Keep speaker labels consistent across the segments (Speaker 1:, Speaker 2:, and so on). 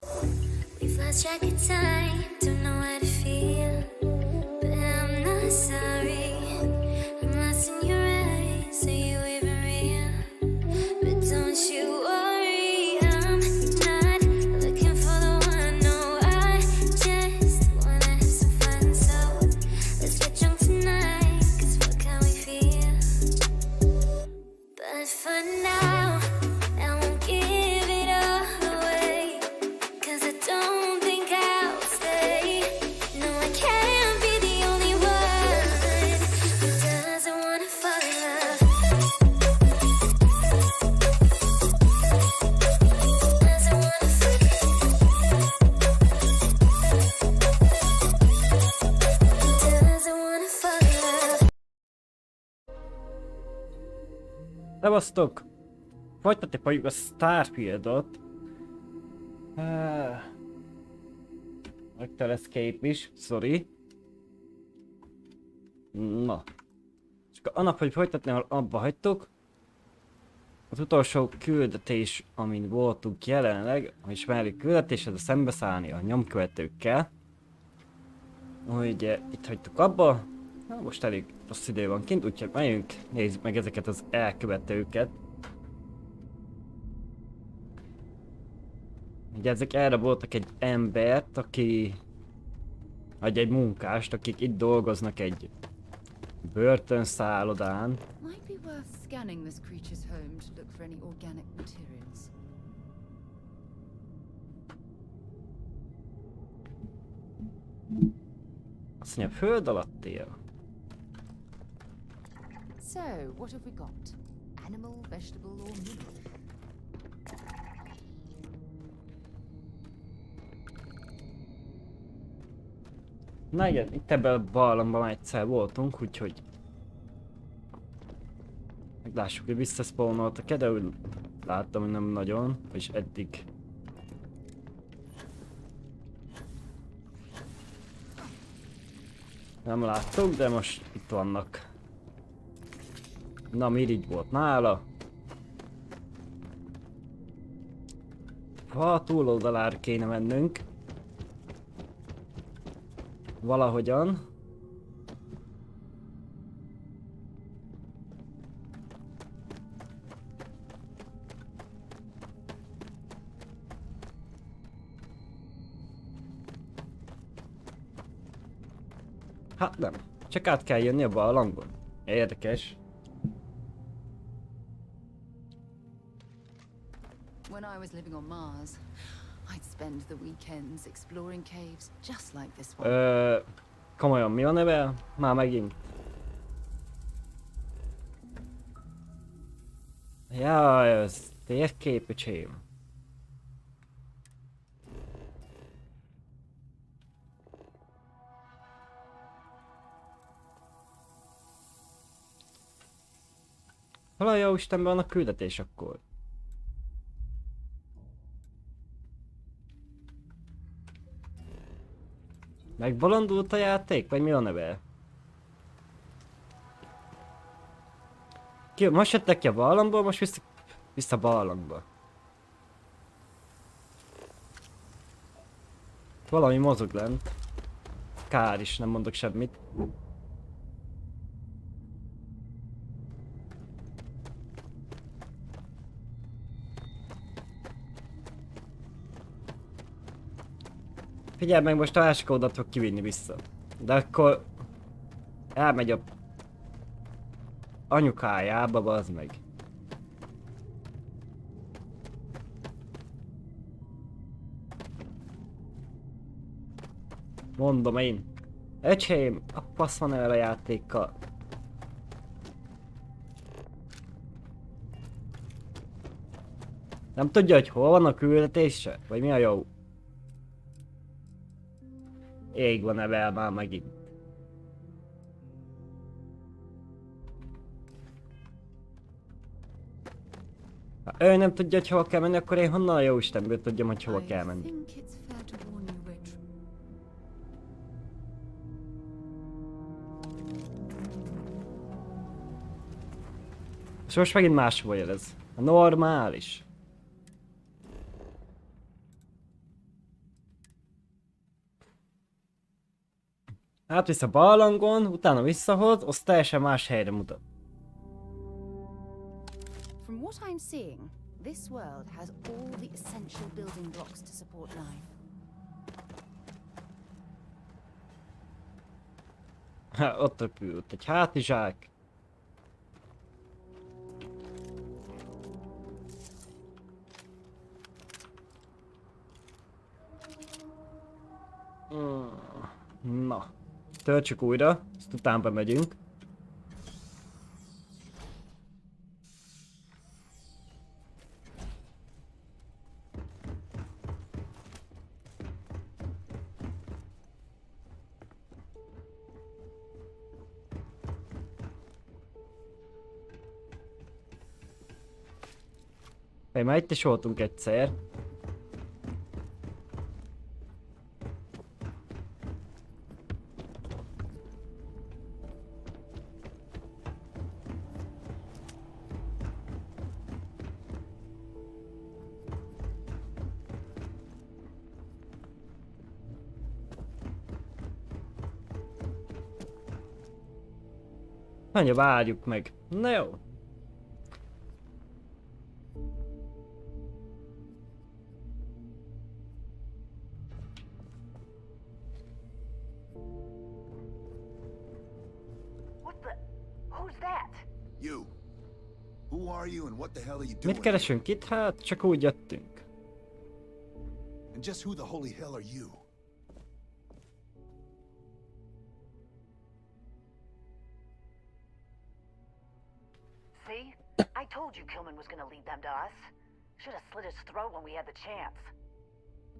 Speaker 1: We've lost track of time, don't know how to feel, but I'm not sorry. I'm lost in your eyes, are you even real? But don't you worry, I'm not looking for the one, no, I just wanna have some fun, so let's get drunk tonight, 'cause what can we feel? But for now, I won't give it all away, 'cause I don't think I'll stay. No, I can't be the only one who doesn't wanna fall in love. Doesn't wanna fall in love.
Speaker 2: Szevasztok! Folytatni fogjuk a Starfieldot. Rögtön escape is, sorry. Na. És a nap, hogy folytatni, ahol abba hagytuk. Az utolsó küldetés, amin voltunk jelenleg, a ismerjük küldetés, ez a szembeszállni a nyomkövetőkkel. Ugye itt hagytuk abba. Na, most elég rossz idő van kint, úgyhogy megyünk, nézzük meg ezeket az elkövetőket. Ugye ezek erre voltak egy embert, aki... vagy egy munkást, akik itt dolgoznak egy börtönszállodán.
Speaker 3: Might be worth scanning this creature's home to look for any organic materials.
Speaker 2: Azt mondja, föld alatt él.
Speaker 3: So, what have we got? Animal, vegetable, or mineral?
Speaker 2: Na igen, itt ebben a barlangban már egyszer voltunk, úgyhogy... meglássuk, hogy visszaszpawnoltak-e, de úgy láttam, hogy nem nagyon, vagyis eddig. Nem láttuk, de most itt vannak. Na, mirigy volt nála. Ha túloldalára kéne mennünk. Valahogyan. Hát nem. Csak át kell jönni a barlangon. Érdekes.
Speaker 3: When I was living on Mars, I'd spend the weekends exploring caves just like this one.
Speaker 2: Komolyan, mi a neve? Már megint. Jaj, ez térkép, öcsém. Hol a jó Istenben van a küldetés akkor? Megbolondult a játék? Vagy mi a neve? Most jöttek ki a barlangból, most vissza a barlangba. Valami mozog lent. Kár is, nem mondok semmit. Figyelj meg, most a másik oldalt fog kivinni vissza. De akkor... elmegy a... anyukájába, bazd meg. Mondom én. Öcsém, a fasz van el a játékkal. Nem tudja, hogy hol van a küldetése? Vagy mi a jó? Ég van evel már megint. Ha ő nem tudja, hogy hova kell menni, akkor én honnan a jó Istenből tudjam, hogy hova kell menni. És most megint máshova jelez. A normális. Átvisz a barlangon, utána visszahoz, az teljesen más helyre mutat.
Speaker 3: From what I'm seeing, this world has all the essential building blocks to support life.
Speaker 2: Ott repült egy hátizsák. Na, töltsük újra, ezt utána bemegyünk. Már itt is voltunk egyszer. Mondja, várjuk meg. Na jó.
Speaker 4: You. Who are you and what the hell are you doing?
Speaker 2: Mit keresünk itt? Hát csak úgy jöttünk.
Speaker 4: And just who the holy hell are you?
Speaker 5: See? I told you Kilman was gonna lead them to us. Should have slit his throat when we had the chance.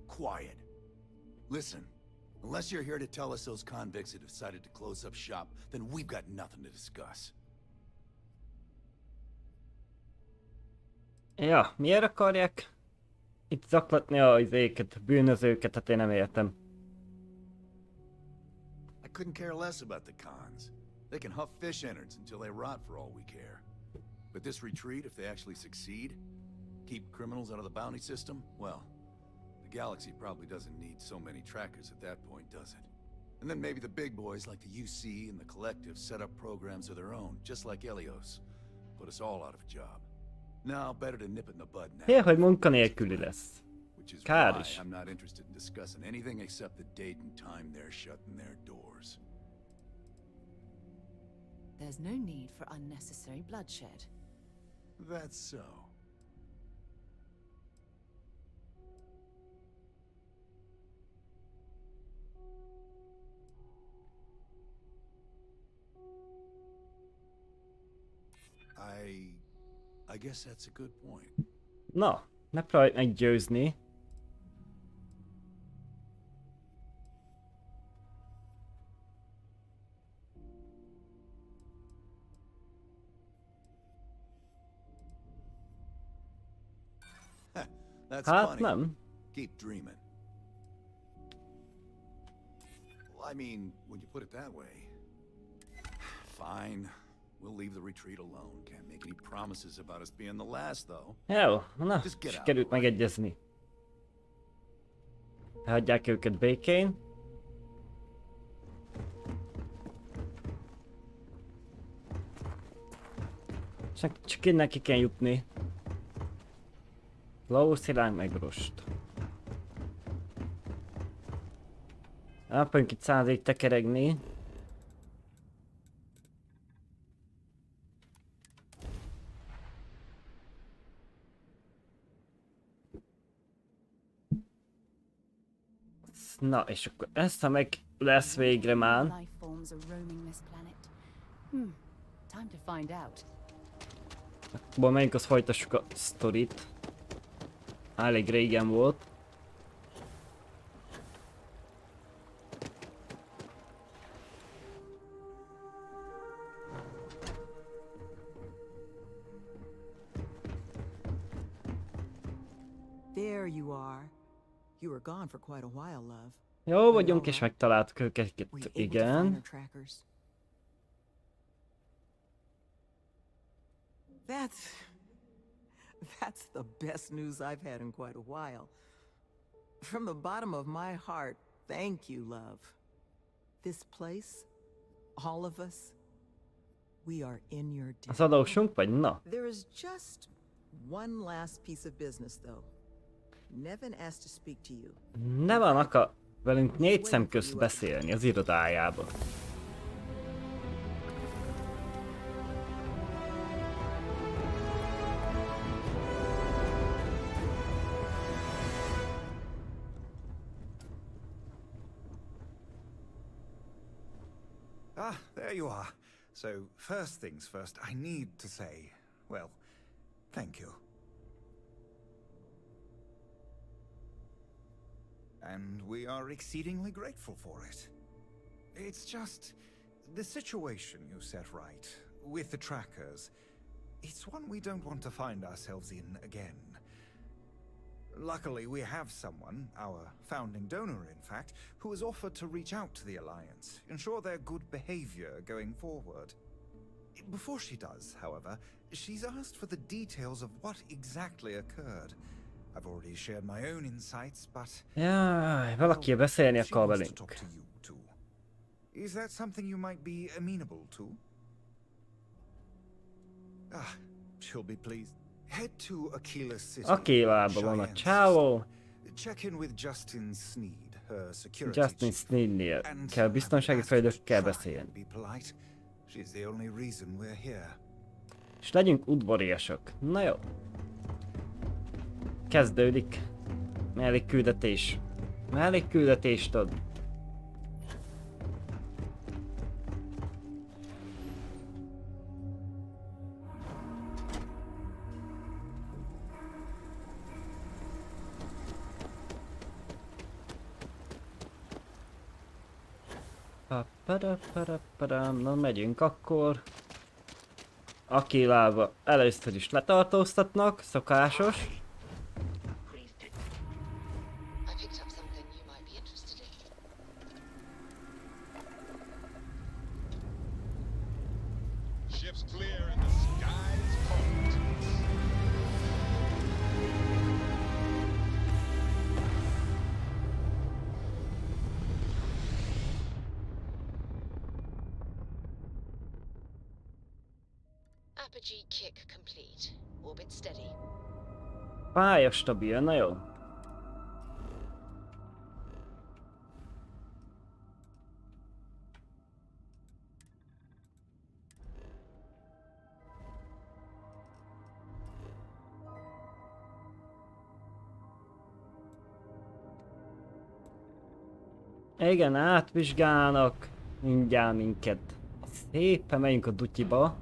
Speaker 4: Quiet. Listen, unless you're here to tell us those convicts have decided to close up shop, then we've got nothing to discuss.
Speaker 2: Ja, miért akarják itt zaklatni az éket, bűnözőket, hát én nem értem.
Speaker 4: I couldn't care less about the cons. They can huff fish innards until they rot for all we care. But this retreat, if they actually succeed, keep criminals out of the bounty system, well, the galaxy probably doesn't need so many trackers at that point, does it? And then maybe the big boys like the UC and the Collective set up programs of their own, just like Helios. Put us all out of a job. Now, better to nip it in the bud now.
Speaker 2: Hé, hogy munkanélküli lesz.
Speaker 4: Which is
Speaker 2: Kár
Speaker 4: why
Speaker 2: is.
Speaker 4: I'm not interested in discussing anything except the date and time they're shutting their doors.
Speaker 3: There's no need for unnecessary bloodshed.
Speaker 4: That's so. I guess that's a good point.
Speaker 2: Na, ne próbálj meggyőzni.
Speaker 4: That's
Speaker 2: Hát
Speaker 4: funny.
Speaker 2: nem.
Speaker 4: Keep dreaming. Well, I mean, when you put it that way. Fine. We'll leave the retreat alone. Can't make any promises about us being the last, though.
Speaker 2: Jó, na,
Speaker 4: Just get out,
Speaker 2: sikerült
Speaker 4: alright?
Speaker 2: megegyezni. Hagyják őket békén. Csak innen ki kell jutni. Ló, szilánk meg rost. Nem fogunk itt 100-ig tekeregni. Na, és akkor ezt, ha meg lesz végre már.
Speaker 3: Life forms are roaming this planet. Time to find out.
Speaker 2: Akkor menjünk, azt folytassuk a sztorit. Elég régen volt.
Speaker 6: There you are. You were gone for quite a while, love.
Speaker 2: Jó vagyunk, és megtaláltuk
Speaker 6: Were
Speaker 2: őket,
Speaker 6: you able to find
Speaker 2: igen.
Speaker 6: our trackers? That's the best news I've had in quite a while. From the bottom of my heart, thank you, love. This place, all of us, we are in your debt.
Speaker 2: Az adósunk vagy? Na.
Speaker 6: There is just one last piece of business, though. Nevin asked to speak to you.
Speaker 2: Ne van akar velünk 4 szem közt beszélni az irodájába.
Speaker 7: Ah, there you are. So, first things first, I need to say, well, thank you. And we are exceedingly grateful for it. It's just the situation you set right with the trackers. It's one we don't want to find ourselves in again. Luckily, we have someone, our founding donor in fact, who has offered to reach out to the Alliance, ensure their good behavior going forward. Before she does, however, she's asked for the details of what exactly occurred. I've already shared my own insights, but...
Speaker 2: Jaj, valaki beszélni
Speaker 7: she
Speaker 2: akar
Speaker 7: wants to
Speaker 2: velünk.
Speaker 7: talk to you too. Is that something you might be amenable to? Ah, she'll be pleased. Head to Aquila's city.
Speaker 2: Akilában van a
Speaker 7: Cheyenne's
Speaker 2: csávó.
Speaker 7: system. Check in with Justin Sneed, her security
Speaker 2: Justin
Speaker 7: chief.
Speaker 2: Sneednél
Speaker 7: And
Speaker 2: kell biztonsági
Speaker 7: ask her to
Speaker 2: fejlődőkkel
Speaker 7: try
Speaker 2: beszélni.
Speaker 7: and be polite. She's the only reason we're here.
Speaker 2: És legyünk udvariasak. Na jó. Kezdődik. Mellékküldetés. Mellékküldetést ad. Na megyünk akkor. Akilába először is letartóztatnak, szokásos.
Speaker 8: I picked up something you might be interested in.
Speaker 9: Ship's clear and the sky's cold.
Speaker 8: Apogee kick complete. Orbit steady.
Speaker 2: Pálya stabil, na jó. Igen, átvizsgálnak mindjárt minket. Szépen megyünk a dutyiba.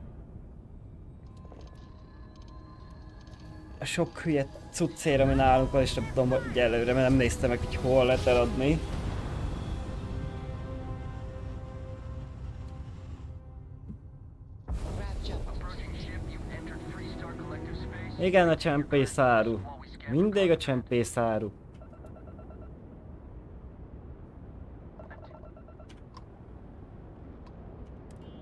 Speaker 2: A sok hülye cuccér, ami nálunk van, és nem tudom, hogy előre, mert nem néztem meg, hogy hol lehet eladni.
Speaker 8: Grab jump.
Speaker 2: Igen, a csempészáru. Mindig a csempészáru.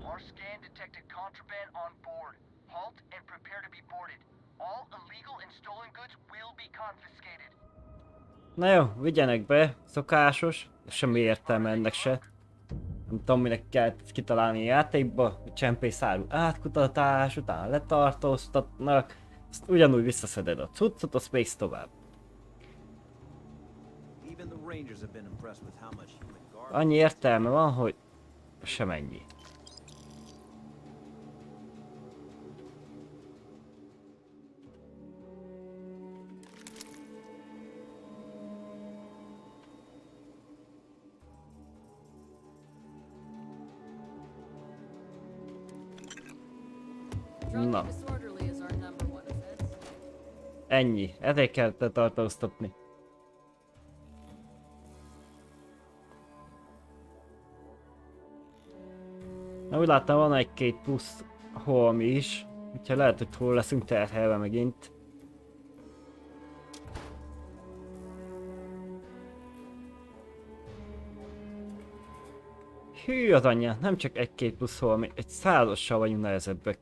Speaker 10: Our scan detected contraband on board. Halt and prepare to be boarded. All illegal and stolen goods will be confiscated.
Speaker 2: Na jó, vigyenek be, szokásos. Semmi értelme ennek se. Nem tudom, minek kell kitalálni a játékba. A csempészáru átkutatás, utána letartóztatnak. Azt ugyanúgy visszaszeded a cuccot, azt mész tovább.
Speaker 11: Even the Rangers have been impressed with how much human guard.
Speaker 2: Annyi értelme van, hogy semennyi. Na,
Speaker 3: Disorderly is our number one offense.
Speaker 2: ennyi. Ezért kell te tartóztatni. Na, úgy láttam, van egy-két plusz holmi is. Úgyhogy lehet, hogy hol leszünk terhelve megint. Hű az anyja, nem csak egy-két plusz holmi, egy százossal vagyunk nehezebbek.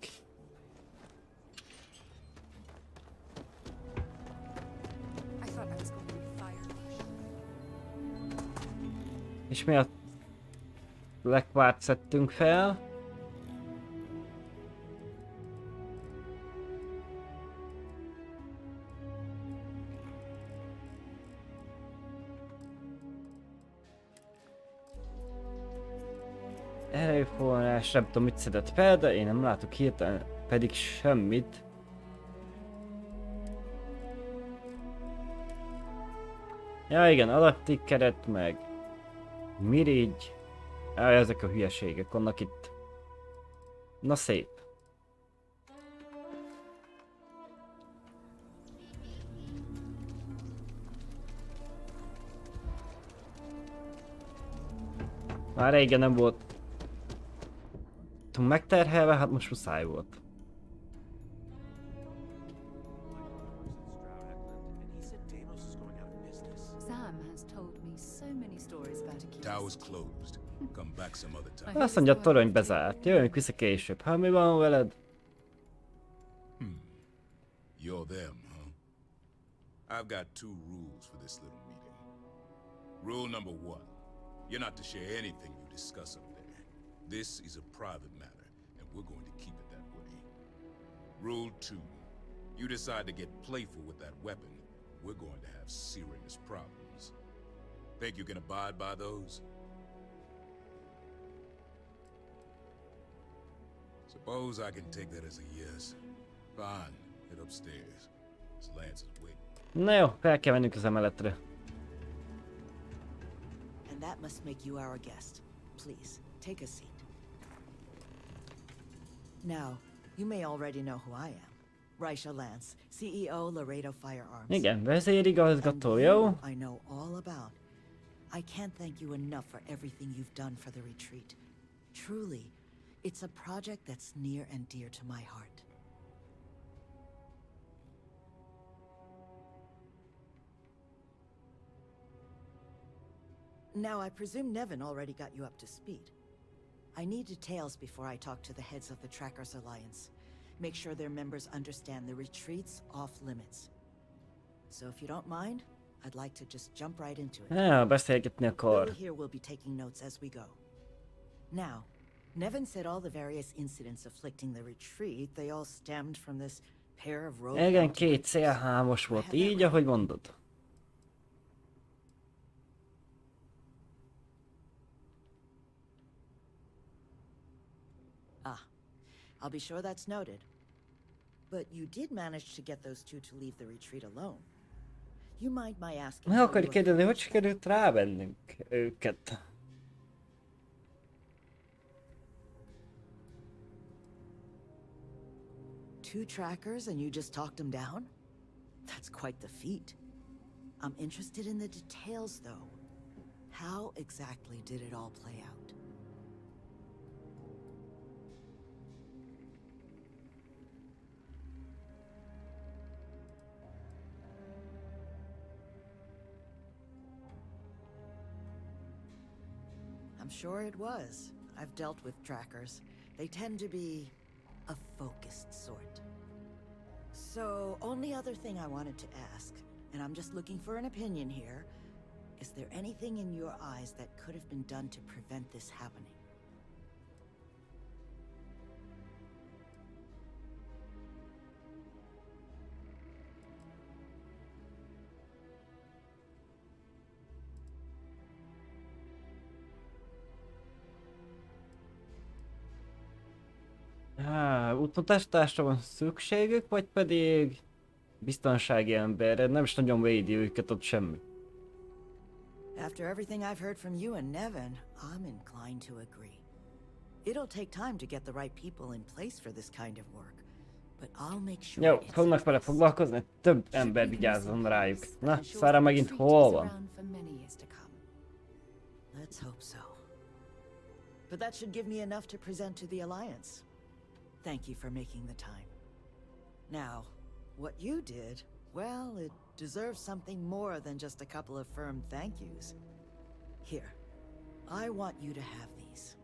Speaker 3: I thought I was going to be fired.
Speaker 2: És mi a... lekvárt szedtünk fel. Erőforrás, nem tudom mit szedett fel, de én nem látok hirtelen pedig semmit. Ja igen, alatti keret meg mirigy. Ezek a hülyeségek vannak itt. Na szép. Már régen nem volt megterhelve, hát most muszáj volt.
Speaker 9: Tower's closed. Come back some other time.
Speaker 2: Azt mondja, a torony bezárt. Jöjjünk vissza később. Hát mi van veled?
Speaker 9: You're them, huh? I've got 2 rules for this little meeting. Rule number 1. You're not to share anything you discuss up there. This is a private matter, and we're going to keep it that way. Rule 2. You decide to get playful with that weapon, we're going to have serious problems. Think you can abide by those? Suppose I can take that as a yes. Fine, head upstairs. This Lance is waiting.
Speaker 2: Na jó, fel kell mennünk az emeletre.
Speaker 12: And that must make you our guest. Please, take a seat. Now, you may already know who I am. Raisha Lance, CEO Laredo Firearms.
Speaker 2: Igen, vezérigazgató, jó?
Speaker 12: I know all about. I can't thank you enough for everything you've done for the retreat. Truly, it's a project that's near and dear to my heart. Now, I presume Nevin already got you up to speed. I need details before I talk to the heads of the Trackers Alliance. Make sure their members understand the retreat's off limits. So if you don't mind, I'd like to just jump right into it.
Speaker 2: Beszélgetni akar.
Speaker 12: Bill here will be taking notes as we go. Now, Nevin said all the various incidents afflicting the retreat, they all stemmed from this pair of road.
Speaker 2: Igen, 2 szélhámos volt, így ahogy mondod.
Speaker 12: I'll be sure that's noted. But you did manage to get those 2 to leave the retreat alone. You mind my asking?
Speaker 2: Meg akarjuk kérdezni, hogy sikerült rávennünk őket?
Speaker 12: Two trackers and you just talked them down? That's quite the feat. I'm interested in the details, though. How exactly did it all play out? I'm sure it was. I've dealt with trackers. They tend to be a focused sort. So, only other thing I wanted to ask, and I'm just looking for an opinion here, is there anything in your eyes that could have been done to prevent this happening?
Speaker 2: Útmutatásra van szükségük, vagy pedig biztonsági emberre? Nem is nagyon védi őket ott semmi.
Speaker 12: After everything I've heard from you and Nevin, I'm inclined to agree. It'll take time to get the right people in place for this kind of work, but I'll make sure.
Speaker 2: Jó, fognak vele foglalkozni, több ember vigyázzon rájuk. Na, Szára megint hol van?
Speaker 12: Let's hope so. But that should give me enough to present to the Alliance. Thank you for making the time. Now, what you did, well, it deserves something more than just a couple of firm thank yous. Here, I want you to have these.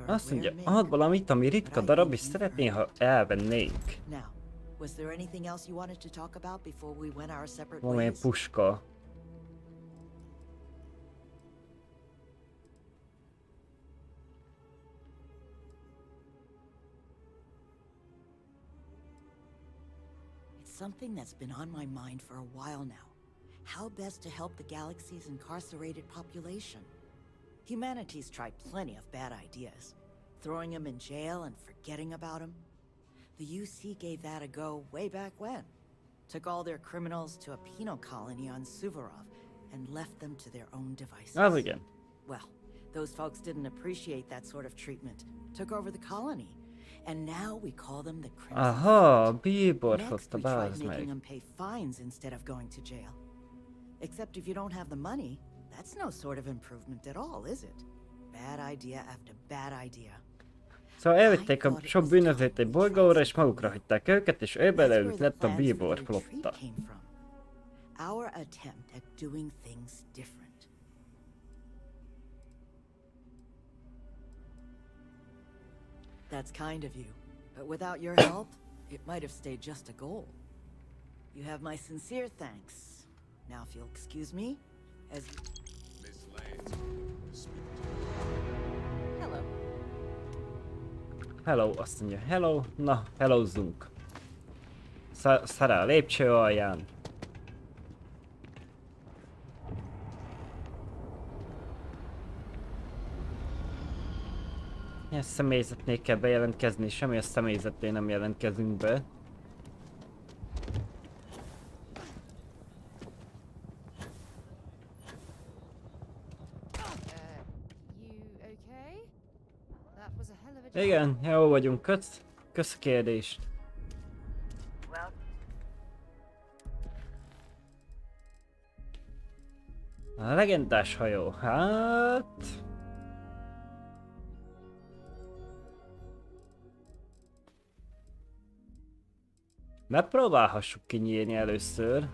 Speaker 2: Azt mondja, ad valamit, ami ritka darab, és szeretné, ha elvennénk.
Speaker 12: Now, was there anything else you wanted to talk about before we went our separate
Speaker 2: Valamilyen
Speaker 12: ways? something that's been on my mind for a while now. How best to help the galaxy's incarcerated population? Humanity's tried plenty of bad ideas. Throwing them in jail and forgetting about them. The UC gave that a go way back when. Took all their criminals to a penal colony on Suvorov and left them to their own devices.
Speaker 2: Az igen.
Speaker 12: Well, those folks didn't appreciate that sort of treatment. Took over the colony. And now we call them the Crimson
Speaker 2: Aha, Bíbor
Speaker 12: Next,
Speaker 2: hozta
Speaker 12: we
Speaker 2: be,
Speaker 12: tried
Speaker 2: az
Speaker 12: making
Speaker 2: meg.
Speaker 12: them pay fines instead of going to jail. Except if you don't have the money, that's no sort of improvement at all, is it? Bad idea after bad idea.
Speaker 2: Szóval elvitték a sok bűnözőt egy bolygóra, és magukra hagyták őket, és ő belőlük lett a Bíbor flotta.
Speaker 12: Our attempt at doing things different. That's kind of you, but without your help, it might have stayed just a goal. You have my sincere thanks. Now if you'll excuse me, as...
Speaker 9: Miss Lance, to speak to you.
Speaker 12: Hello.
Speaker 2: Hello, azt mondja, hello, na, hellozzunk. Szará a lépcső alján. Milyen személyzetnél kell bejelentkezni, semmi a személyzetnél nem jelentkezünk be. Igen, jó vagyunk, kösz a kérdést. A legendás hajó, hát... Megpróbálhassuk kinyírni először.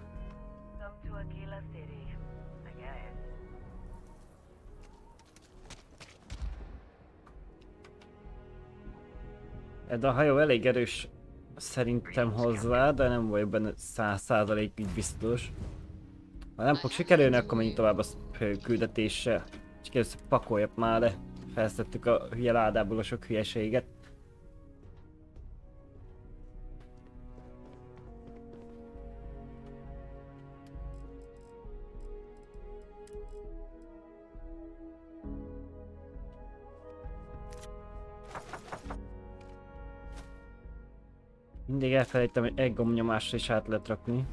Speaker 2: Ez a hajó elég erős szerintem hozzá, de nem vagyok benne 100%-ig biztos. Ha nem fog sikerülni, akkor menjünk tovább a küldetéssel. Csak először pakoljak már le. Felszedtük a hülye ládából a sok hülyeséget. Mindig elfelejtem, hogy egy gombnyomásra is át lehet rakni.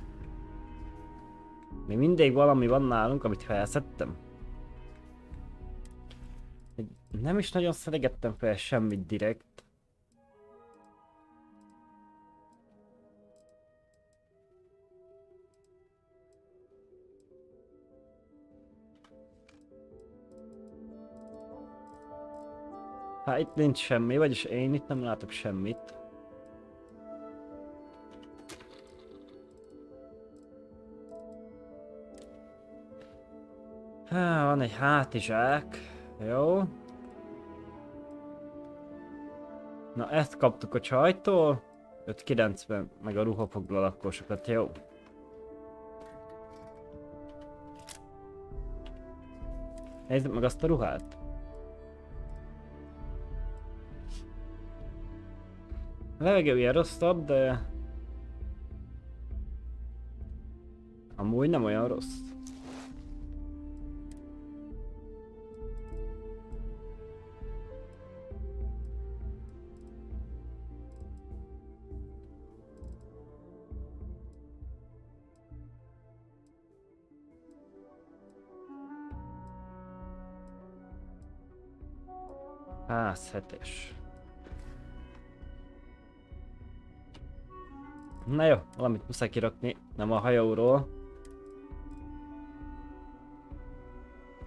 Speaker 2: Még mindig valami van nálunk, amit felszedtem. Nem is nagyon szelegettem fel semmit direkt. Hát itt nincs semmi, vagyis én itt nem látok semmit. Van egy hátizsák. Jó. Na ezt kaptuk a csajtól. 590 meg a ruhafoglalkosokat, jó. Nézzük meg azt a ruhát. A levegő ilyen rosszabb, de... amúgy nem olyan rossz. Hetes. Na jó, valamit muszáj kirakni, nem a hajóról.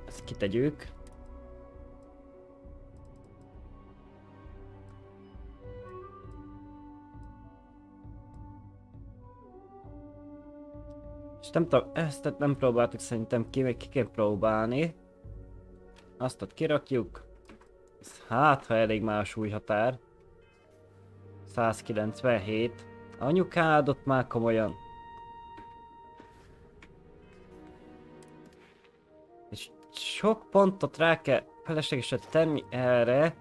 Speaker 2: Ezt kitegyük. És nem tudom, ezt nem próbáltuk szerintem ki, még ki kell próbálni. Azt ott kirakjuk. Hát, ha elég már a súlyhatár. 197. Anyukád ott már komolyan. És sok pontot rá kell feleslegesen tenni erre,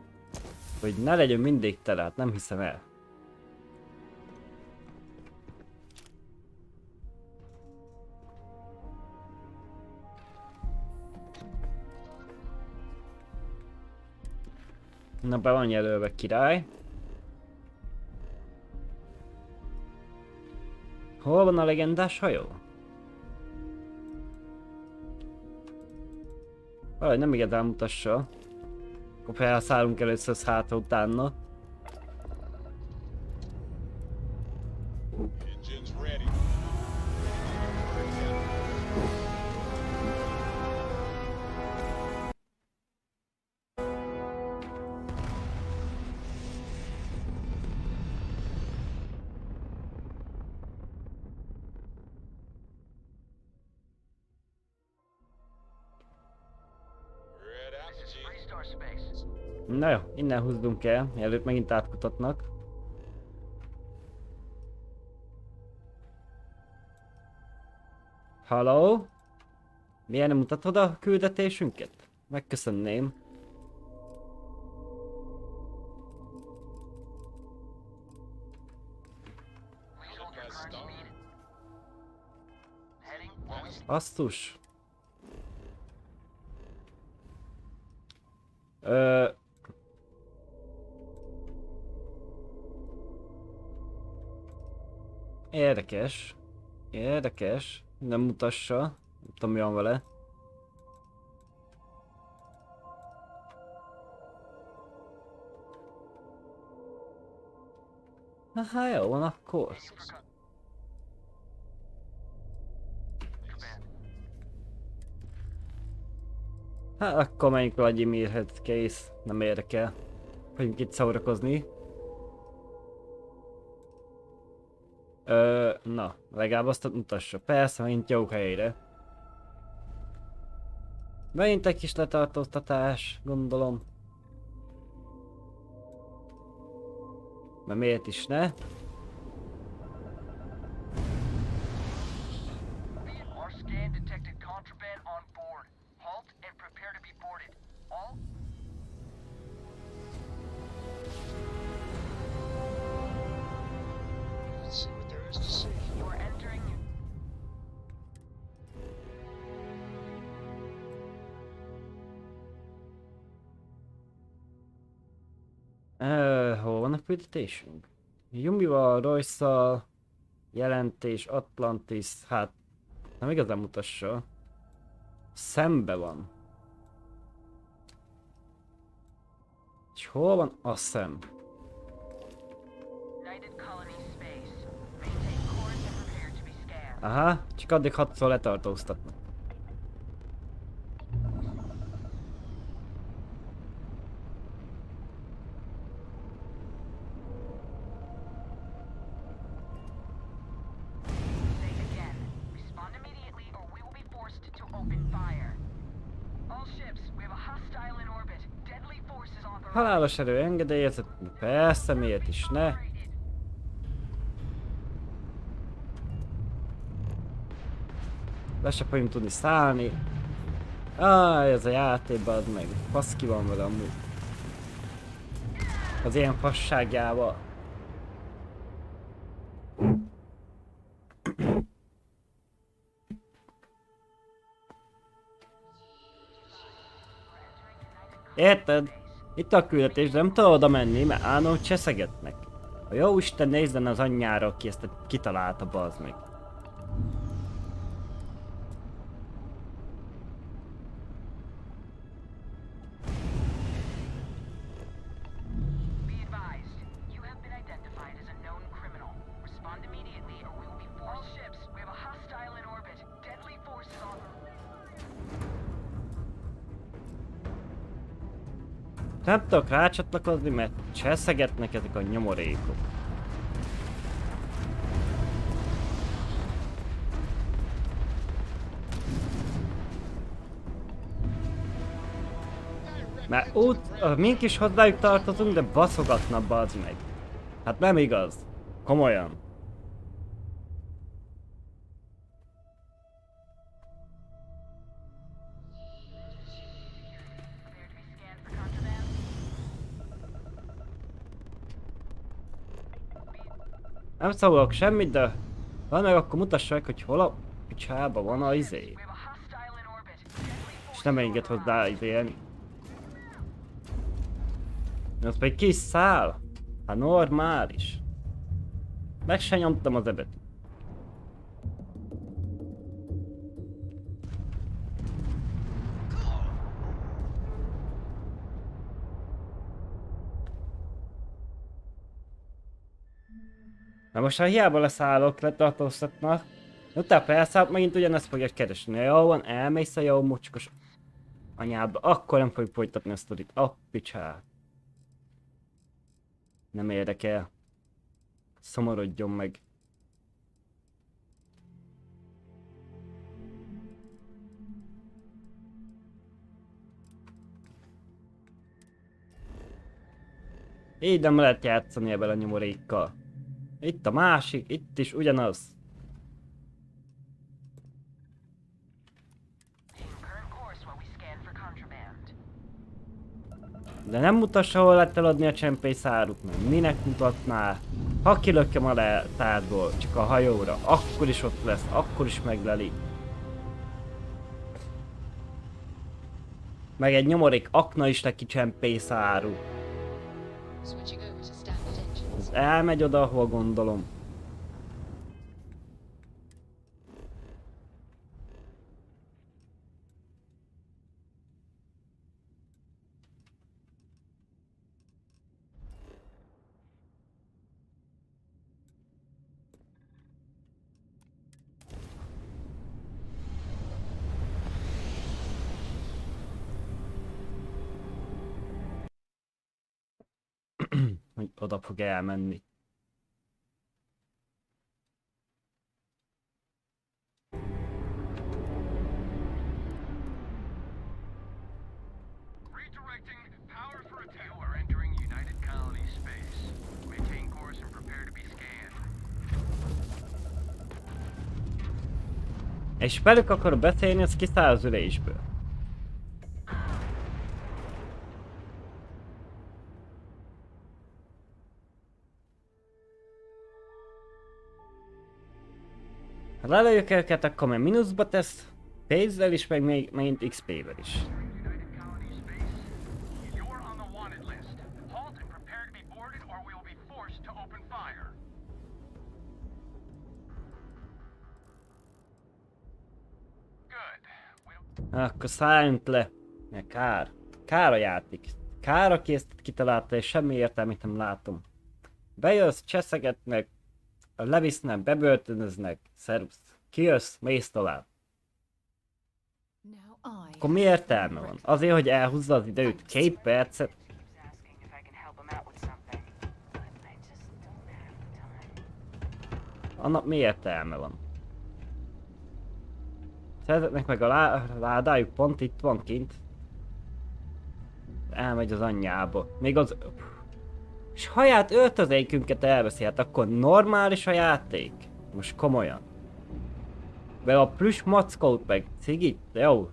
Speaker 2: hogy ne legyen mindig tele, hát nem hiszem el. Na, be van jelölve, király. Hol van a legendás hajó? Valahogy nem igazán mutassa. Akkor felszállunk először hátra utána. Na jó, innen húzzunk el, mielőtt megint átkutatnak. Halló? Miért nem mutatod a küldetésünket? Megköszönném. Basszus. Érdekes. Érdekes. Nem mutassa. Nem tudom, mi van vele. Aha, jó van akkor. Hát akkor menjünk Vladimirhez, kész. Nem érdekel. Fogjuk itt szórakozni. Na, legalább azt mutassa. Persze, megint jó helyre. Megint egy kis letartóztatás, gondolom. Mert miért is ne? Hol van a küldetésünk? Jumival, Royce-szal, jelentés, Atlantis, hát nem igazán mutassa. Szembe van. És hol van a szem? Aha, csak addig 6-szor letartóztatnak. Halálos erő engedélyezett, persze, miért is ne? Le se fogjuk tudni szállni. Ez a játékban az meg fasz ki van vele amúgy. Az ilyen fasságjával. Érted? Itt a küldetés, de nem tudod oda menni, mert állandóan cseszegetnek. A jó Isten nézzen az anyjára, aki ezt kitalálta, bazd meg. Nem tudok rácsatlakozni, mert cseszegetnek ezek a nyomorékok. Mert mink is hozzájuk tartozunk, de baszogatna, bazd meg. Hát nem igaz. Komolyan. Nem szólok semmit, de van meg akkor mutassa meg, hogy hol a picsába van a izé. És nem enged hozzá izélni. Az egy kis szál. Hát normális. Meg se nyomtam az ebet. Na most ha hiába leszállok, letartóztatnak, utána felszállok, megint ugyanezt fogja keresni. Jó van, elmész a jó mocskos anyádba, akkor nem fogjuk folytatni a sztorit. Picsát. Nem érdekel. Szomorodjon meg. Így nem lehet játszani ebben a nyomorékkal. Itt a másik, itt is ugyanaz. De nem mutassa, hol lehet eladni a csempészárut, mert minek mutatná? Ha kilökjem a letárból, csak a hajóra, akkor is ott lesz, akkor is megleli. Meg egy nyomorék akna is neki csempészáru. Ez elmegy oda, ahol gondolom. Hogy oda fog elmenni. És velük akar beszélni, az kiszáll az ülésből. Ha lelőjük őket, akkor meg mínuszba tesz, pénzzel is, meg még megint XP-vel is. Akkor szálljunk le. Mert kár. Kár a játék. Kár, aki ezt kitalálta, és semmi értelmét nem látom. Bejössz, cseszegetnek, levisznek, bebörtönöznek, szervusz. Kijössz, mész tovább. Akkor mi értelme van? Azért, hogy elhúzza az időt 2 percet? Annak mi értelme van? Szerzetnek meg a ládájuk pont itt van kint. Elmegy az anyjába. Még az... Saját öltözékünket elveszi, hát akkor normális a játék? Most komolyan. Be a plusz mackót meg cigit, jó?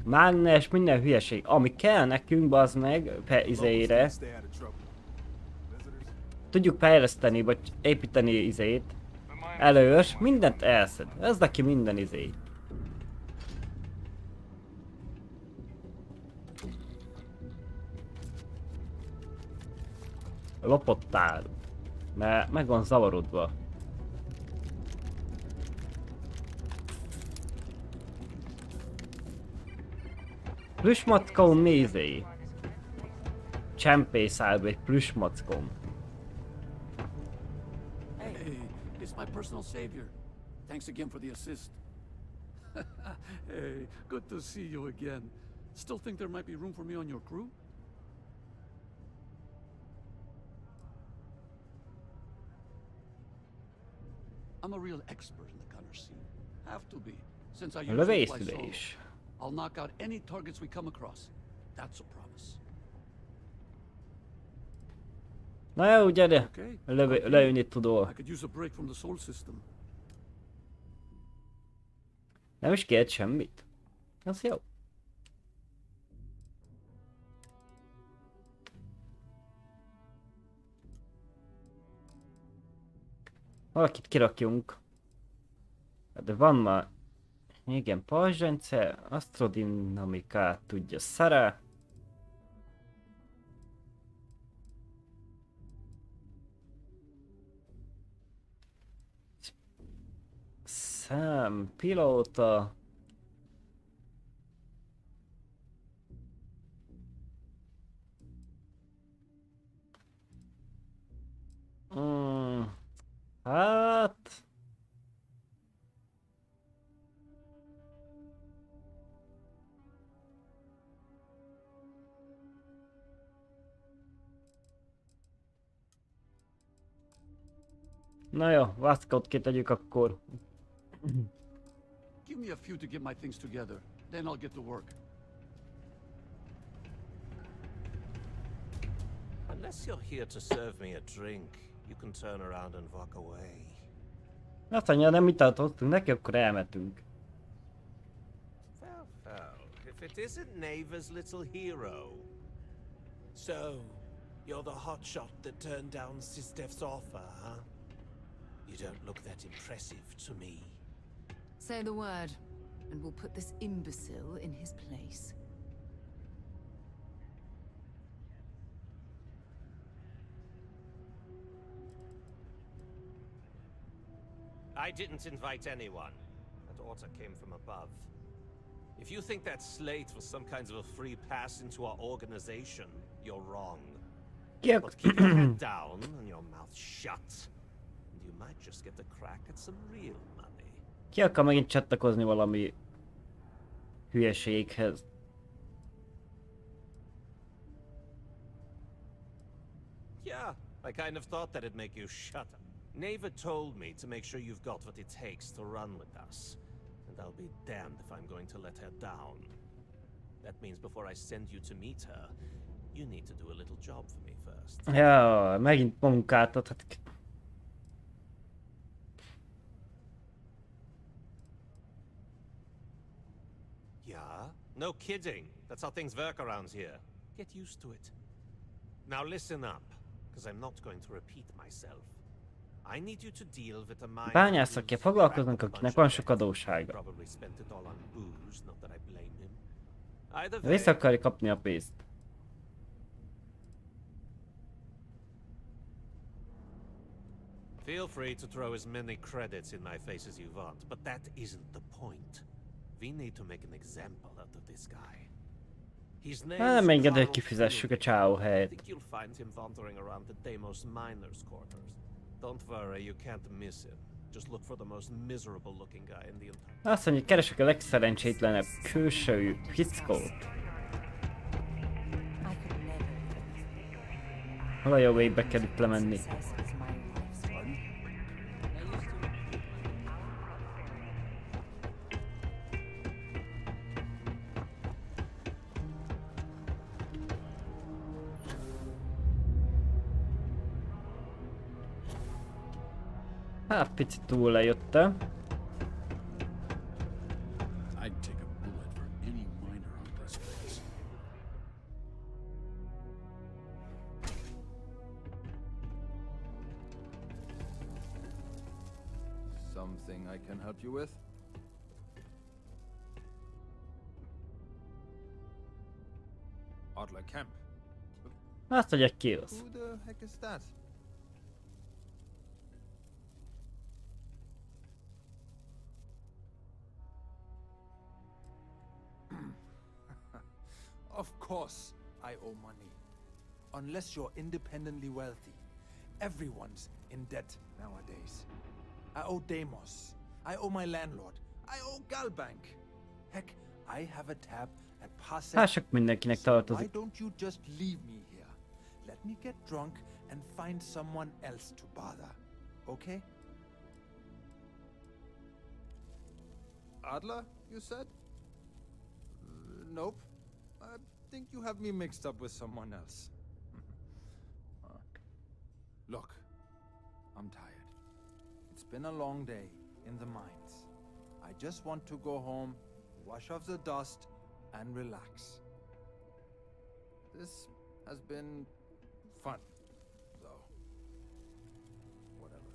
Speaker 2: Mágnes, minden hülyeség. Ami kell nekünk, bazd meg, izére. Tudjuk fejleszteni, vagy építeni izét. Elős, mindent elszed. Ez neki minden izét. Lopottál. Mert meg van zavarodva. Plüsmackóm nézé. Csempészálba egy plüsmackóm.
Speaker 13: Hey, it's my personal savior. Thanks again for the assist. Hey, good to see you again. Still think there might be room for me on your crew? I'm a real expert in the gunner scene. Have to be, since I usually fly solo. I'll knock out any targets we come across. That's a promise.
Speaker 2: Na jó, gyere! Leülni tudó.
Speaker 13: I could use a break from the soul system.
Speaker 2: Nem is kért semmit. Az jó. Valakit kirakjunk. De van már... Igen, pajzsrendszer, asztrodinamikát tudja Szara. Sam, pilóta. Hát... Na jó, Vascot kitegyük akkor.
Speaker 13: Give me a few to get my things together, then I'll get to work.
Speaker 14: Unless you're here to serve me a drink, you can turn around and walk away.
Speaker 2: Azt mondja, nem mit adottunk neki, akkor elmetünk.
Speaker 14: Well, well, if it isn't Neva's little hero. So, you're the hotshot that turned down Sistef's offer, huh? You don't look that impressive to me.
Speaker 3: Say the word, and we'll put this imbecile in his place.
Speaker 14: I didn't invite anyone. That order came from above. If you think that slate was some kind of a free pass into our organization, you're wrong. But keep your head down and your mouth shut, and you might just get a crack at some real money.
Speaker 2: Ki akar megint csatlakozni valami hülyeséghez?
Speaker 14: Yeah, I kind of thought that'd make you shut up. Neva told me to make sure you've got what it takes to run with us. And I'll be damned if I'm going to let her down. That means before I send you to meet her, you need to do a little job for me first.
Speaker 2: Ja, megint munkát adhat.
Speaker 14: Yeah? No kidding. That's how things work around here. Get used to it. Now listen up, because I'm not going to repeat myself. I need you to deal with a mine.
Speaker 2: Bányászakkel foglalkoznak, akinek van sok adóssága.
Speaker 14: Probably spent it all on booze, not that I blame him. Either
Speaker 2: Vissza akarja kapni a pénzt.
Speaker 14: Feel free to throw as many credits in my face as you want, but that isn't the point. We need to make an example out of this guy. His name
Speaker 2: Nem engedett, hogy
Speaker 14: is
Speaker 2: kifizessük a csávó
Speaker 14: I
Speaker 2: helyet.
Speaker 14: think you'll find him wandering around the Deimos miners' quarters. Don't worry, you can't miss him. Just look for the most miserable looking guy in the entire...
Speaker 2: Azt mondja, keresek a legszerencsétlenebb külső fickót. Hol a jó végbe kell itt lemenni? Hát picit túl lejöttem.
Speaker 9: I'd take a bullet for any miner on this place.
Speaker 15: Something I can help you with? Adler Camp.
Speaker 2: Azt mondja, kills.
Speaker 15: Who the heck is that?
Speaker 16: Of course, I owe money. Unless you're independently wealthy. Everyone's in debt nowadays. I owe Deimos. I owe my landlord. I owe Galbank. Heck, I have a tab at Pasek.
Speaker 2: Hát sok mindenkinek
Speaker 16: Why
Speaker 2: tartozik.
Speaker 16: don't you just leave me here? Let me get drunk and find someone else to bother. Okay?
Speaker 15: Adler, you said? Nope. I think you have me mixed up with someone else. Look, I'm tired. It's been a long day in the mines. I just want to go home, wash off the dust, and relax. This has been fun, though. Whatever.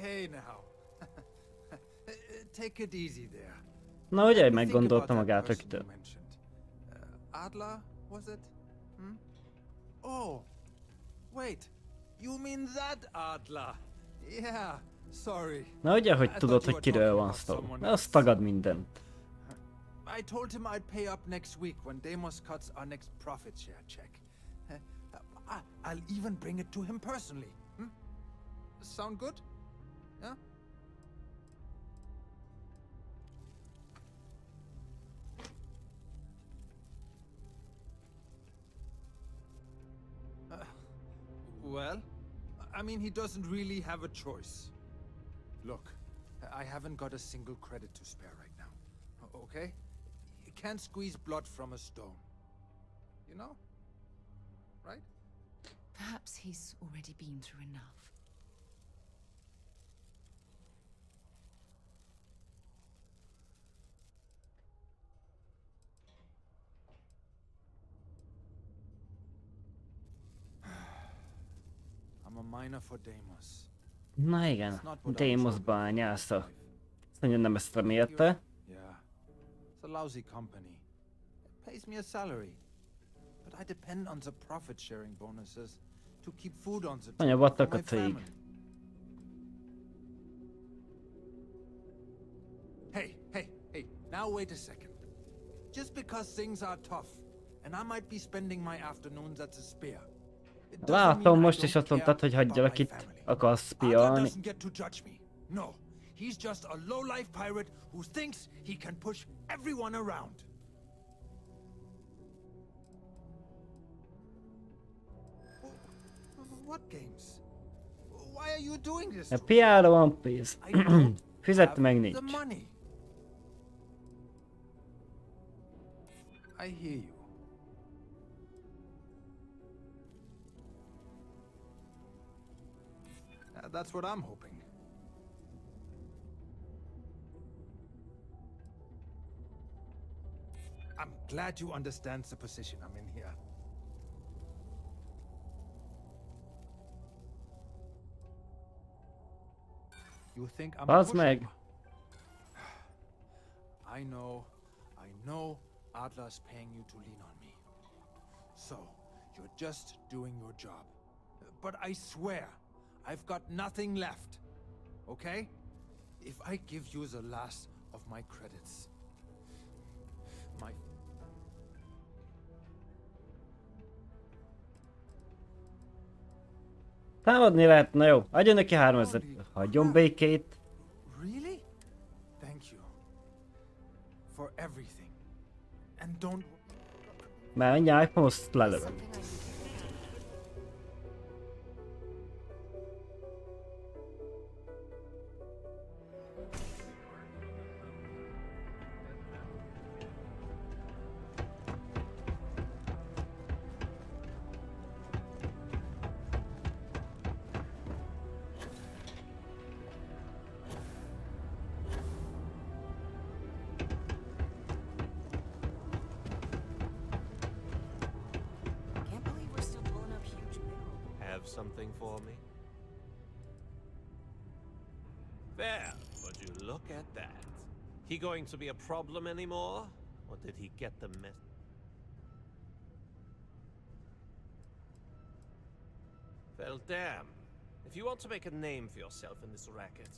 Speaker 15: Hey now. Take it easy there.
Speaker 2: Na ugye, meggondolta magát rögtön.
Speaker 15: Adler, was it?
Speaker 16: Oh, wait. You mean that Adler? Yeah, sorry.
Speaker 2: Na ugye, hogy
Speaker 16: I
Speaker 2: tudod,
Speaker 16: thought
Speaker 2: hogy
Speaker 16: you were
Speaker 2: kiről
Speaker 16: talking
Speaker 2: van
Speaker 16: about
Speaker 2: szó.
Speaker 16: someone
Speaker 2: Az
Speaker 16: else.
Speaker 2: tagad mindent.
Speaker 16: I told him I'd pay up next week when Deimos cuts our next profit share check. I'll even bring it to him personally. Sound good? Yeah? Well, I mean, he doesn't really have a choice. Look, I haven't got a single credit to spare right now. Okay? You can't squeeze blood from a stone. You know? Right?
Speaker 3: Perhaps he's already been through enough.
Speaker 16: I'm a miner for Deimos.
Speaker 2: Na igen, Deimos bányásza. Nagyon nem ezt remélte.
Speaker 16: Yeah. It's a lousy company. It pays me a salary. But I depend on the profit sharing bonuses to keep food on the
Speaker 2: Nagyon
Speaker 16: table for
Speaker 2: vattak a
Speaker 16: my
Speaker 2: cég.
Speaker 16: family. Hey, now wait a second. Just because things are tough, and I might be spending my afternoons at the spear.
Speaker 2: Látom, most is azt mondtad, hogy hagyjalak itt, akarsz piálni.
Speaker 16: Doesn't get to judge me. No, he's just a low-life pirate who thinks he can push everyone around. What games? Why are you doing this?
Speaker 2: A piára van pénz. Fizett meg nincs.
Speaker 16: The money. I hear you. That's what I'm hoping. I'm glad you understand the position I'm in here. You think I'm a
Speaker 2: Bazd meg!
Speaker 16: pushover? I know Adler's paying you to lean on me. So, you're just doing your job. But I swear, I've got nothing left. Okay? If I give you the last of my credits, my...
Speaker 2: Támadni lehet, na jó, adjon neki 3000, hagyjon békét.
Speaker 16: Really? Thank you. For everything. And don't...
Speaker 2: Mert mindjárt most lelövöm.
Speaker 14: Something for me? There, would you look at that? He going to be a problem anymore? Or did he get the mess? Well, damn. If you want to make a name for yourself in this racket,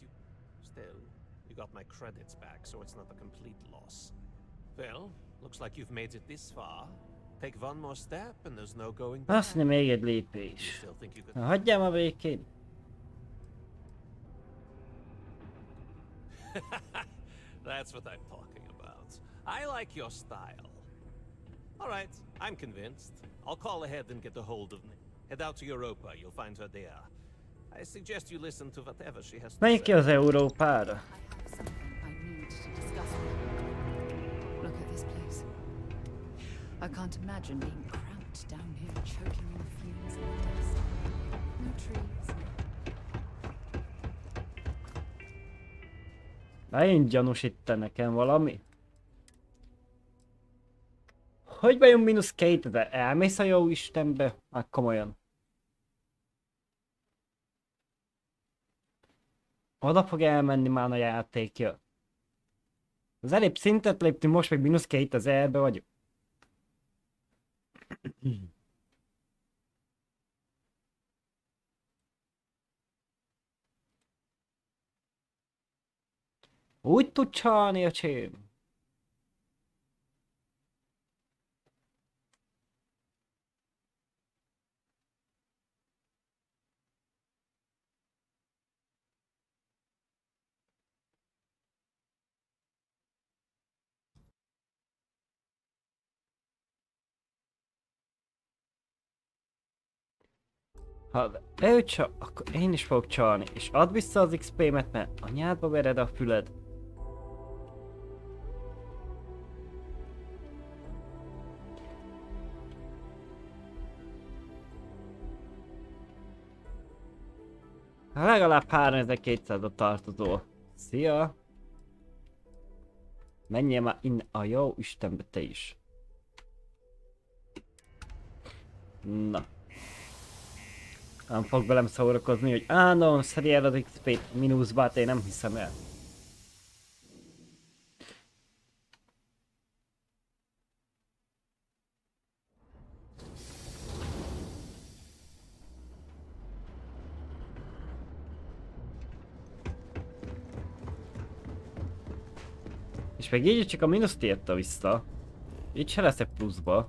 Speaker 14: you got my credits back, so it's not a complete loss. Well, looks like you've made it this far. Take one more step and there's no going back.
Speaker 2: Azt nem még egy lépés. Na, hagyjam a békén.
Speaker 14: That's what I'm talking about. I like your style. All right, I'm convinced. I'll call ahead and get a hold of me. Head out to Europa, you'll find her there. I suggest you listen to whatever she has to
Speaker 2: Menjünk ki
Speaker 14: say.
Speaker 2: az Európára.
Speaker 3: Look at this place. I can't imagine being cramped down here, choking on the fumes and the dust. No trees.
Speaker 2: Megint gyanús itt nekem valami. Hogy bejön -2000? Elmész a jó Istenbe? Hát komolyan. Oda fog elmenni már a játékja. Az előbb szintet léptünk, most meg -2000-be vagyok. Úgy tud csalni, öcsém. Ha ő csal, akkor én is fogok csalni, és add vissza az XP-met, mert anyádba vered a füled. Legalább 3200-ot tartozol. Szia! Menjél már innen a jó Istenbe te is. Na. Nem fog velem szórakozni, hogy állandóan szedi el az XP-t mínuszba, hát én nem hiszem el. És még így csak a mínuszt írta vissza. Így se leszek pluszba.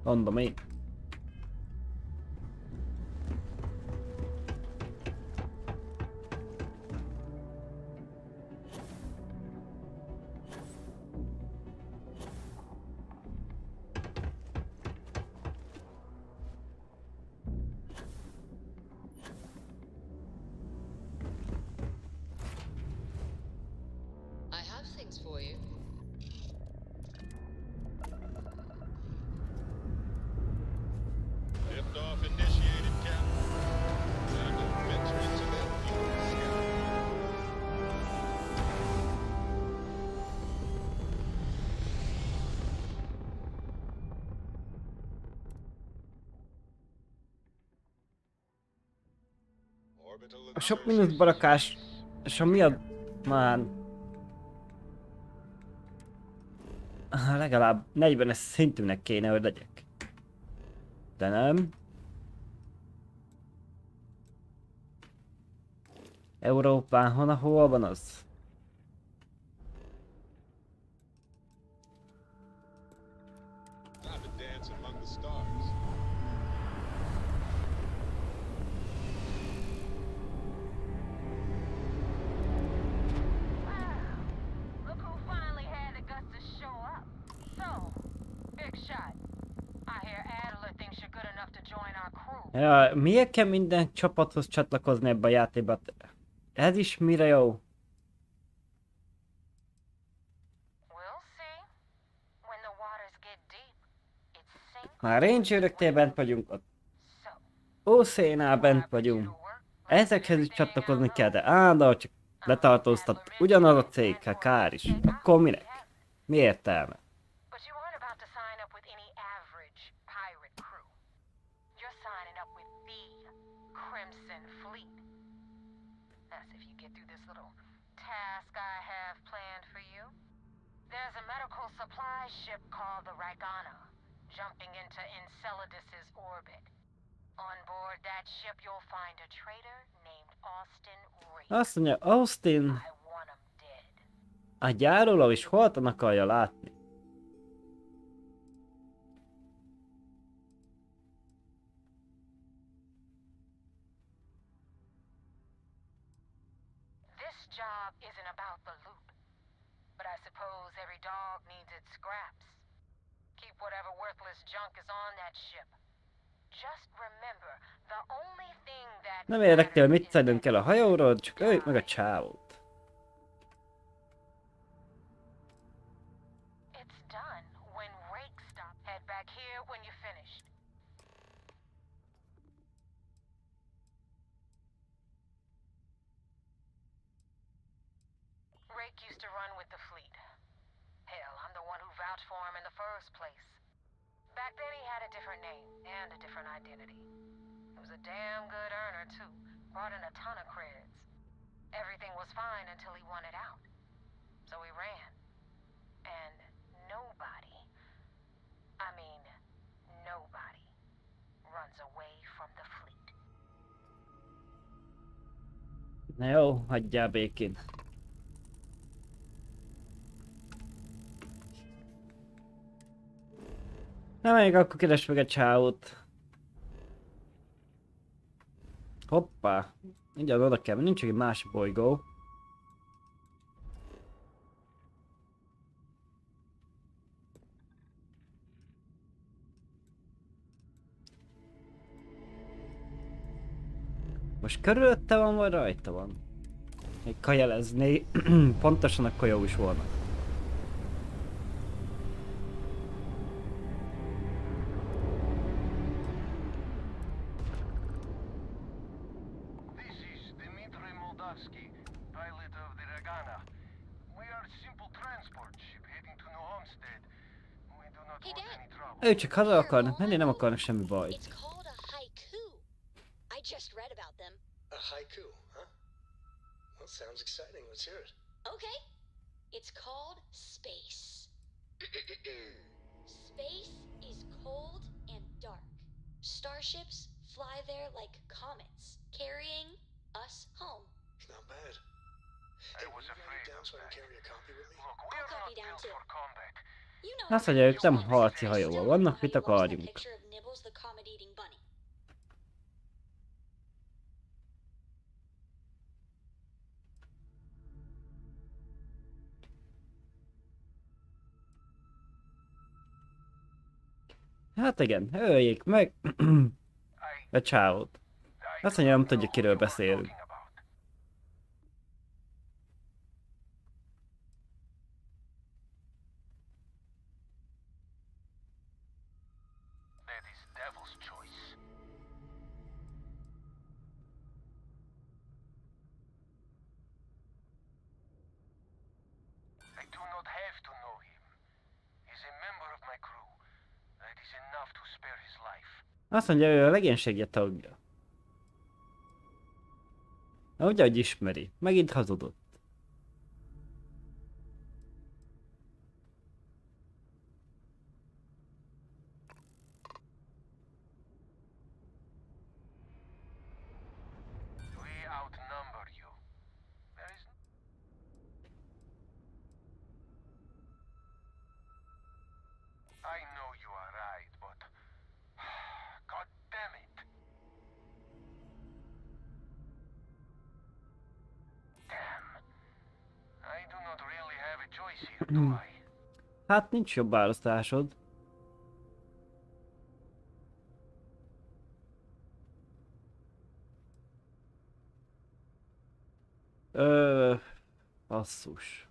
Speaker 2: Mondom én.
Speaker 8: I have things for you.
Speaker 9: Liftoff initiated, Captain. Time to venture into that fuel sky.
Speaker 2: A sok mínuszba rakás, és a miatt már... Legalább 40-es szintűnek kéne, hogy legyek. De nem. Európán, hol van az?
Speaker 9: Time to dance among the stars.
Speaker 5: Look who finally had the guts to show up. So, big shot. I hear Adler thinks you're good enough to join our crew.
Speaker 2: Ja, miért kell minden csapathoz csatlakozni ebbe a játékba? Ez is mire jó? Már Rangeröknél bent vagyunk, a UC-nál bent vagyunk. Ezekhez is csatlakozni kell, de állandóan csak letartóztat ugyanaz a cég, ha kár is. Akkor minek? Mi értelme?
Speaker 5: But you aren't about to sign up with any average pirate crew. You're signing up with the Crimson Fleet. That's if you get through this little task I have planned for you. There's a medical supply ship called the Ragana, jumping into Enceladus's orbit. On board that ship you'll find a traitor named Austin Reed.
Speaker 2: Azt mondja, Austin a gyáruló is holtan akarja látni.
Speaker 5: This job isn't about the loot, but I suppose every dog needs its scraps. Keep whatever worthless junk is on that ship. Just remember, the only thing that
Speaker 2: Nem érdekel, mit szedünk el a hajóról, csak öljük meg a csávót.
Speaker 5: it's done when Rake stop. Head back here when you're finished. Rake used to run with the fleet. Hell, I'm the one who vouched for him in the first place. Back then he had a different name and a different identity. He was a damn good earner too. Brought in a ton of creds. Everything was fine until he wanted out. So he ran. And nobody, I mean nobody, runs away from the fleet.
Speaker 2: Na jó, hagyjál békén. Na még akkor keresd meg a csávót. Hoppá. Mindjárt oda kell, nincs egy másik bolygó. Most körülötte van, vagy rajta van? Még kajelezni, pontosan akkor jó is volna. Ő csak haza akarnak menni, nem akarnak semmi bajt.
Speaker 17: I just read about them.
Speaker 18: A haiku, huh? Well, sounds exciting. Let's hear it.
Speaker 17: Okay. It's called space. Space is cold and dark. Starships fly there like comets, carrying us home.
Speaker 18: Not bad. I was afraid down so I can carry a copy with me.
Speaker 17: I'll copy down too. You know,
Speaker 2: Azt mondja, ők nem harci hajóval vannak, mit akarjunk.
Speaker 17: picture of Nibbles the comet-eating bunny.
Speaker 2: Hát igen, öljék meg a csávót. Azt mondja, nem tudja, kiről beszélünk. Azt mondja, ő a legénysége tagja. Na ugye, hogy ismeri. Megint hazudott. Hát nincs jobb választásod. Basszus.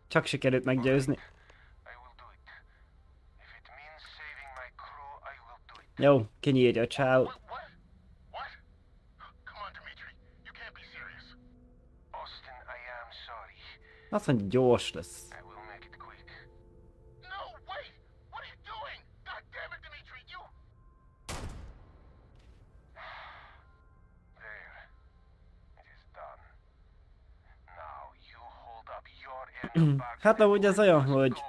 Speaker 2: Csak sikerült meggyőzni. Jó, kinyírja a csáv. Azt mondja, gyors lesz. Hát amúgy ez olyan, hogy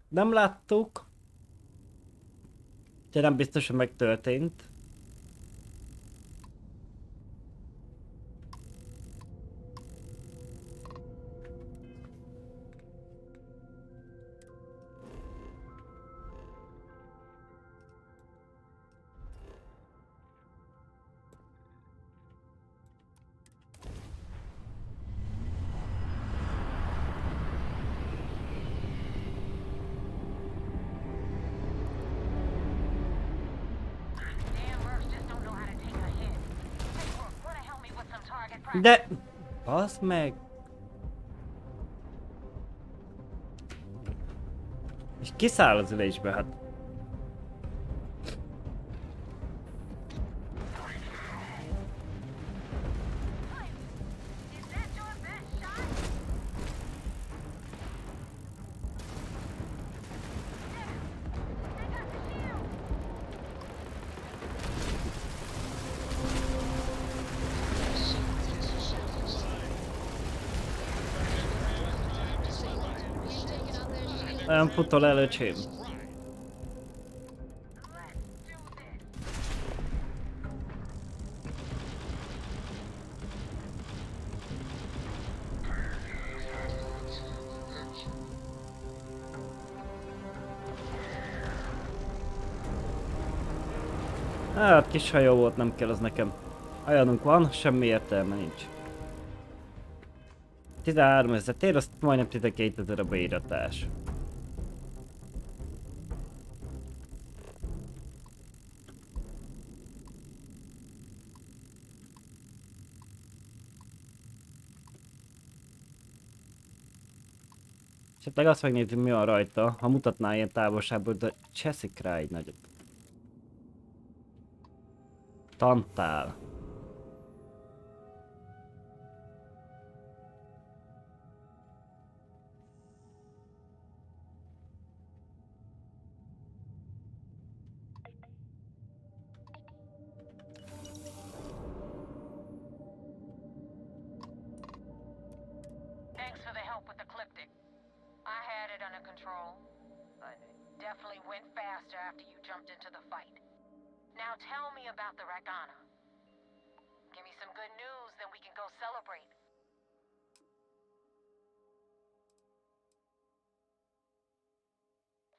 Speaker 2: nem láttuk, de nem biztos, hogy megtörtént. De... Basz meg! És kiszáll az ülésbe, hát. Olyan putol el, öcsém. Hát kis hajó volt, nem kell az nekem. Hajanunk van, semmi értelme nincs. 13 000 tér, azt majdnem 12 000 a beíratás. Esetleg azt megnézni, mi van rajta, ha mutatná ilyen távolságból, de cseszik rá egy nagyot. Tantál.
Speaker 5: Thanks for the help with the Cliptic. I had it under control, but it definitely went faster after you jumped into the fight. Now tell me about the Rakana. Give me some good news, then we can go celebrate.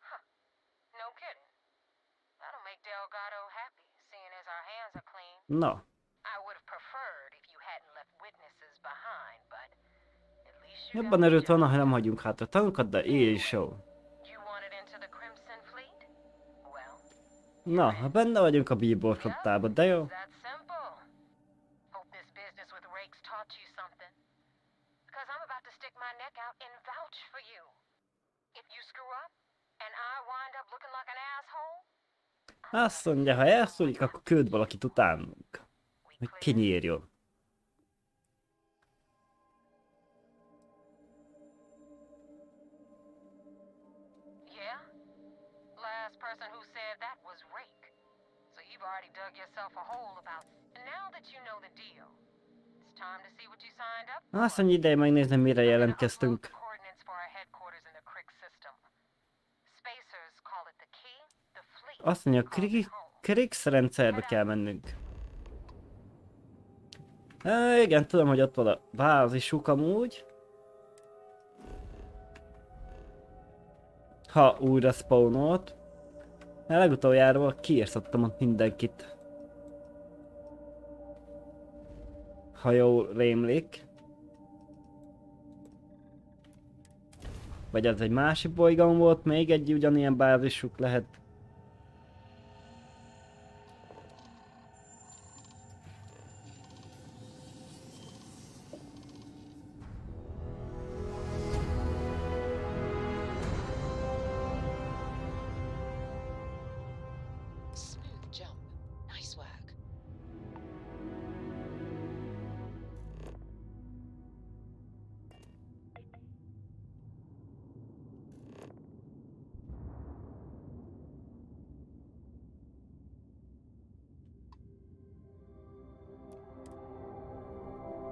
Speaker 5: Huh. No kidding. That'll make Delgado happy, seeing as our hands are clean.
Speaker 2: No.
Speaker 5: I would have preferred if you hadn't left witnesses behind, but at least you
Speaker 2: Jobban örült volna, ha nem hagyunk hátra tagokat, de így is jó. Na, ha benne vagyunk a Bíbor flottában, de jó. Azt mondja, ha elszúlik, akkor küld valakit utánunk. Hogy kinyírjon.
Speaker 5: Person who said that was Rake. So you've already dug yourself a hole about. And now that you know the deal, it's time to see what you signed up for.
Speaker 2: Azt mondja, ideje megnézni, mire jelentkeztünk.
Speaker 5: Coordinates for our headquarters in the Kryx system. Spacers call it the key, the fleet.
Speaker 2: Azt mondja, Kryx rendszerbe kell mennünk. Igen, tudom, hogy ott van a bázisuk amúgy. Ha újra spawnolt. Legutoljáról kiírszottam ott mindenkit. Ha jól rémlik. Vagy ez egy másik bolygón volt, még egy ugyanilyen bázisuk lehet.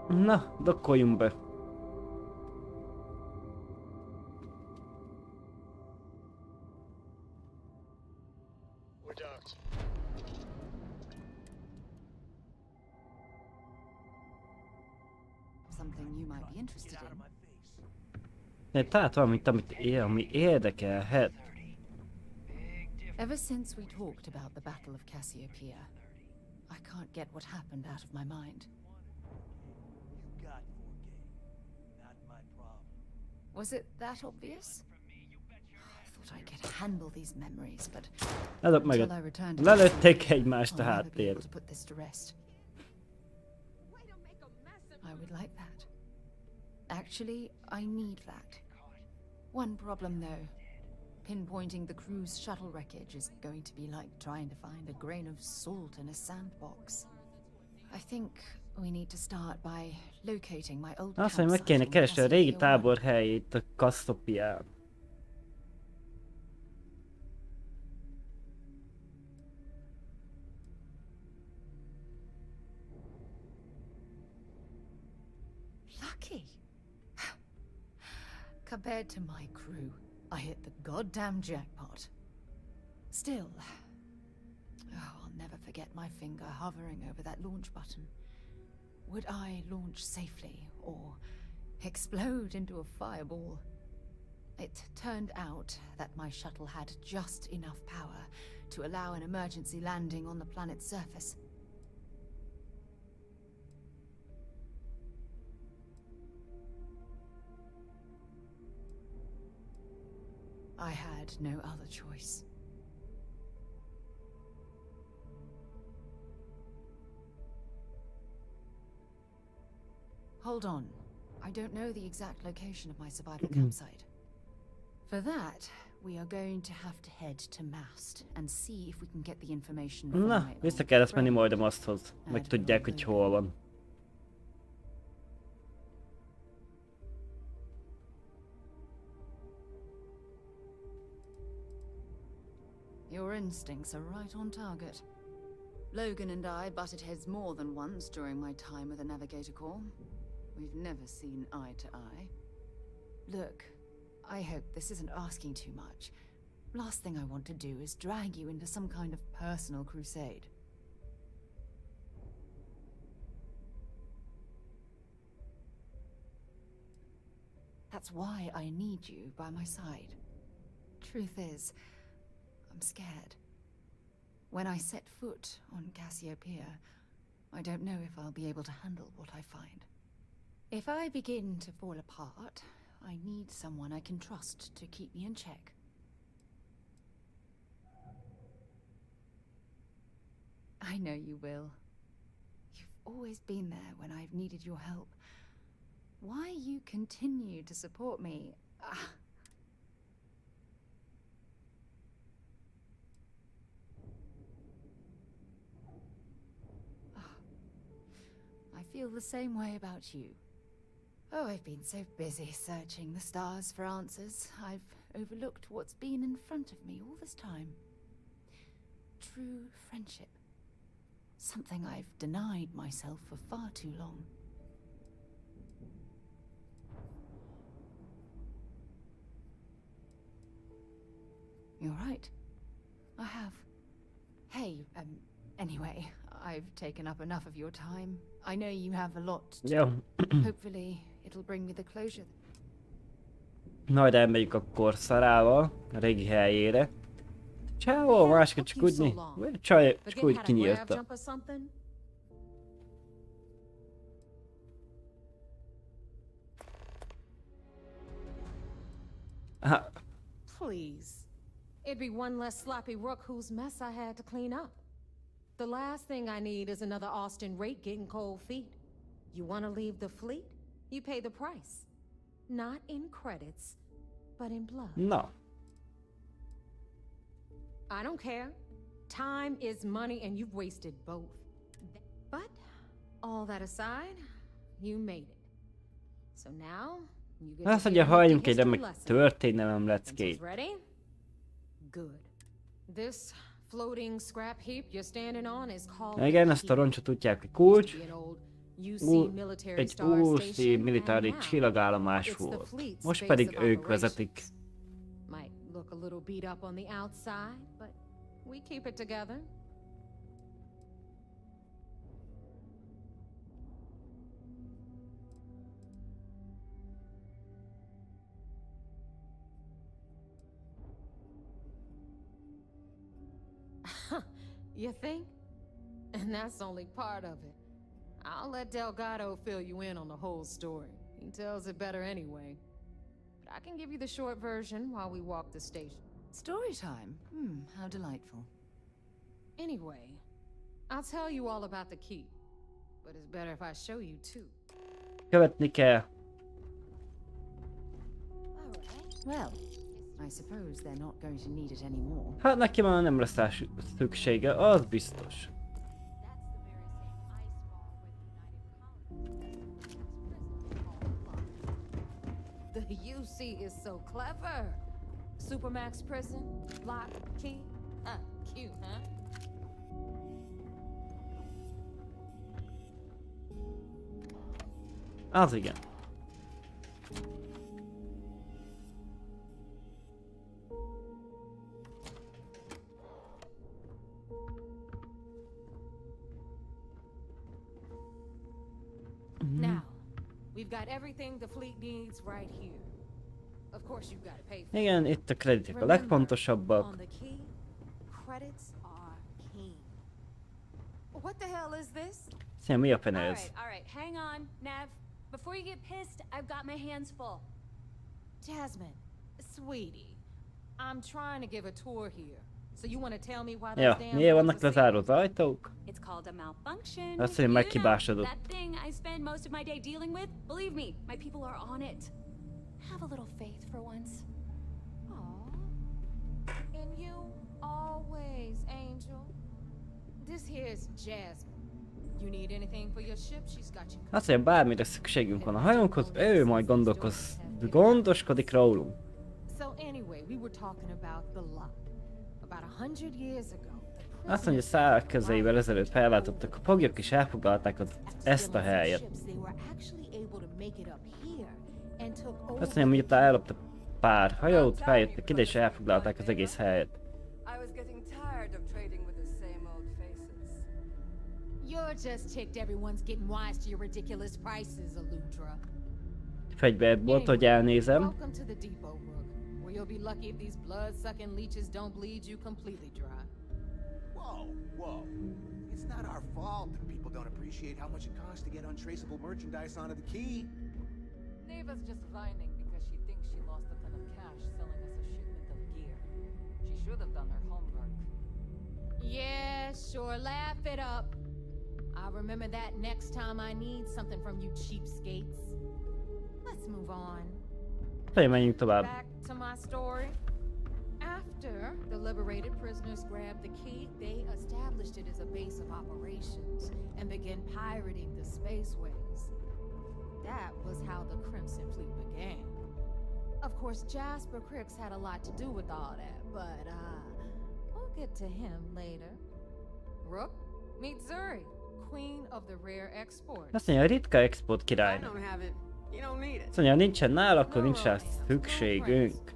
Speaker 2: Na, dokkoljunk be.
Speaker 3: Something you might be interested in.
Speaker 2: Tehát valamit, ami érdekelhet.
Speaker 3: Ever since we talked about the Battle of Cassiopeia, I can't get what happened out of my mind. Was it that obvious? I thought I could handle these memories, but until I returned to
Speaker 2: lelőtték egymást a háttérben.
Speaker 3: I would like that. Actually, I need that. One problem though. Pinpointing the crew's shuttle wreckage is going to be like trying to find a grain of salt in a sandbox. I think we need to start by locating my old
Speaker 2: Azt mondja, meg kéne keresni a régi tábor helyét a Cassiopeán.
Speaker 3: Lucky. Compared to my crew, I hit the goddamn jackpot. Still, I'll never forget my finger hovering over that launch button. Would I launch safely or explode into a fireball? It turned out that my shuttle had just enough power to allow an emergency landing on the planet's surface. I had no other choice. Hold on. I don't know the exact location of my survival campsite. For that, we are going to have to head to Mast and see if we can get the information from
Speaker 2: Na,
Speaker 3: my
Speaker 2: vissza
Speaker 3: old
Speaker 2: kell ezt menni
Speaker 3: friend,
Speaker 2: majd a maszthoz. Vagy tudják, hogy hol van.
Speaker 3: Your instincts are right on target. Logan and I butted heads more than once during my time with the Navigator Corps. We've never seen eye to eye. Look, I hope this isn't asking too much. Last thing I want to do is drag you into some kind of personal crusade. That's why I need you by my side. Truth is, I'm scared. When I set foot on Cassiopeia, I don't know if I'll be able to handle what I find. If I begin to fall apart, I need someone I can trust to keep me in check. I know you will. You've always been there when I've needed your help. Why you continue to support me? I feel the same way about you. Oh, I've been so busy searching the stars for answers, I've overlooked what's been in front of me all this time. True friendship. Something I've denied myself for far too long. You're right. I have. Hey, anyway, I've taken up enough of your time. I know you have a lot to hopefully it'll bring me the closure.
Speaker 2: Majd elmegyünk akkor Szarával, a régi helyére. Csávó, másikat csak úgy, csaj, csak úgy kinyírta.
Speaker 5: Please. It'd be one less sloppy rook whose mess I had to clean up. The last thing I need is another Austin rate getting cold feet. You want to leave the fleet? You pay the price. Not in credits, but in blood.
Speaker 2: No.
Speaker 5: I don't care. Time is money and you've wasted both. But, all that aside, you made it. So now, you get
Speaker 2: Azt
Speaker 5: to
Speaker 2: mondja,
Speaker 5: hear
Speaker 2: halljunk
Speaker 5: the
Speaker 2: egy
Speaker 5: history
Speaker 2: remek
Speaker 5: lesson.
Speaker 2: történelem leckét.
Speaker 5: Ready? Good. This floating scrap heap you're standing on is called.
Speaker 2: Igen, ezt a roncsot tudják, hogy kulcs. Egy UC militári csillagállomás volt. Most pedig ők vezetik.
Speaker 5: Might look a little beat up on the outside, but we keep it together. You think? And that's only part of it. I'll let Delgado fill you in on the whole story. He tells it better anyway. But I can give you the short version while we walk the station.
Speaker 3: Story time? How delightful.
Speaker 5: Anyway, I'll tell you all about the key. But it's better if I show you too.
Speaker 2: Követni kell.
Speaker 3: Well, I suppose they're not going to need it anymore.
Speaker 2: Hát neki már nem lesz rá szüksége, az biztos.
Speaker 5: The UC is so clever. Supermax prison, lock, key. Cute, huh?
Speaker 2: Az igen.
Speaker 3: We've got everything the fleet needs right here. Of course you've got to pay for it.
Speaker 2: Igen, itt a kreditek a legfontosabbak.
Speaker 3: On the key, credits are king. What the hell is this?
Speaker 2: Szia, mi a fene ez?
Speaker 19: All right, hang on, Nev. Before you get pissed, I've got my hands full.
Speaker 3: Jasmine, sweetie, I'm trying to give a tour here. So you want to tell me why
Speaker 2: Ja,
Speaker 3: those damn
Speaker 2: miért
Speaker 3: doors
Speaker 2: vannak
Speaker 3: are
Speaker 2: lezárva az ajtók?
Speaker 19: It's called a malfunction.
Speaker 2: Azt, hogy
Speaker 19: You know,
Speaker 2: megkibásodott.
Speaker 19: that thing I spend most of my day dealing with. Believe me, my people are on it. Have a little faith for once.
Speaker 3: Aw. And you always, Angel. This here's Jasmine. You need anything for your ship, she's got you.
Speaker 2: Azt mondja, bármire szükségünk van a hajónkhoz, ő majd gondoskodik rólunk.
Speaker 3: So anyway, we were talking about the lot. About 100 years ago.
Speaker 2: Azt mondja, 100 közeivel ezelőtt felállítottak a foglyok és elfoglalták ezt a helyet. Azt mondja, miután elloptak pár hajót, feljöttek ide és elfoglalták az egész helyet.
Speaker 3: You're just ticked everyone's getting wise to your ridiculous prices, Aludra.
Speaker 2: Fegyverbolt, hogy elnézem.
Speaker 3: Welcome to the depot, Rook, where you'll be lucky if these blood-sucking leeches don't bleed you completely dry.
Speaker 20: Whoa, whoa. It's not our fault that people don't appreciate how much it costs to get untraceable merchandise onto the key.
Speaker 21: Neva's just whining because she thinks she lost a ton of cash selling us a shipment of gear. She should have done her homework.
Speaker 3: Yeah, sure, laugh it up. I'll remember that next time I need something from you cheapskates. Let's move on.
Speaker 2: Menjünk tovább.
Speaker 3: Back to my story. After the liberated prisoners grabbed the key, they established it as a base of operations and began pirating the spaceways. That was how the Crimson Fleet began. Of course, Jasper Kryx had a lot to do with all that, but we'll get to him later. Rook, meet Zuri, queen of the rare export.
Speaker 2: Azt mondja, ritka export királynak. Azt mondja, nincsen nála, akkor nincs rá szükségünk.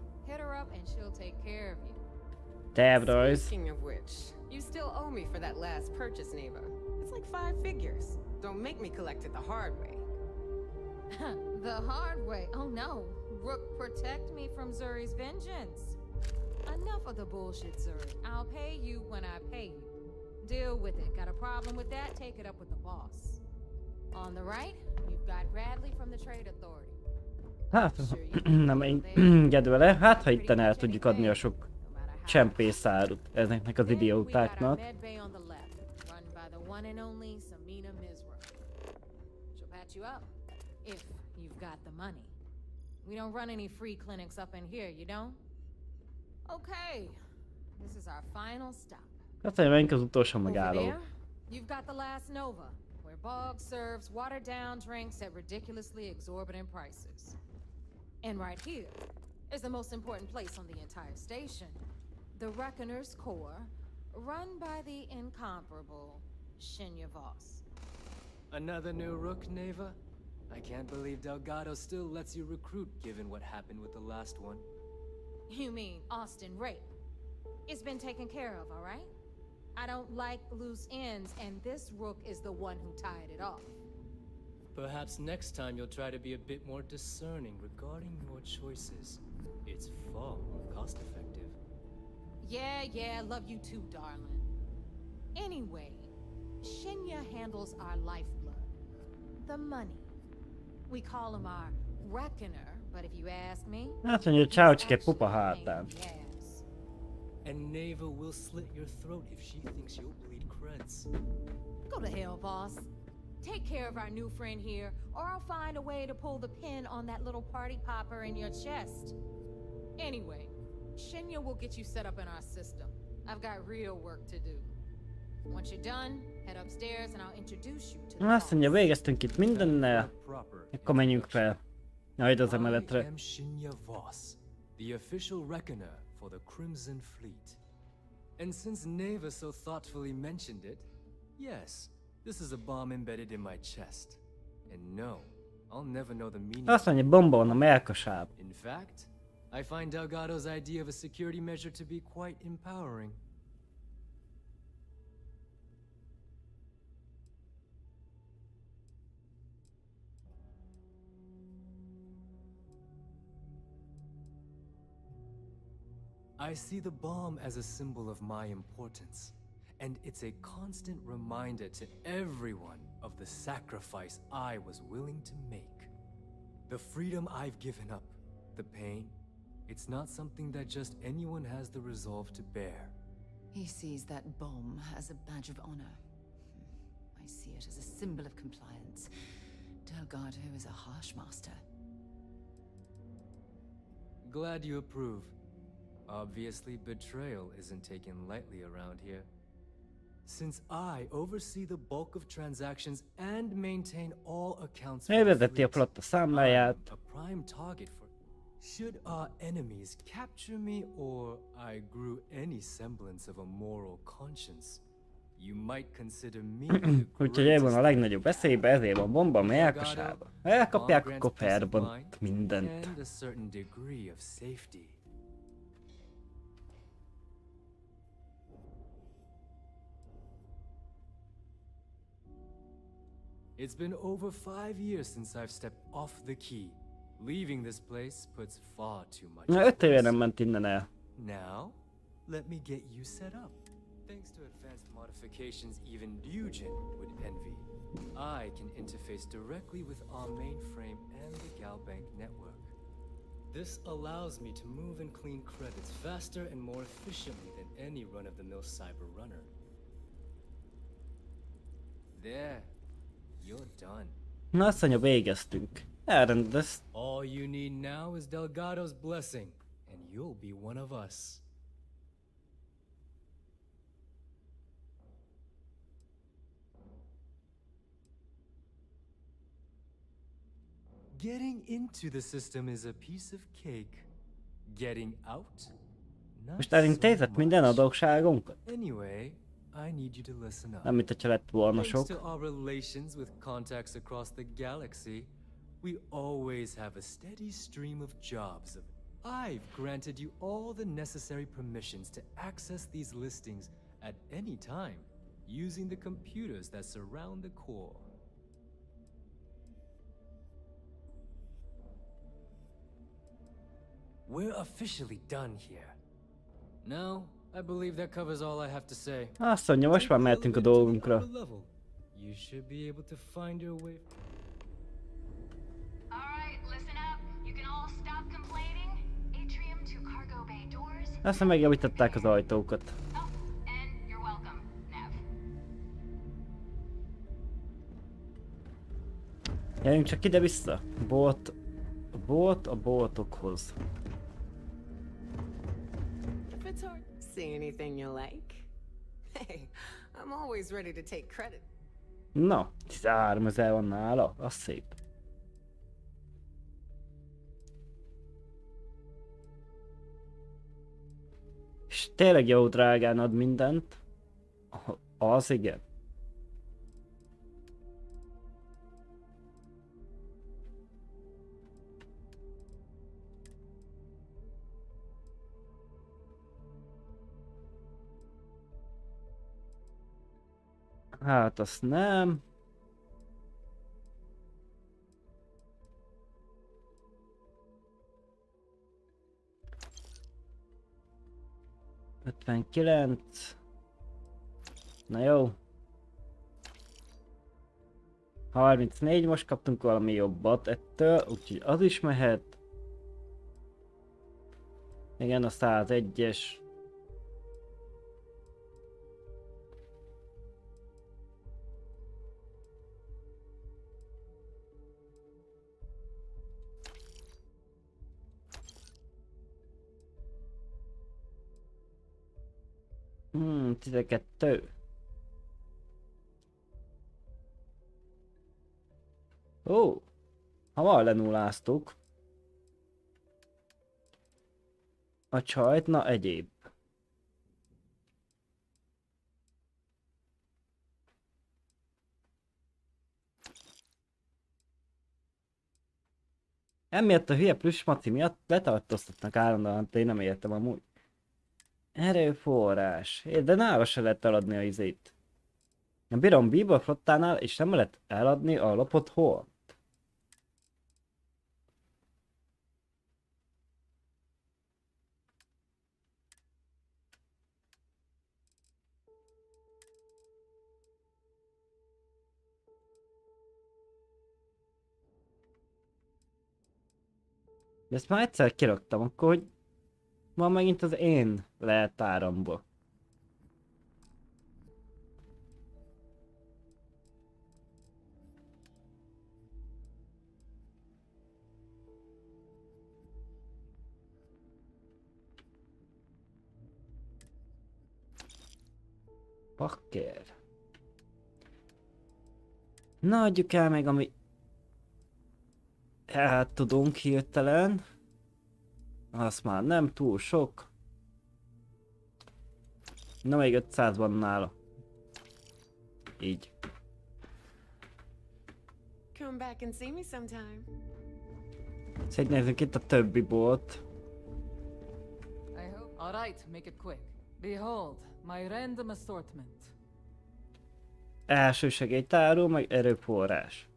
Speaker 2: Tervrajz.
Speaker 22: Speaking of which, you still owe me for that last purchase, Neva. It's like 5 figures. Don't make me collect it the hard way.
Speaker 3: The hard way? Oh no. Rook, protect me from Zuri's vengeance. Enough of the bullshit, Zuri. I'll pay you when I pay you. Deal with it. Got a problem with that? Take it up with the boss. On the right, you've got Bradley from the Trade Authority.
Speaker 2: Hát, nem enged vele. Hát, ha itten el tudjuk adni a sok csempészárut ezeknek az idiótáknak.
Speaker 3: We don't run any free clinics up in here, you don't? Okay, this is our final stop.
Speaker 2: Azt mondja, menjünk az utolsó megálló.
Speaker 3: You've got the last Nova, where Bog serves watered-down drinks at ridiculously exorbitant prices. And right here is the most important place on the entire station, the Reckoner's Core, run by the incomparable Shinya Voss.
Speaker 23: Another new rook, Neva? I can't believe Delgado still lets you recruit given what happened with the last one.
Speaker 3: You mean Austin Rape? It's been taken care of, all right? I don't like loose ends, and this rook is the one who tied it off.
Speaker 23: Perhaps next time you'll try to be a bit more discerning regarding your choices. It's far more cost-effective.
Speaker 3: Yeah, love you too, darling. Anyway, Shinya handles our lifeblood. The money. We call him our Reckoner, but if you ask me...
Speaker 2: Azt mondja, hogy csávocske pupa hátán.
Speaker 23: And Neva will slit your throat if she thinks you'll bleed creds.
Speaker 3: Go to hell, boss. Take care of our new friend here, or I'll find a way to pull the pin on that little party popper in your chest. Anyway, Shinya will get you set up in our system. I've got real work to do. Once you're done, head upstairs and I'll introduce you to the
Speaker 2: Azt mondja, végeztünk itt mindennel. Akkor menjünk fel. Majd az emeletre.
Speaker 23: I am Shinya Voss, the official reckoner for the Crimson Fleet. And since Neva so thoughtfully mentioned it, yes, this is a bomb embedded in my chest. And no, I'll never know the meaning.
Speaker 2: Azt mondja, bomba van a melkasába.
Speaker 23: In fact, I find Delgado's idea of a security measure to be quite empowering. I see the bomb as a symbol of my importance, and it's a constant reminder to everyone of the sacrifice I was willing to make. The freedom I've given up, the pain, it's not something that just anyone has the resolve to bear.
Speaker 3: He sees that bomb as a badge of honor. I see it as a symbol of compliance. Delgado is a harsh master.
Speaker 23: Glad you approve. Obviously, betrayal isn't taken lightly around here. Since I oversee the bulk of transactions and maintain all accounts for the
Speaker 2: Elvezeti a
Speaker 23: fleet,
Speaker 2: flotta számláját.
Speaker 23: I'm a prime target for... Should our enemies capture me or I grew any semblance of a moral conscience, you might consider me the
Speaker 2: Úgyhogy ő van a
Speaker 23: greatest...
Speaker 2: legnagyobb veszélybe, ezért van bomba a melkasába. Elkapják, akkor felrobbant mindent.
Speaker 23: And a certain degree of safety. It's been over 5 years since I've stepped off the key. Leaving this place puts far too much.
Speaker 2: Na 5 éve nem ment innen el.
Speaker 23: Now, let me get you set up. Thanks to advanced modifications even Eugen would envy, I can interface directly with our mainframe and the Galbank network. This allows me to move and clean credits faster and more efficiently than any run-of-the-mill cyber runner. There. You're done.
Speaker 2: Na azt mondja, végeztünk. Elrendezt.
Speaker 23: All you need now is Delgado's blessing, and you'll be one of us. Getting into the system is a piece of cake. Getting out?
Speaker 2: Most elintézett minden adósságunkat?
Speaker 23: Anyway, I need you to listen up.
Speaker 2: Nem, mint hogyha lett volna sok.
Speaker 23: Thanks to our relations with contacts across the galaxy, we always have a steady stream of jobs. I've granted you all the necessary permissions to access these listings at any time, using the computers that surround the core. We're officially done here. Now, I believe that covers all I have to say.
Speaker 2: Azt mondja, most már mehetünk a dolgunkra.
Speaker 23: You should be able to find your way.
Speaker 5: Alright, listen up. You can all stop complaining. Atrium to cargo bay doors.
Speaker 2: Aztán megjavították az ajtókat.
Speaker 5: Oh, and you're welcome, Nev.
Speaker 2: Gyerünk csak ide-vissza. A boltokhoz.
Speaker 22: If it's hard to see anything you like. Hey, I'm always ready to take credit.
Speaker 2: Na, 13 000 van nála, az szép. És tényleg jó drágán ad mindent. Az igen. Hát azt nem. $59. Na jó. 34, most kaptunk valami jobbat ettől, úgyhogy az is mehet. Igen, a 101-es. Hmm, 12. Ó, hamar lenulláztuk. A csajt, na egyéb. Emiatt a hülye plusz maci miatt letartóztatnak állandóan, én nem értem amúgy. Erőforrás. De nála se lehet eladni a izét. Bírom Bíbor flottánál, és nem lehet eladni a lopott hol. De ezt már egyszer kiraktam, akkor hogy van megint az én leltáramból. Pakker. Na, adjuk el meg, ami el tudunk hirtelen. Az már nem túl sok. Na, még 500 van nála. Így.
Speaker 21: Come back and see me sometime.
Speaker 2: Szét nézzünk itt a többi bolt.
Speaker 21: All right, make it quick. Behold, my random assortment.
Speaker 2: Elsősegélytáró, meg erőforrás.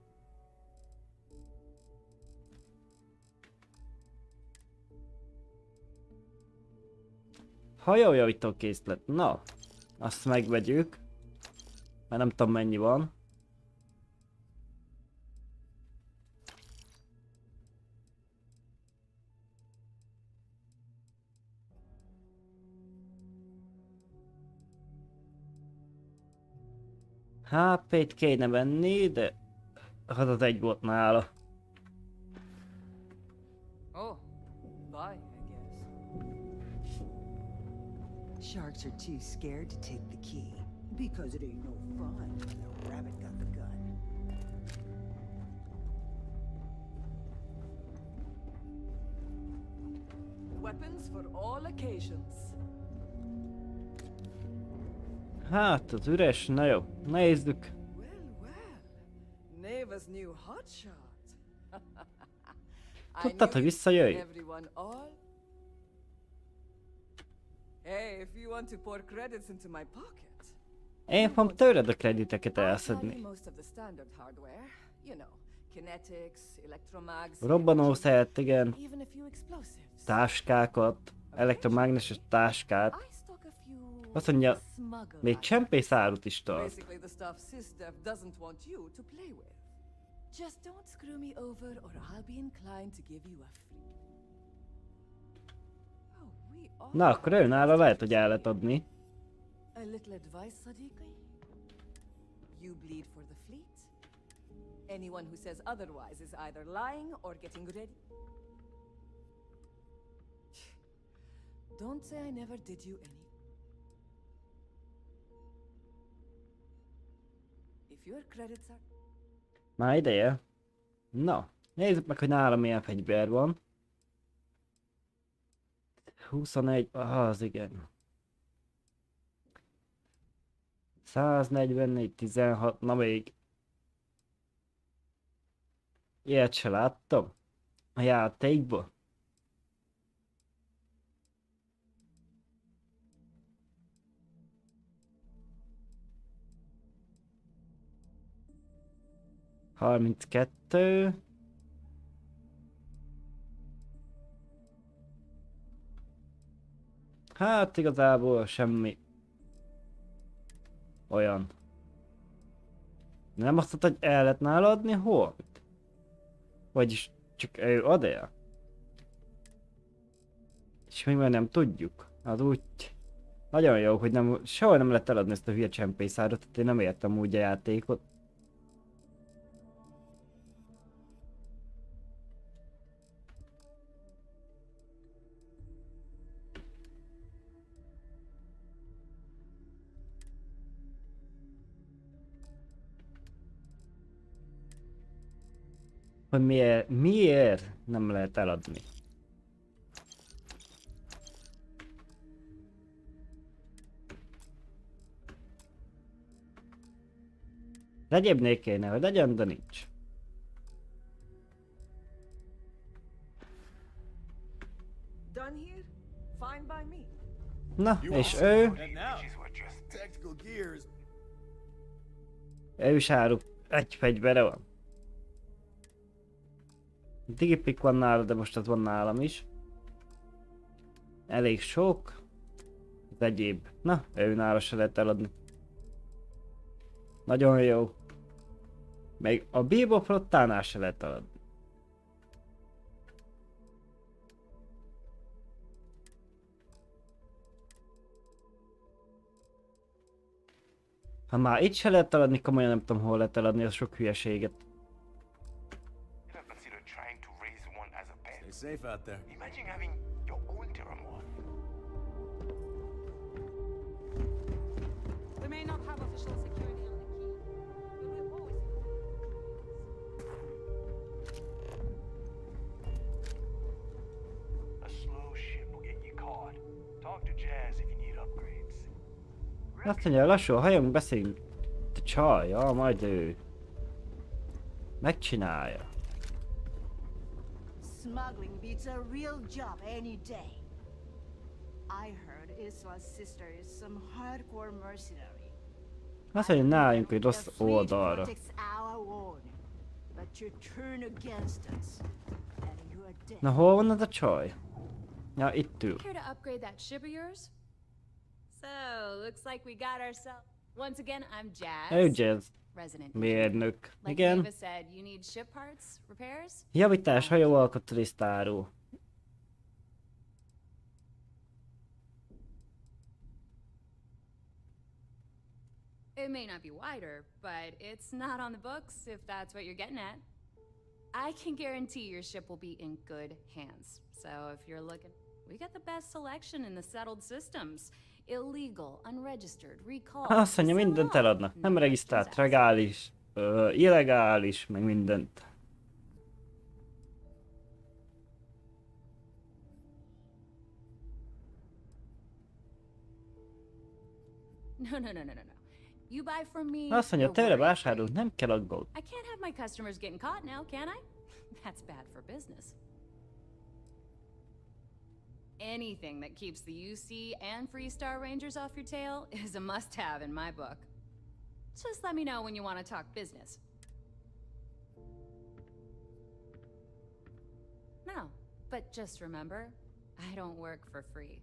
Speaker 2: Hajójavító készlet. Na, azt megvegyük. Mert nem tudom mennyi van. HP-t kéne venni, de az egy volt nála.
Speaker 21: Oh, bye, I guess.
Speaker 12: Sharks are too scared to take the key because it ain't no fun when the rabbit got the gun.
Speaker 21: Weapons for all occasions.
Speaker 2: Hát, az üres, na jó, nézzük.
Speaker 21: Neva's new hotshot.
Speaker 2: Tudtad, hogy visszajöjj?
Speaker 21: Hey, if you want to pour credits into my pocket.
Speaker 2: Én fogom tőled a krediteket elszedni.
Speaker 21: Most of the standard hardware, you know, kinetics, electromags,
Speaker 2: Robbanószert, igen.
Speaker 21: even a few explosives.
Speaker 2: Táskákat, elektromágneses táskát. Azt mondja, még csempészárut is tart.
Speaker 21: Basically the stuff SysDev doesn't want you to play with. Just don't screw me over or I'll be inclined to give you a free.
Speaker 2: Na, akkor őnála lehet, hogy el lehet adni.
Speaker 21: A little advice, Sadiqi? You bleed for the fleet. Anyone who says otherwise is either lying or getting ready. Don't say I never did you any. If your credits are...
Speaker 2: Már ideje. Na, nézzük meg, hogy nálam milyen fegyver van. 21, az igen. 144, 16, na még. Ilyet se láttam. A játékban. Harminckettő. Hát igazából semmi olyan. Nem azt mondta, hogy el lehet nála adni? Hol? Vagyis csak ő ad el? És még már nem tudjuk. Az úgy... Nagyon jó, hogy nem, sehol nem lehet eladni ezt a hülye csempészárat, tehát én nem értem úgy a játékot. Hogy miért nem lehet eladni? Egyébnél kéne, hogy legyen, de nincs.
Speaker 21: Done here? Fine by me.
Speaker 2: Na, és ő? Ő is árul. Egy fegyvere van. Digipik van nála, de most az van nálam is. Elég sok. Az egyéb. Na, ő nála se lehet eladni. Nagyon jó. Még a Bíbor flottánál se lehet eladni. Ha már itt se lehet eladni, komolyan nem tudom hol lehet eladni a sok hülyeséget.
Speaker 18: Ever consider trying to raise one as a pet?
Speaker 11: Stay safe out there.
Speaker 18: Imagine having your own Terramon.
Speaker 19: We may not have official security on the key, but we'll always...
Speaker 18: A slow ship will get you caught. Talk to Jazz if you need upgrades.
Speaker 2: Azt mondja, lassú, a hajón beszélünk. Te csaj, ja, majd ő. Megcsinálja.
Speaker 1: Smuggling beats a real job any day. I heard Iswa's sister is some hardcore mercenary.
Speaker 2: Azt mondja, ne álljunk egy rossz oldalra.
Speaker 1: Protects our own, but you turn against us, and you are dead.
Speaker 2: Na hol van az a csaj? Ja, itt ül.
Speaker 19: Care to upgrade that ship of yours? So, looks like we got ourselves... Once again, I'm Jazz.
Speaker 2: Ő Jazz.
Speaker 19: Resident
Speaker 2: Mérnök.
Speaker 19: Like
Speaker 2: Igen.
Speaker 19: Ava said, you need ship parts, repairs?
Speaker 2: Javítás, hajó alkatrésztáró.
Speaker 19: It may not be wider, but it's not on the books, if that's what you're getting at. I can guarantee your ship will be in good hands. So if you're looking... We got the best selection in the settled systems. Illegal, unregistered, recall...
Speaker 2: Azt mondja, mindent eladnak. Nem regisztrált, legális, illegális, meg mindent.
Speaker 19: No. You buy from me.
Speaker 2: Azt mondja,
Speaker 19: you're
Speaker 2: tőle
Speaker 19: worried.
Speaker 2: vásárolunk, nem kell aggódni.
Speaker 19: I can't have my customers getting caught now, can I? That's bad for business. Anything that keeps the UC and Freestar Rangers off your tail is a must-have in my book. Just let me know when you want to talk business. No, but just remember, I don't work for free.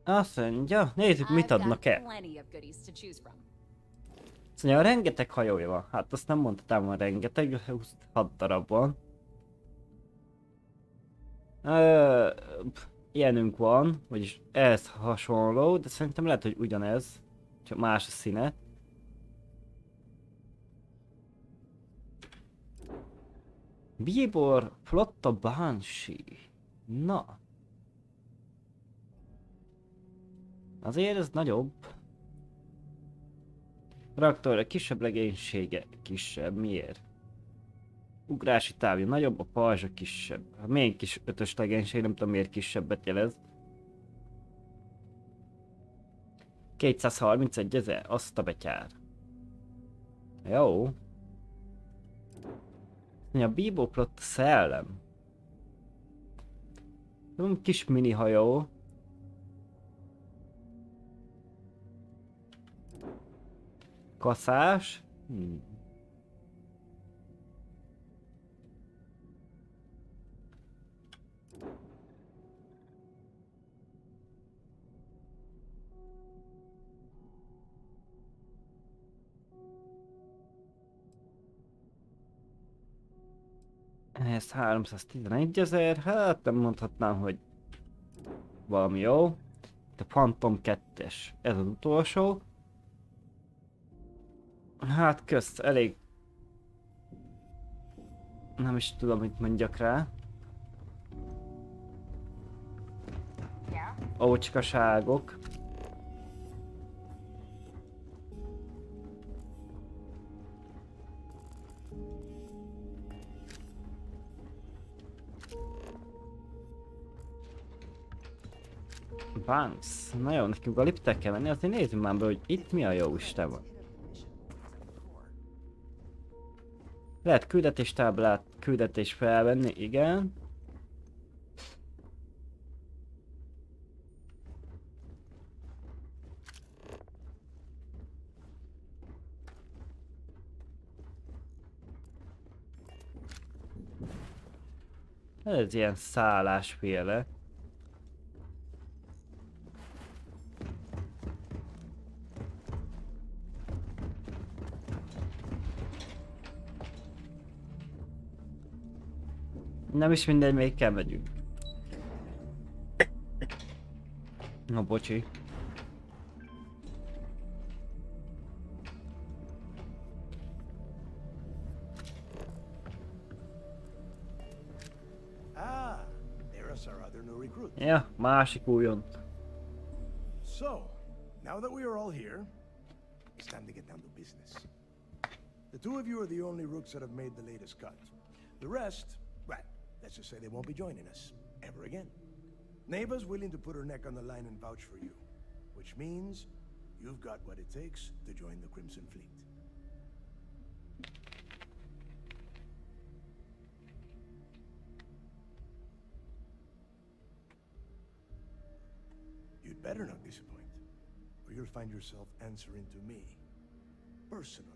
Speaker 2: Azt mondja, nézzük, mit adnak el.
Speaker 19: Plenty of goodies to choose from.
Speaker 2: Azt mondja, rengeteg hajója van. Hát azt nem mondhatám, hogy rengeteg, 26 darab van. Ilyenünk van, vagyis ehhez hasonló, de szerintem lehet, hogy ugyanez. Csak más a színe. Bíbor, flotta Banshee. Na. Azért ez nagyobb. Reaktorra kisebb legénysége. Kisebb. Miért? Ugrási távja nagyobb, a pajzsa kisebb. A még kis 5-ös legénység, nem tudom miért kisebbet jelez. 231 000, azt a betyár. Jó. A Bíbor flotta szellem. Kis mini hajó. Kaszás. Ez 311 000, hát nem mondhatnám, hogy valami jó. De Phantom 2-es, ez az utolsó. Hát kösz, elég... Nem is tudom, mit mondjak rá. Ócskaságok. Banks. Na jó, nekünk a liptek kell menni, azért nézzük már be, hogy itt mi a jó Isten van. Lehet küldetéstáblát, küldetés felvenni, igen. Ez ilyen szállásféle. Nem is mindegy, melyikkel megyünk. Na, bocsi.
Speaker 20: Ah, there's our other new recruit.
Speaker 2: Ja, másik újont.
Speaker 20: So, now that we are all here, it's time to get down to business. The two of you are the only rooks that have made the latest cut. The rest, well, let's just say they won't be joining us ever again. Neva's willing to put her neck on the line and vouch for you, which means you've got what it takes to join the Crimson Fleet. You'd better not disappoint, or you'll find yourself answering to me, personally.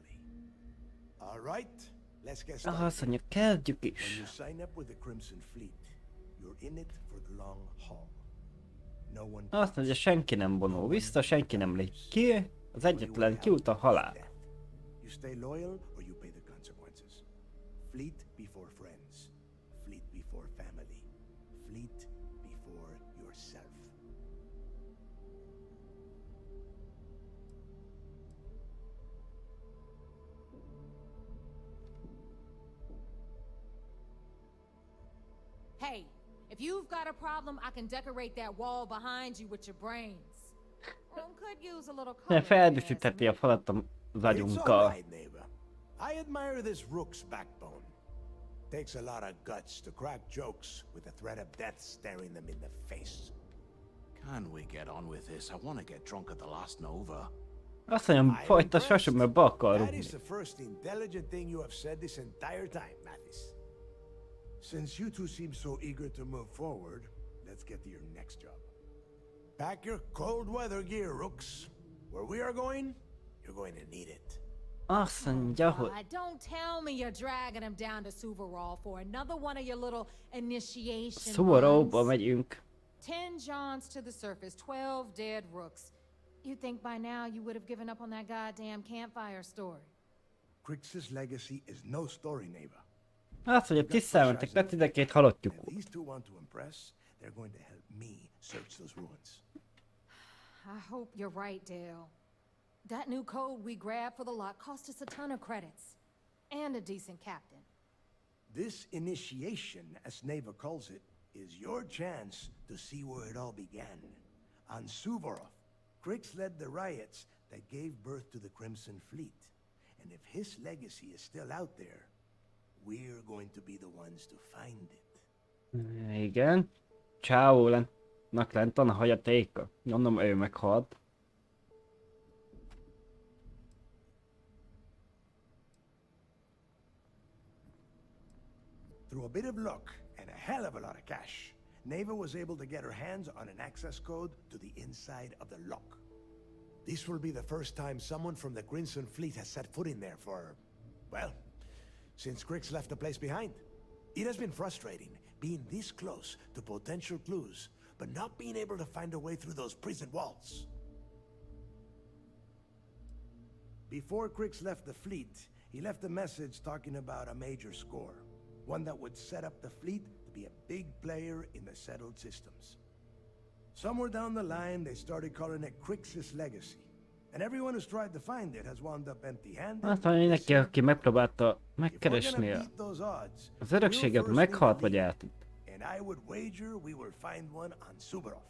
Speaker 20: All right, let's get started.
Speaker 2: Azt mondja, kezdjük
Speaker 20: When
Speaker 2: is.
Speaker 20: you sign up with the Crimson Fleet, you're in it for the long haul. No one
Speaker 2: Azt mondja, senki nem vonul vissza, senki nem lép ki. Az egyetlen kiút a halál.
Speaker 20: You stay loyal or you pay the consequences. Fleet before friends. Fleet before family. Fleet before yourself.
Speaker 4: Hey, if you've got a problem, I can decorate that wall behind you with your brains. Could use a little color.
Speaker 2: Feldíszíteti a falat az
Speaker 20: It's
Speaker 2: agyunkkal.
Speaker 20: all right, neighbor. I admire this rook's backbone. Takes a lot of guts to crack jokes with the threat of death staring them in the face.
Speaker 6: Can we get on with this? I want to get drunk at the last Nova.
Speaker 2: Azt mondja, folytassuk, mert be akar
Speaker 20: That
Speaker 2: rúgni.
Speaker 20: is the first intelligent thing you have said this entire time, Mathis. Since you two seem so eager to move forward, let's get to your next job. Pack your cold weather gear, rooks. Where we are going, you're going to need it.
Speaker 2: Azt mondja, hogy...
Speaker 4: Don't tell me you're dragging him down to Suvarol for another one of your little initiation
Speaker 2: Suvarovba
Speaker 4: runs.
Speaker 2: megyünk.
Speaker 4: 10 Johns to the surface, 12 dead rooks. You'd think by now you would have given up on that goddamn campfire story.
Speaker 20: Kryx's legacy is no story, neighbor.
Speaker 2: Azt mondja, tisztelmetek le, 12 halottjuk volt.
Speaker 20: These two want to impress. They're going to help me search those ruins.
Speaker 4: I hope you're right, Dale. That new code we grabbed for the lot cost us a ton of credits. And a decent captain.
Speaker 20: This initiation, as Neva calls it, is your chance to see where it all began. On Suvorov, Kryx led the riots that gave birth to the Crimson Fleet. And if his legacy is still out there, we're going to be the ones to find it.
Speaker 2: Igen. Csávónak lent van a hagyatéka. Mondom, ő meghalt.
Speaker 20: Through a bit of luck and a hell of a lot of cash, Neva was able to get her hands on an access code to the inside of the lock. This will be the first time someone from the Crimson Fleet has set foot in there for, well, since Kryx left the place behind. It has been frustrating, being this close to potential clues, but not being able to find a way through those prison walls. Before Kryx left the fleet, he left a message talking about a major score. One that would set up the fleet to be a big player in the settled systems. Somewhere down the line, they started calling it Kryx's legacy. And everyone who's tried to find it has wound up empty-handed.
Speaker 2: Azt mondja, neki, aki megpróbálta megkeresni az örökséget, meghalt vagy eltűnt.
Speaker 20: And I would wager we will find one on Suvorov.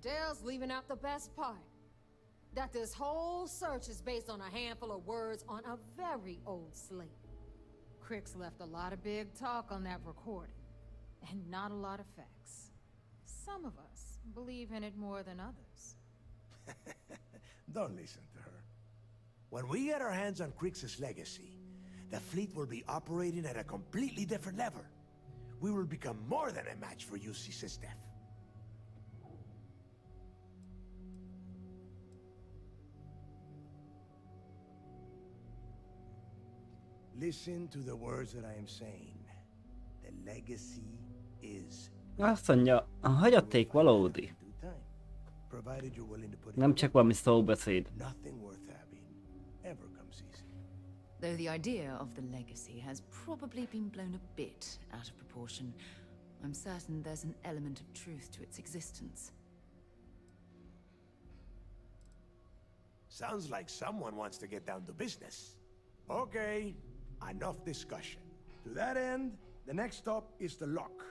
Speaker 4: Dale's leaving out the best part. That this whole search is based on a handful of words on a very old slate. Kryx left a lot of big talk on that recording, and not a lot of facts. Some of us believe in it more than others.
Speaker 20: Don't listen to her. When we get our hands on Kryx's legacy, the fleet will be operating at a completely different level. We will become more than a match for UC System. Listen to the words that I am saying. The legacy is...
Speaker 2: Azt mondja, a hagyaték valódi.
Speaker 20: Provided you're willing to put
Speaker 2: Nem csak valami szóbeszéd.
Speaker 20: Nothing worth having ever comes easy.
Speaker 3: Though the idea of the legacy has probably been blown a bit out of proportion, I'm certain there's an element of truth to its existence.
Speaker 20: Sounds like someone wants to get down to business. Okay, enough discussion. To that end, the next stop is the lock.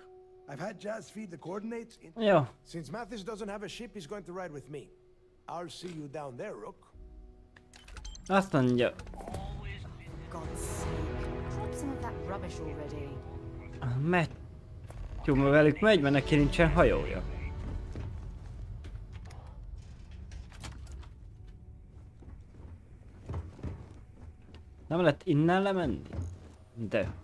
Speaker 20: I've had Jazz feed the coordinates.
Speaker 2: Yeah.
Speaker 20: Since Mathis doesn't have a ship, he's going to ride with me. I'll see you down there, Rook.
Speaker 2: Azt mondja.
Speaker 3: God's sake, drop some of that rubbish already.
Speaker 2: Matthew velük megy, mert neki nincsen hajója. Nem lehet innen lemenni? De.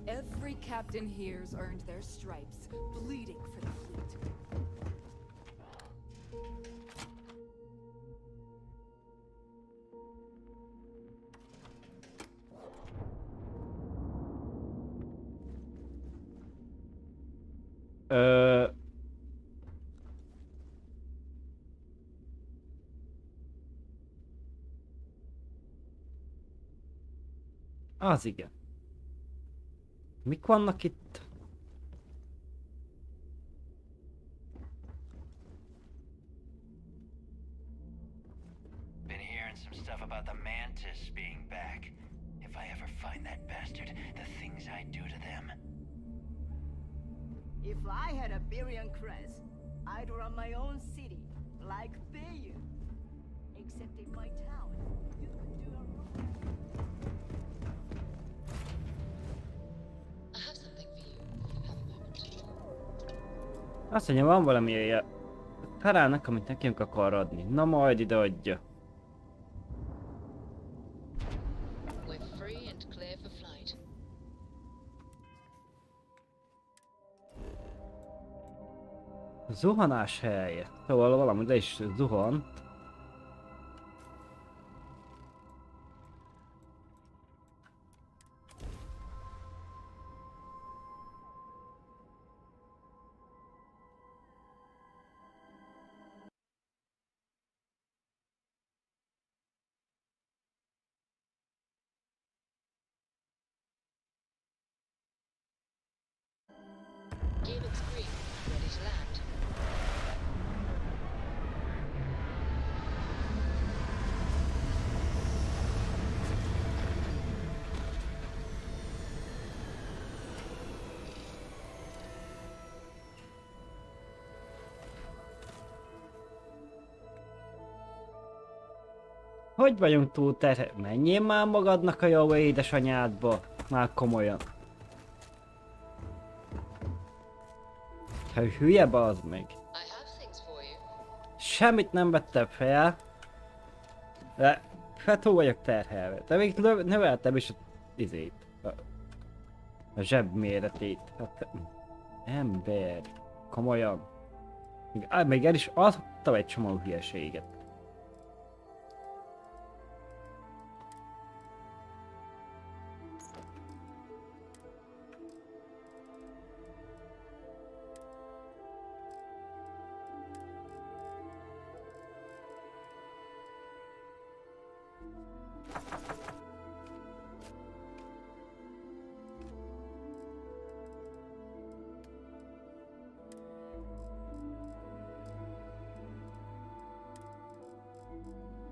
Speaker 21: Every captain here's earned their stripes, bleeding for the fleet.
Speaker 2: Az igen. Mik vannak itt?
Speaker 7: Been hearing some stuff about the Mantis being back. If I ever find that bastard, the things I do to them.
Speaker 1: If I had a Birion crest, I'd run my own city, like Bayou. Except in my town, you could do a
Speaker 8: I have something for you, if you have a moment.
Speaker 2: Azt mondja, van valami ilyen találnak, amit nekünk akar adni. Na majd ide adja.
Speaker 8: We're free and clear for flight.
Speaker 2: Zuhanás helye. Szóval valami le is zuhan.
Speaker 8: Gaelic Green, ready to land.
Speaker 2: Hogy vagyunk túl terhe? Menjél már magadnak a jó édesanyádba. Már komolyan. Ha hülye bazd meg. Semmit nem vettem fel. De hát túl vagyok terhelve. De még növeltem is a izét. A zsebméretét. Hát, ember. Komolyan. Még el is adtam egy csomó hülyeséget.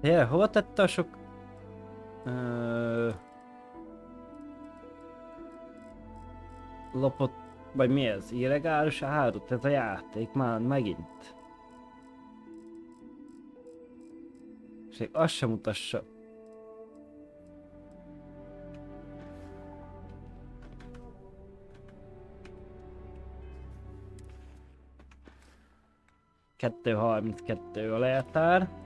Speaker 2: Jaj, hova tette a sok... Lopott... Vagy mi ez? Illegális árut? Ez a játék már megint. És még azt sem mutassa. $2.32 a lejtár.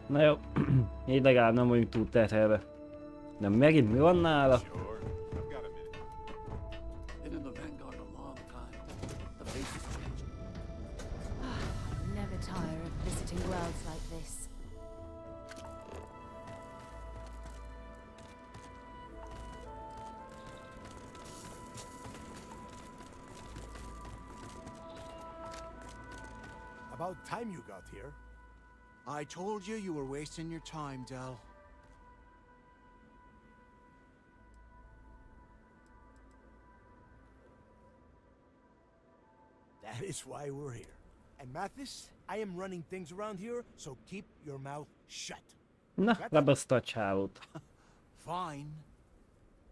Speaker 2: Na jó, így legalább nem vagyunk túl terhelve. De megint mi van nála?
Speaker 3: Never tire of visiting worlds like this.
Speaker 20: About time you got here.
Speaker 6: I told you you were wasting your time, Del.
Speaker 20: That is why we're here. And Mathis, I am running things around here, so keep your mouth shut.
Speaker 2: Na, lebaszta a csávót.
Speaker 20: Fine.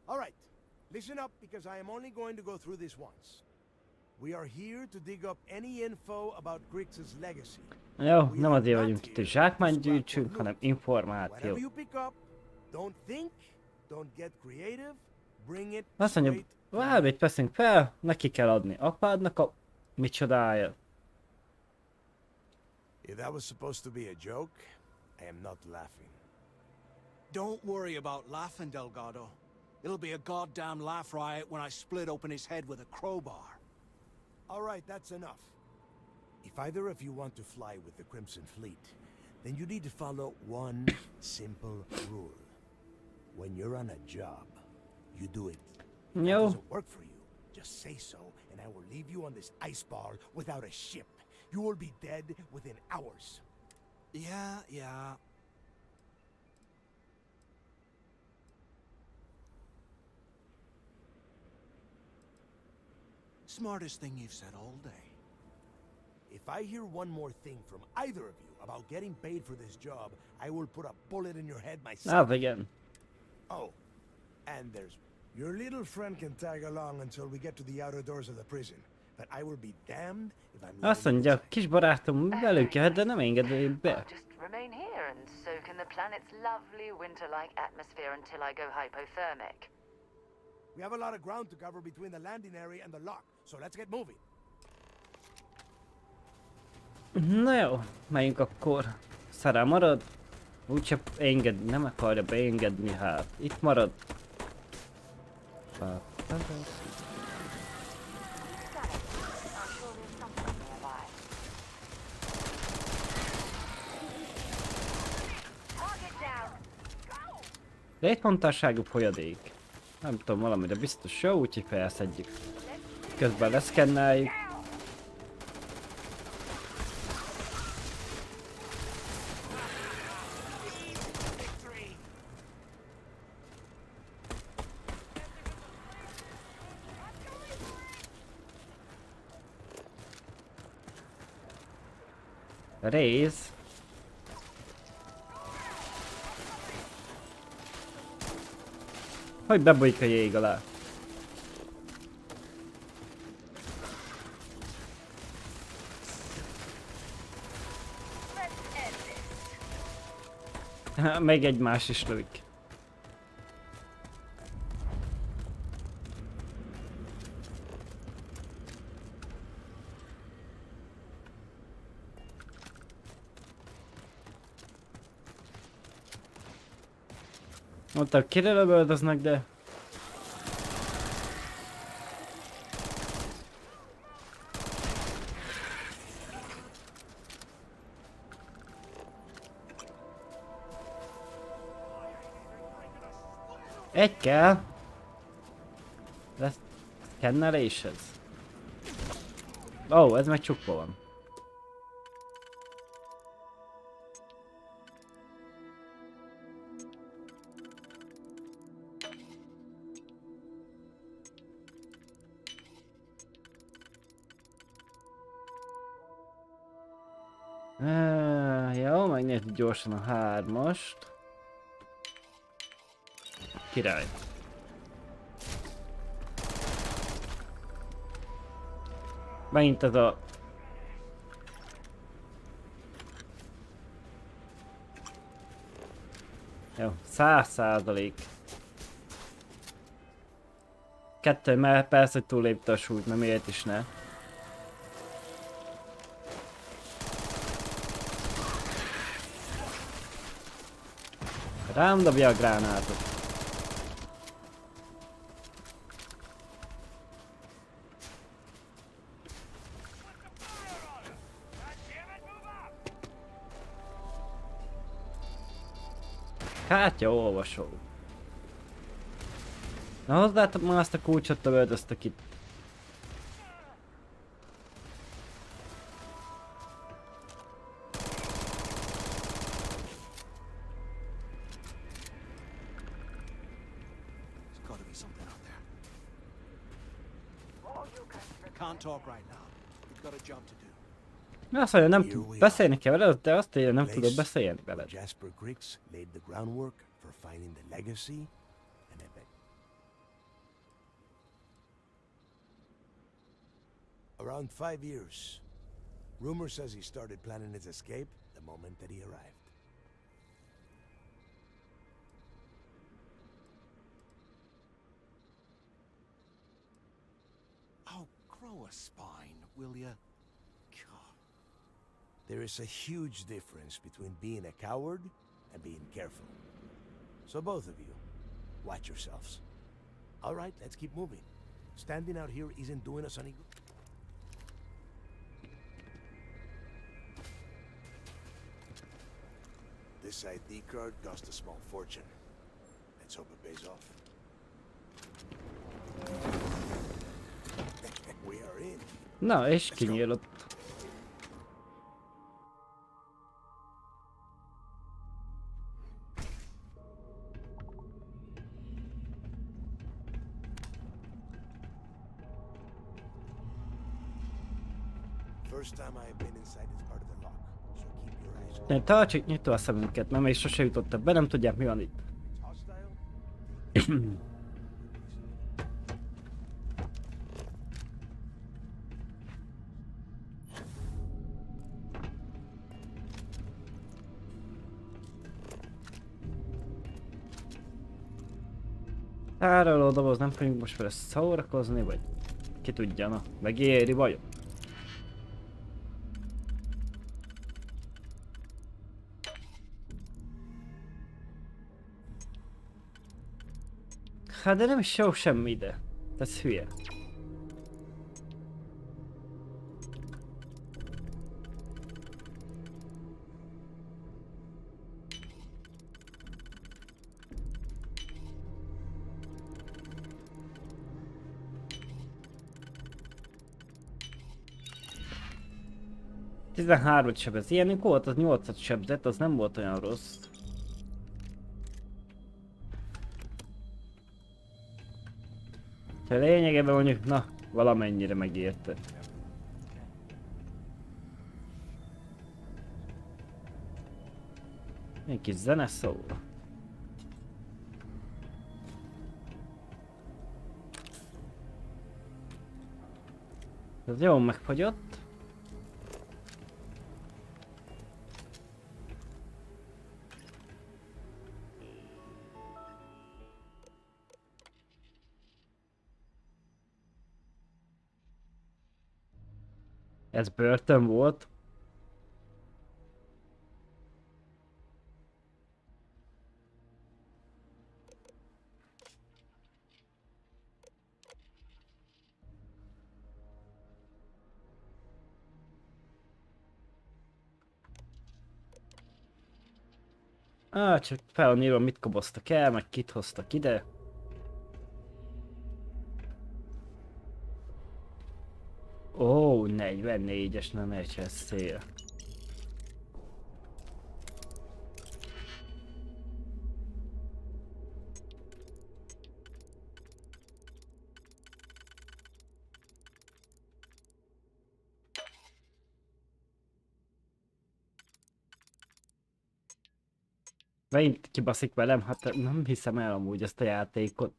Speaker 20: All right, listen up because I am only going to go through this once. We are here to dig up any info about Kryx's legacy.
Speaker 2: Jó, nem azért vagyunk itt, hogy zsákmányt gyűjtsünk, hanem információ.
Speaker 20: Whatever you pick up, don't think, don't get creative, bring it.
Speaker 2: Azt mondja, bármit veszünk fel, neki kell adni apádnak a micsodája.
Speaker 20: If that was supposed to be a joke, I am not laughing.
Speaker 6: Don't worry about laughing, Delgado. It'll be a goddamn laugh riot when I split open his head with a crowbar.
Speaker 20: All right, that's enough. If either of you want to fly with the Crimson Fleet, then you need to follow one simple rule. When you're on a job, you do it. If that doesn't work for you, just say so, and I will leave you on this ice bar without a ship. You will be dead within hours.
Speaker 6: Yeah. Smartest thing you've said all day.
Speaker 20: If I hear one more thing from either of you about getting paid for this job, I will put a bullet in your head myself.
Speaker 2: Again.
Speaker 20: Oh, and there's... Your little friend can tag along until we get to the outer doors of the prison. But I will be damned if I'm...
Speaker 2: Azt mondja, kis barátom velünk jöhet, de nem engedő be.
Speaker 10: Just remain here and soak in the planet's lovely winter-like atmosphere until I go hypothermic.
Speaker 20: We have a lot of ground to cover between the landing area and the lock, so let's get moving.
Speaker 2: Na jó, megyünk akkor. Szará marad? Úgyse enged, nem akarja beengedni, hát. Itt marad. Létfontosságú folyadék. Nem tudom, valamire biztos jó, úgyhogy felszedjük. Közben leszkenneljük. Rész. Hogy bebújik a jég alá. Meg egymás is lövik. Mondtam, kire lövöldöznek, de... Egy kell. Lesz szkenneléshez. Ó, ez meg csukva van. Jó, megnézzük gyorsan a 3-ast. Király. Megint ez a... Jó, 100%. Kettő, mert persze, hogy túllépte a súlyt, mert miért is ne. Rám dobja a gránátot. Kártya olvasó. Na hozzátok már azt a kulcsot, lövöldöztök itt.
Speaker 6: Can't talk right now.
Speaker 20: got a job to do.
Speaker 2: Azt mondja, nem tud beszélni kell veled, de azt írja, nem tudod beszélni veled.
Speaker 20: Jasper Kryx laid the groundwork for finding the legacy and event. Around 5 years. Rumor says he started planning his escape the moment that he arrived.
Speaker 6: Oh, grow a spine, will ya? God.
Speaker 20: There is a huge difference between being a coward and being careful. So both of you, watch yourselves. All right, let's keep moving. Standing out here isn't doing us any good. This ID card cost a small fortune. Let's hope it pays off. We are in.
Speaker 2: Na, és kinyílott.
Speaker 20: First time I have been inside this part of the lock, so keep your eyes open.
Speaker 2: De tartsuk nyitva a szemünket, mert még sose jutottak be, nem tudják mi van itt. Tároló doboz, nem fogjuk most vele szórakozni, vagy ki tudja, na, megéri vajon? Hát de nem is jó semmi ide. Ez hülye. Tizenhármat sebez. Ilyenünk volt, az 8-at sebzett, az nem volt olyan rossz. A lényegében mondjuk, na, valamennyire megérte. Egy kis zene szól. Ez jól megfagyott. Ez börtön volt. Csak fel van írva, mit koboztak el, meg kit hoztak ide. Ó, 44-es, nem egy szél. Megint kibaszik velem, hát nem hiszem el amúgy ezt a játékot.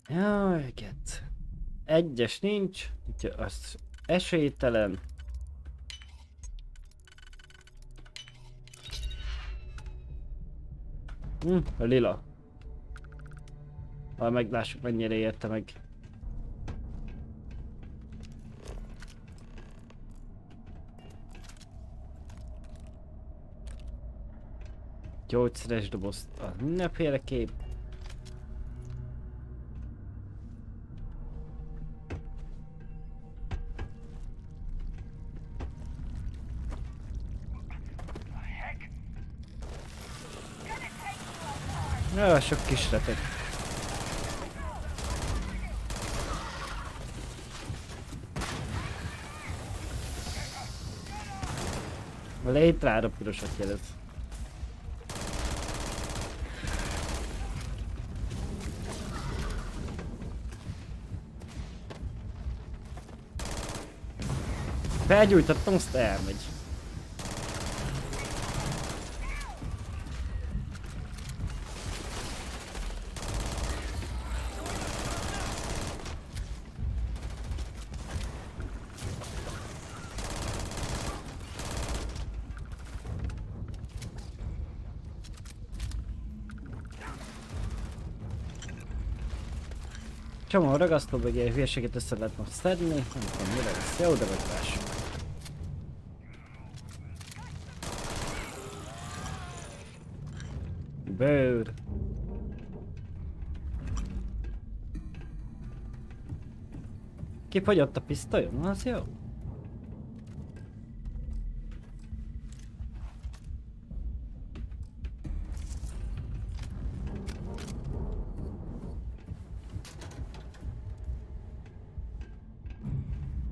Speaker 2: Jaj, get. Egyes nincs, úgyhogy az esélytelen. A lila. Ha meglássuk, mennyire érte meg. Gyógyszeres doboz, az mindenféleképp. Ja, sok kisretek. A létrára pirosat jelez. Felgyújtottam, azt elmegy. Csomó ragasztó, vagy egy hülyeséget össze lehet most szedni, nem tudom mire lesz jó, de meglássuk. Bőr. Kifogyott a pisztolyom, az jó.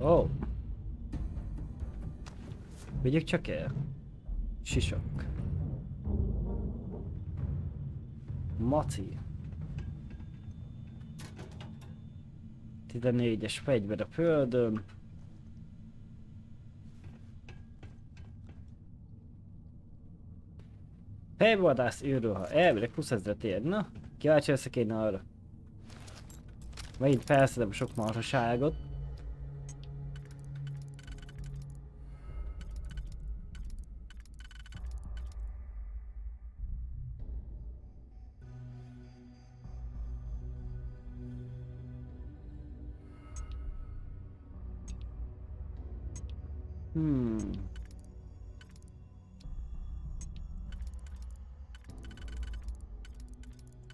Speaker 2: Ó. Vigyük csak el. Sisok. Maci. 14-es fegyver a földön. Fejvadász őről, ha elvileg 20 000-et ér. Na, kíváncsi leszek én arra. Megint felszedem sok marhaságot.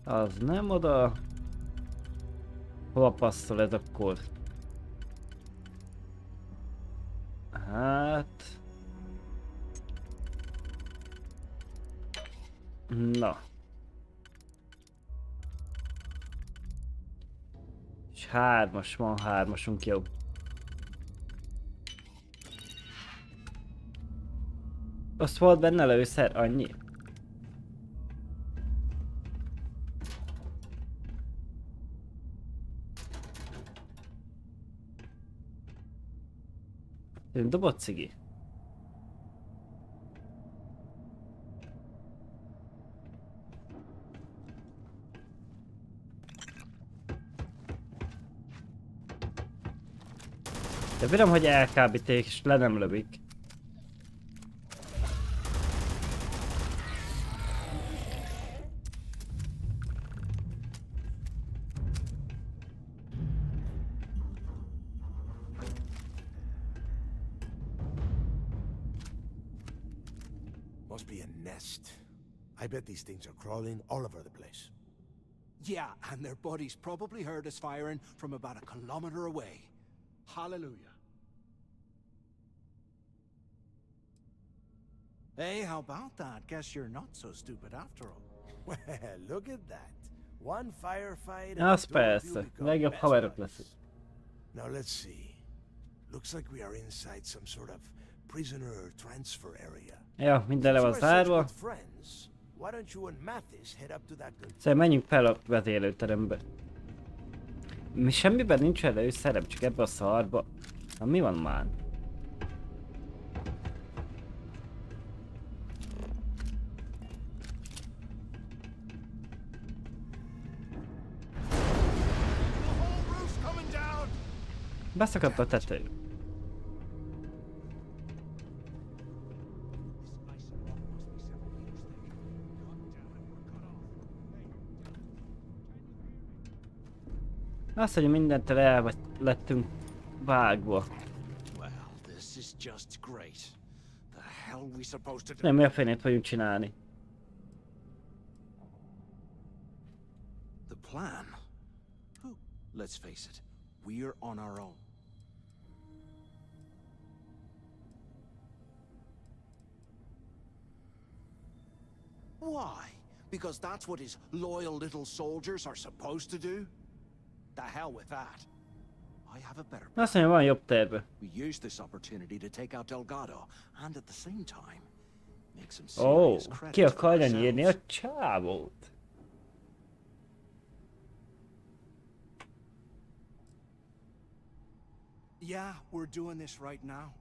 Speaker 2: Az nem oda. Hova passzol ez akkor? Hát... Na. És 3-as van, 3-asunk jobb. Azt volt benne lőszer, annyi? Dobott cigi. De bírom, hogy elkábíték és le nem lövik.
Speaker 20: Must be a nest. I bet these things are crawling all over the place.
Speaker 6: Yeah, and their buddies probably heard us firing from about a kilometer away. Hallelujah. Hey, how about that? Guess you're not so stupid after all.
Speaker 20: Well, look at that. One firefight.
Speaker 2: Az persze, legjobb haverok leszünk.
Speaker 20: Now let's see. Looks like we are inside some sort of prisoner transfer area.
Speaker 2: Ja, minden le van zárva. Szóval menjünk fel a vezérlőterembe. Mi semmiben nincs előszerem, csak ebbe a szarba. Na mi van már? Beszakadt a tető. Azt, hogy mindentől el lettünk vágva. Nem, mi a fenét fogjuk csinálni?
Speaker 6: The plan? Let's face it, we're on our own. Why? Because that's what his loyal little soldiers are supposed to do? The hell with that. I have a better plan.
Speaker 2: Azt mondja, van jobb terve.
Speaker 6: We use this opportunity to take out Delgado, and at the same time, make some
Speaker 2: Ó,
Speaker 6: serious credit
Speaker 2: ki akarja
Speaker 6: for
Speaker 2: nyírni a
Speaker 6: ourselves.
Speaker 2: csávót.
Speaker 6: Yeah, we're doing this right now.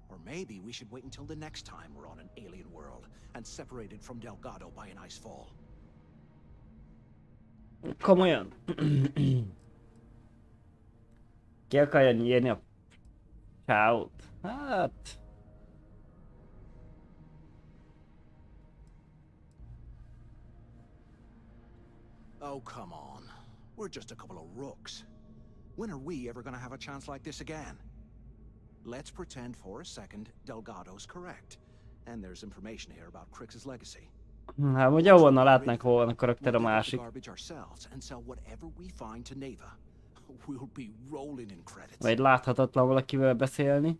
Speaker 6: Or maybe we should wait until the next time we're on an alien world and separated from Delgado by an ice fall.
Speaker 2: Komolyan. Ki akarja nyírni a csávót? Hát...
Speaker 6: Oh, come on. We're just a couple of rooks. When are we ever gonna have a chance like this again? Let's pretend for a second Delgado's correct. And there's information here about Kryx's legacy.
Speaker 2: Hát, ugye ahonnan látnánk, hol van a karakter a másik. Vagy láthatatlan valakivel beszélni.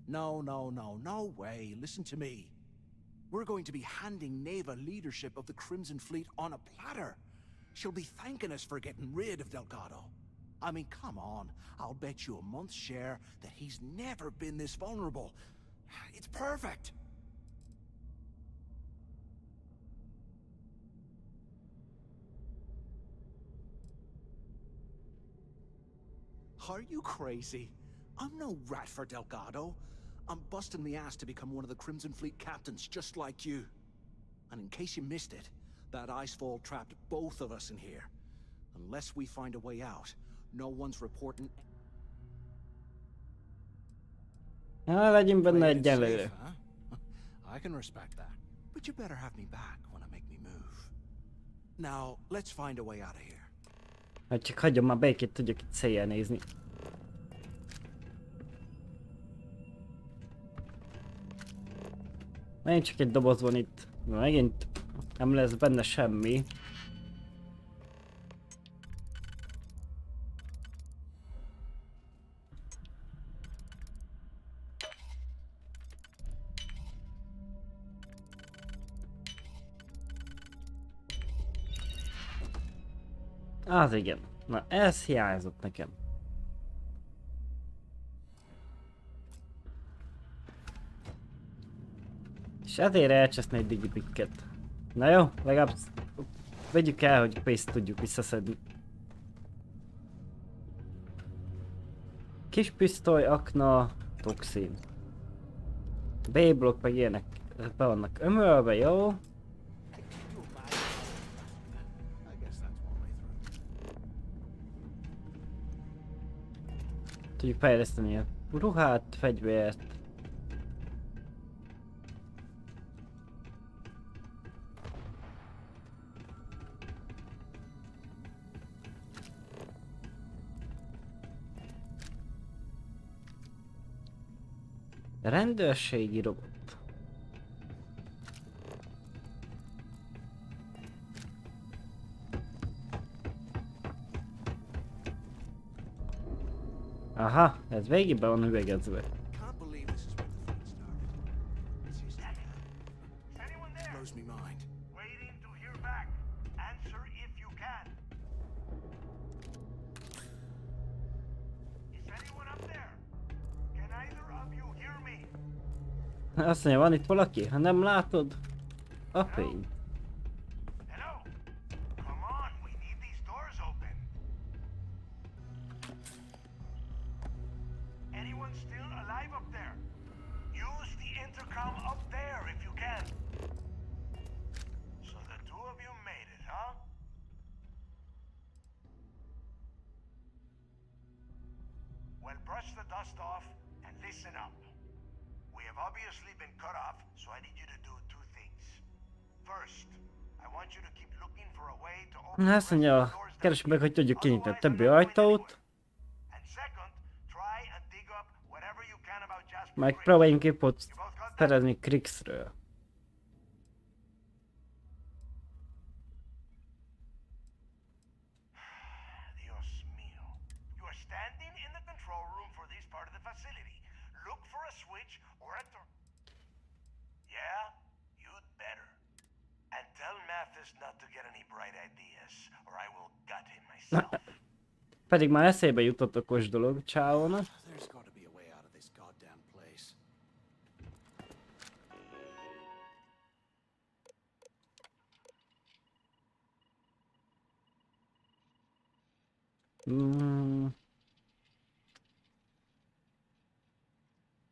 Speaker 6: No way. Listen to me. We're going to be handing Neva leadership of the Crimson Fleet on a platter. She'll be thanking us for getting rid of Delgado. I mean, come on. I'll bet you a month's share that he's never been this vulnerable. It's perfect. Are you crazy? I'm no rat for Delgado. I'm busting my ass to become one of the Crimson Fleet captains, just like you. And in case you missed it, that icefall trapped both of us in here. Unless we find a way out, no one's reporting.
Speaker 2: Legyünk benne egyelőre.
Speaker 6: I can respect that. But you better have me back when I make me move. Now, let's find a way out of here.
Speaker 2: Hát csak hagyjon már békét, tudjuk itt széjjel nézni. Megint csak egy doboz van itt. Megint nem lesz benne semmi. Az igen. Na ez hiányzott nekem. És ezért elcseszni egy digipikket. Na jó, legalább vegyük el, hogy pénzt tudjuk visszaszedni. Kis pisztoly, akna, toxin. B-blokk meg ilyenek be vannak ömölve, jó? Tudjuk fejleszteni a ruhát, fegyvert. Rendőrségi robot. Aha, ez végigben van üvegezve. Azt mondja, van itt valaki? Ha nem látod a fény. Azt mondja, keresd meg, hogy tudjuk kinyitni a többi ajtót. Meg próbáljunk infót szerezni Kryx-ről. Pedig már eszébe jutott okos dolog csávónak.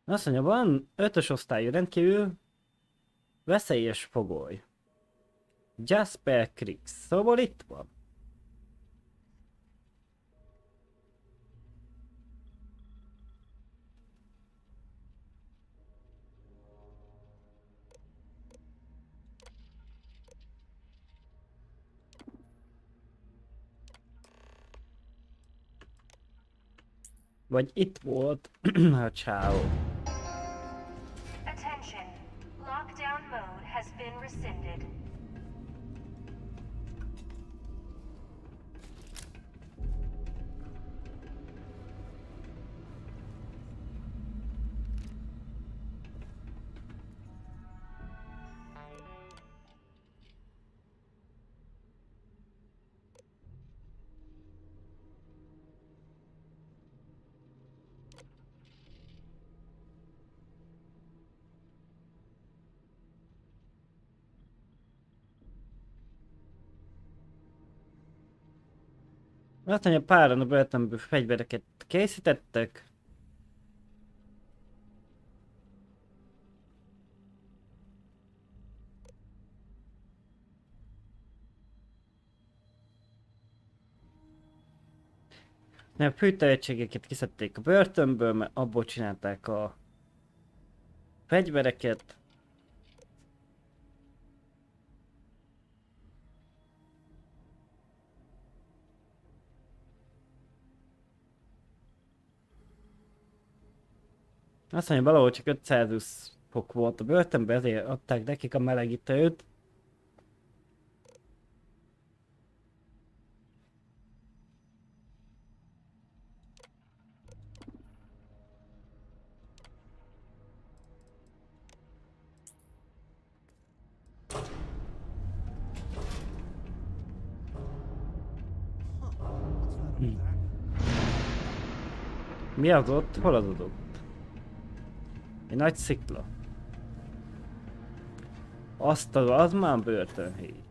Speaker 2: Azt mondja, van 5-ös osztályú rendkívül veszélyes fogoly. Jasper Kryx. Szóval itt van. Vagy itt volt a csávó.
Speaker 13: Attention. Lockdown mode has been rescinded.
Speaker 2: Azt mondja, páran a börtönből fegyvereket készítettek. A fűtehetségeket kiszedték a börtönből, mert abból csinálták a fegyvereket. Azt mondja, valahol csak 520 fok volt a börtönben, ezért adták nekik a melegítőt. Mi az ott? Hol az ott? Egy nagy szikla. Azt az már börtönhéj.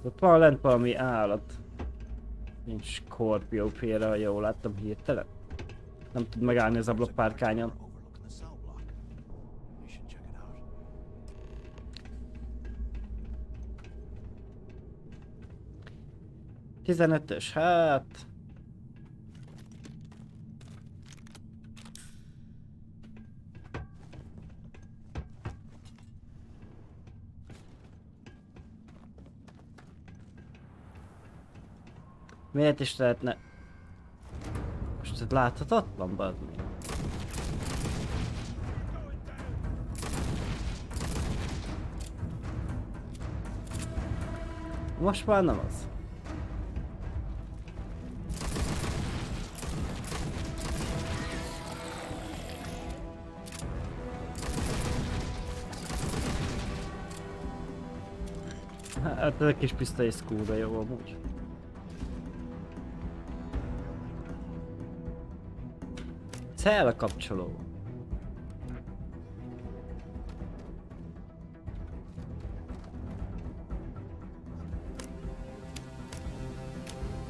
Speaker 2: Ott van lent valami állat. Nincs skorpió félre, ha jól láttam hirtelen. Nem tud megállni az ablakpárkányon. Tizenötös, hát... Miért is lehetne... Most ez láthatatlan, bazd meg. Most már nem az. Hát ez a kis pisztoly kurva jó amúgy. Cell kapcsoló.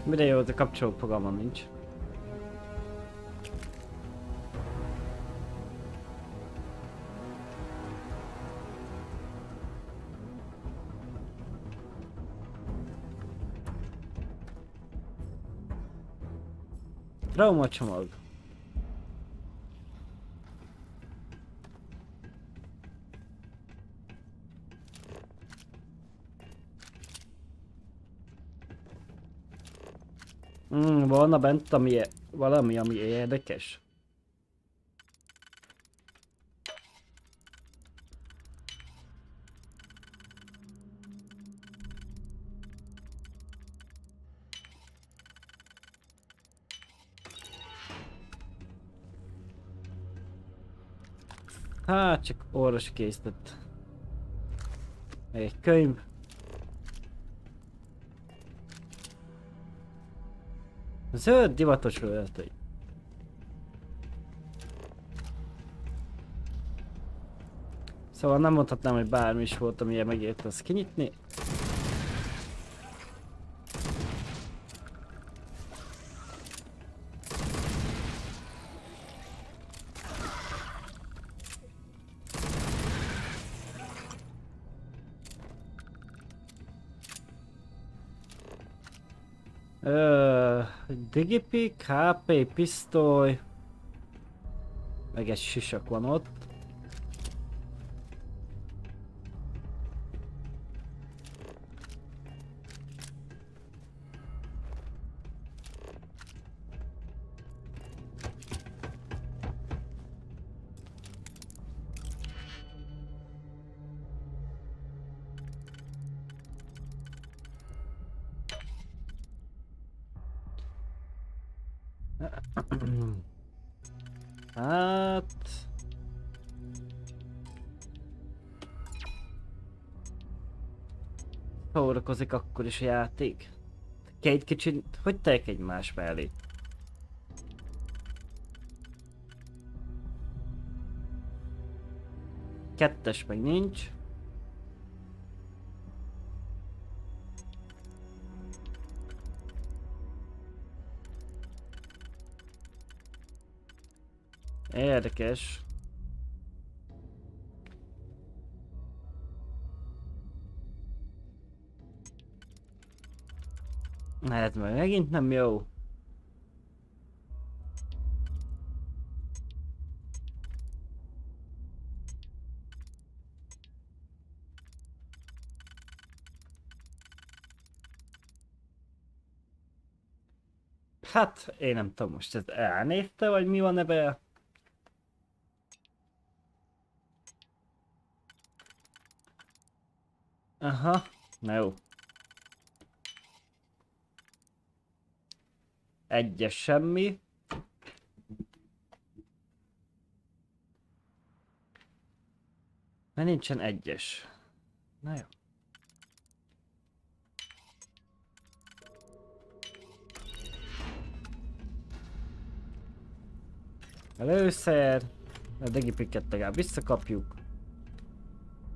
Speaker 2: Mire jó, de kapcsoló fogalmam nincs. Traumacsomag. Volna bent valami, ami érdekes. Hát csak orvos készített. Egy könyv. Zöld divatos öltöny. Szóval nem mondhatnám, hogy bármi is volt, amilyen megérte azt kinyitni. Digipik, HP, pisztoly. Meg egy sisak van ott. Hát... Szórakozik akkor is a játék. Két kicsit, hogy teljek egymás mellé? Kettes meg nincs. Érdekes. Hát meg megint nem jó. Hát, én nem tudom, most ez elnézte, vagy mi van ebben? Aha, na jó. Egyes semmi. Mert nincsen egyes. Na jó. Előszer. A digipiket legalább visszakapjuk.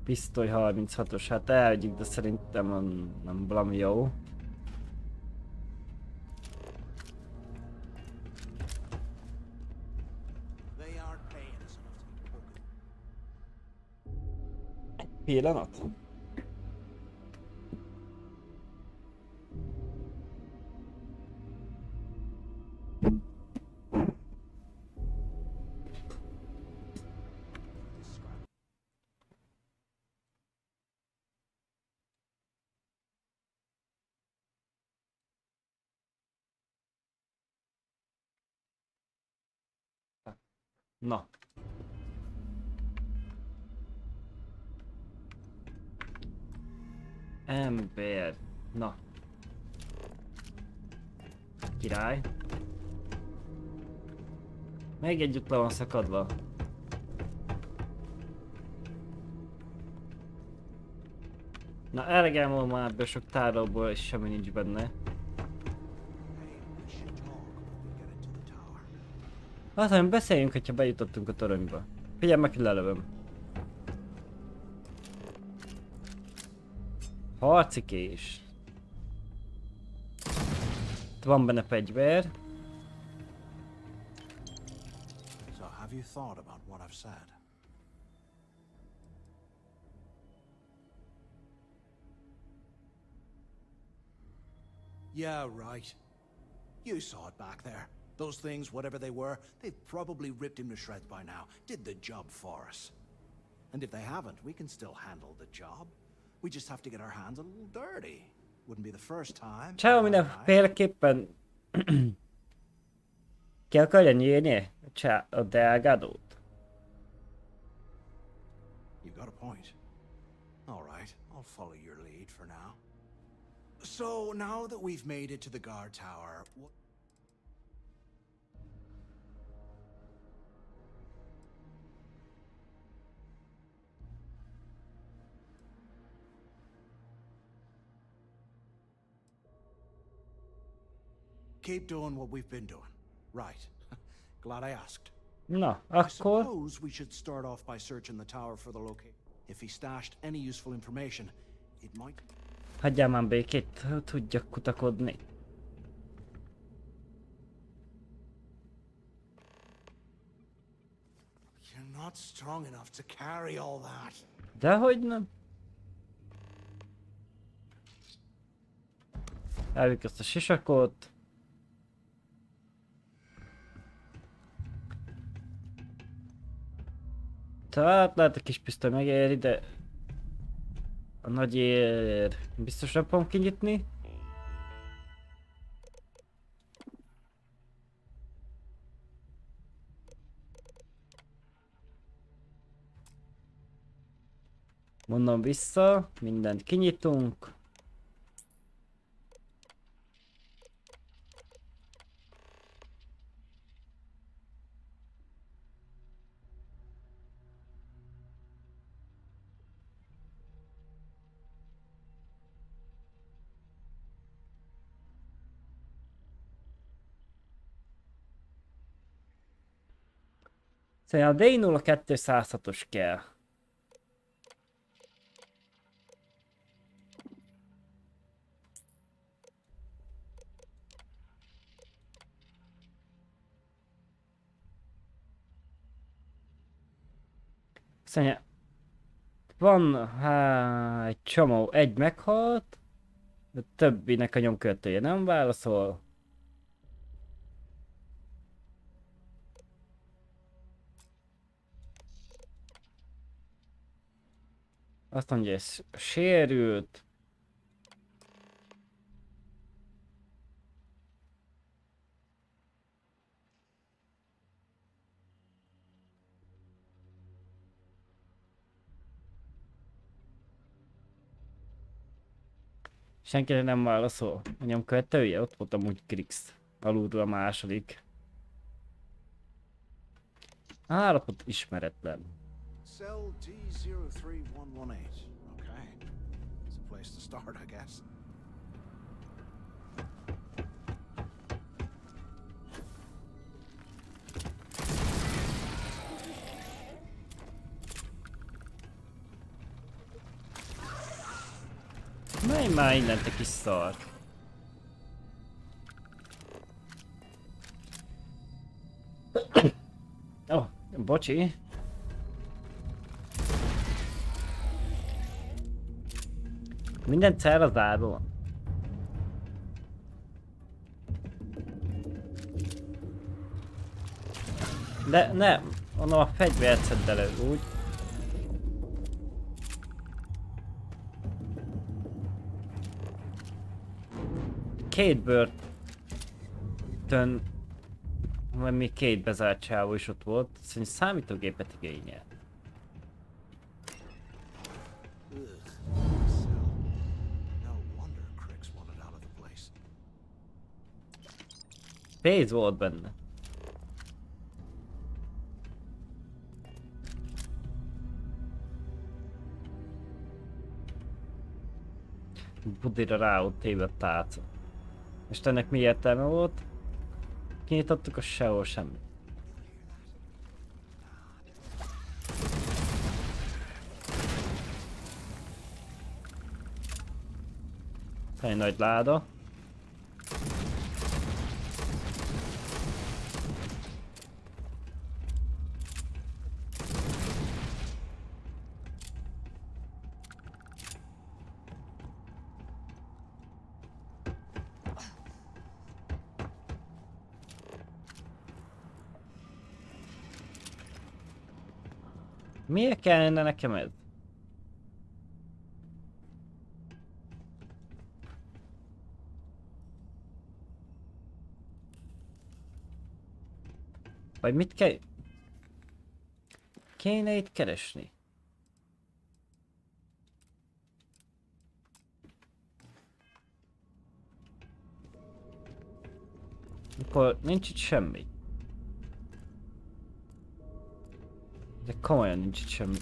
Speaker 2: Pisztoly 36-os, hát elvegyük, de szerintem nem valami jó. Pillanat. Na. Ember. Na. Király. Még együtt le van szakadva. Na elegem van már ebből sok tárolból és semmi nincs benne. Hát hanem beszéljünk, hogyha bejutottunk a toronyba. Figyelj meg, hogy lelövöm. Harci kés. Itt van benne fegyver.
Speaker 6: So have you thought about what I've said? Yeah, right. You saw it back there. Those things, whatever they were, they've probably ripped him to shreds by now. Did the job for us. And if they haven't, we can still handle the job. We just have to get our hands a little dirty. Wouldn't be the first time.
Speaker 2: Ciao, mindenféleképpen ki akarja nyírni a delgadót.
Speaker 6: You got a point. All right, I'll follow your lead for now. So now that we've made it to the guard tower, keep doing what we've been doing. Right. Glad I asked.
Speaker 2: Na,
Speaker 6: I
Speaker 2: akkor...
Speaker 6: suppose we should start off by searching the tower for the location. If he stashed any useful information, it might...
Speaker 2: Hagyjál már békét, tudjak kutakodni.
Speaker 6: You're not strong enough to carry all that.
Speaker 2: Dehogy nem. Elvük ezt a sisakot. Tehát lehet a kis pisztoly megéri, de a nagy ér biztos nem fogom kinyitni. Mondom vissza, mindent kinyitunk. Szóval a D0206-os kell. Szóval van egy csomó, egy meghalt, de többinek a nyomkövetője nem válaszol. Azt mondja, ez sérült. Senki nem válaszol. A nyomkövetője? Ott volt amúgy Kryx. Alulról a második. Állapot ismeretlen.
Speaker 6: Cell D03118. Okay. It's a place to start, I guess.
Speaker 2: Menj már innen, te kis szar. Oh, bocsi. Minden cél az zárva van. De nem, onnan a fegyvert szedd elő, úgy. Két börtön, vagy még két bezárt csávó is ott volt, szerintem számítógépet igényel. Pénz volt benne. Budira rá ott téve a tálca. És ennek mi értelme volt? Kinyitottuk a sehol semmi. Egy nagy láda. Miért kellene nekem ez? Vagy mit kell... Kéne itt keresni? Akkor nincs itt semmi. De komolyan nincs itt semmi.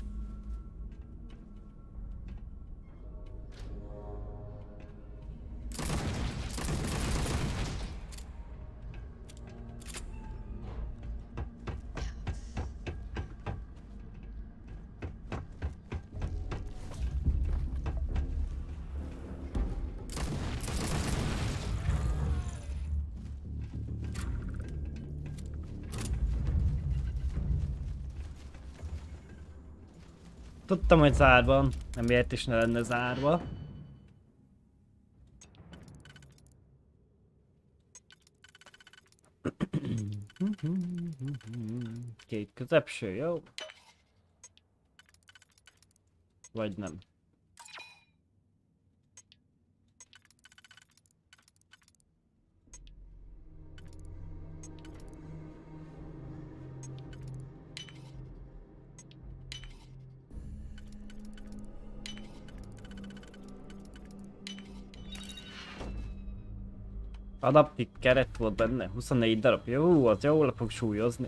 Speaker 2: Tudtam, hogy zárva, nem miért is ne lenne zárva. Két közepső, jó? Vagy nem? Adaptív keret volt benne, 24 darab. Jó, az jól fog súlyozni.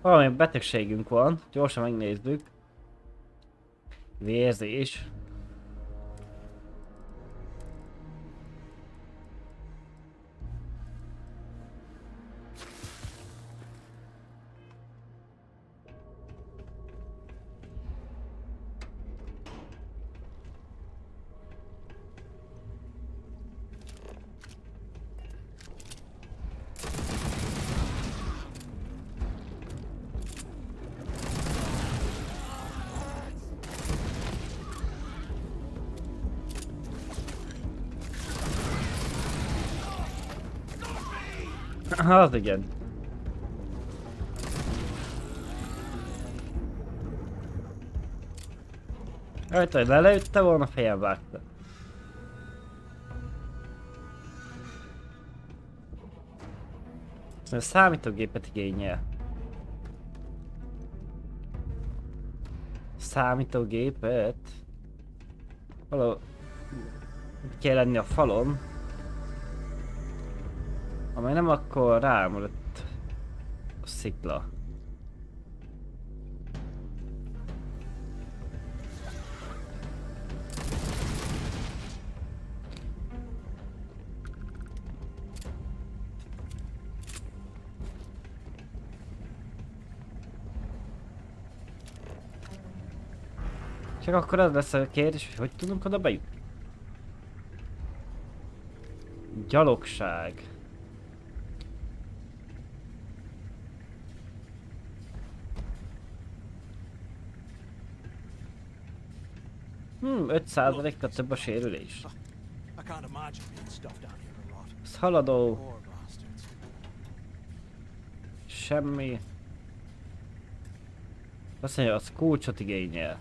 Speaker 2: Valami betegségünk van, gyorsan megnézzük. Vérzés. Az igen. Rajta, hogy lelőtte volna, fejem vágta. Ez számítógépet igényel. Számítógépet? Valahol kell lenni a falon. Amely nem, akkor rámaradt a szikla. Csak akkor az lesz a kérdés, hogy hogy tudunk oda bejutni. Gyalogság. 5%-kal több a sérülés. Ez haladó. Semmi. Azt mondja, az kulcsot igényel.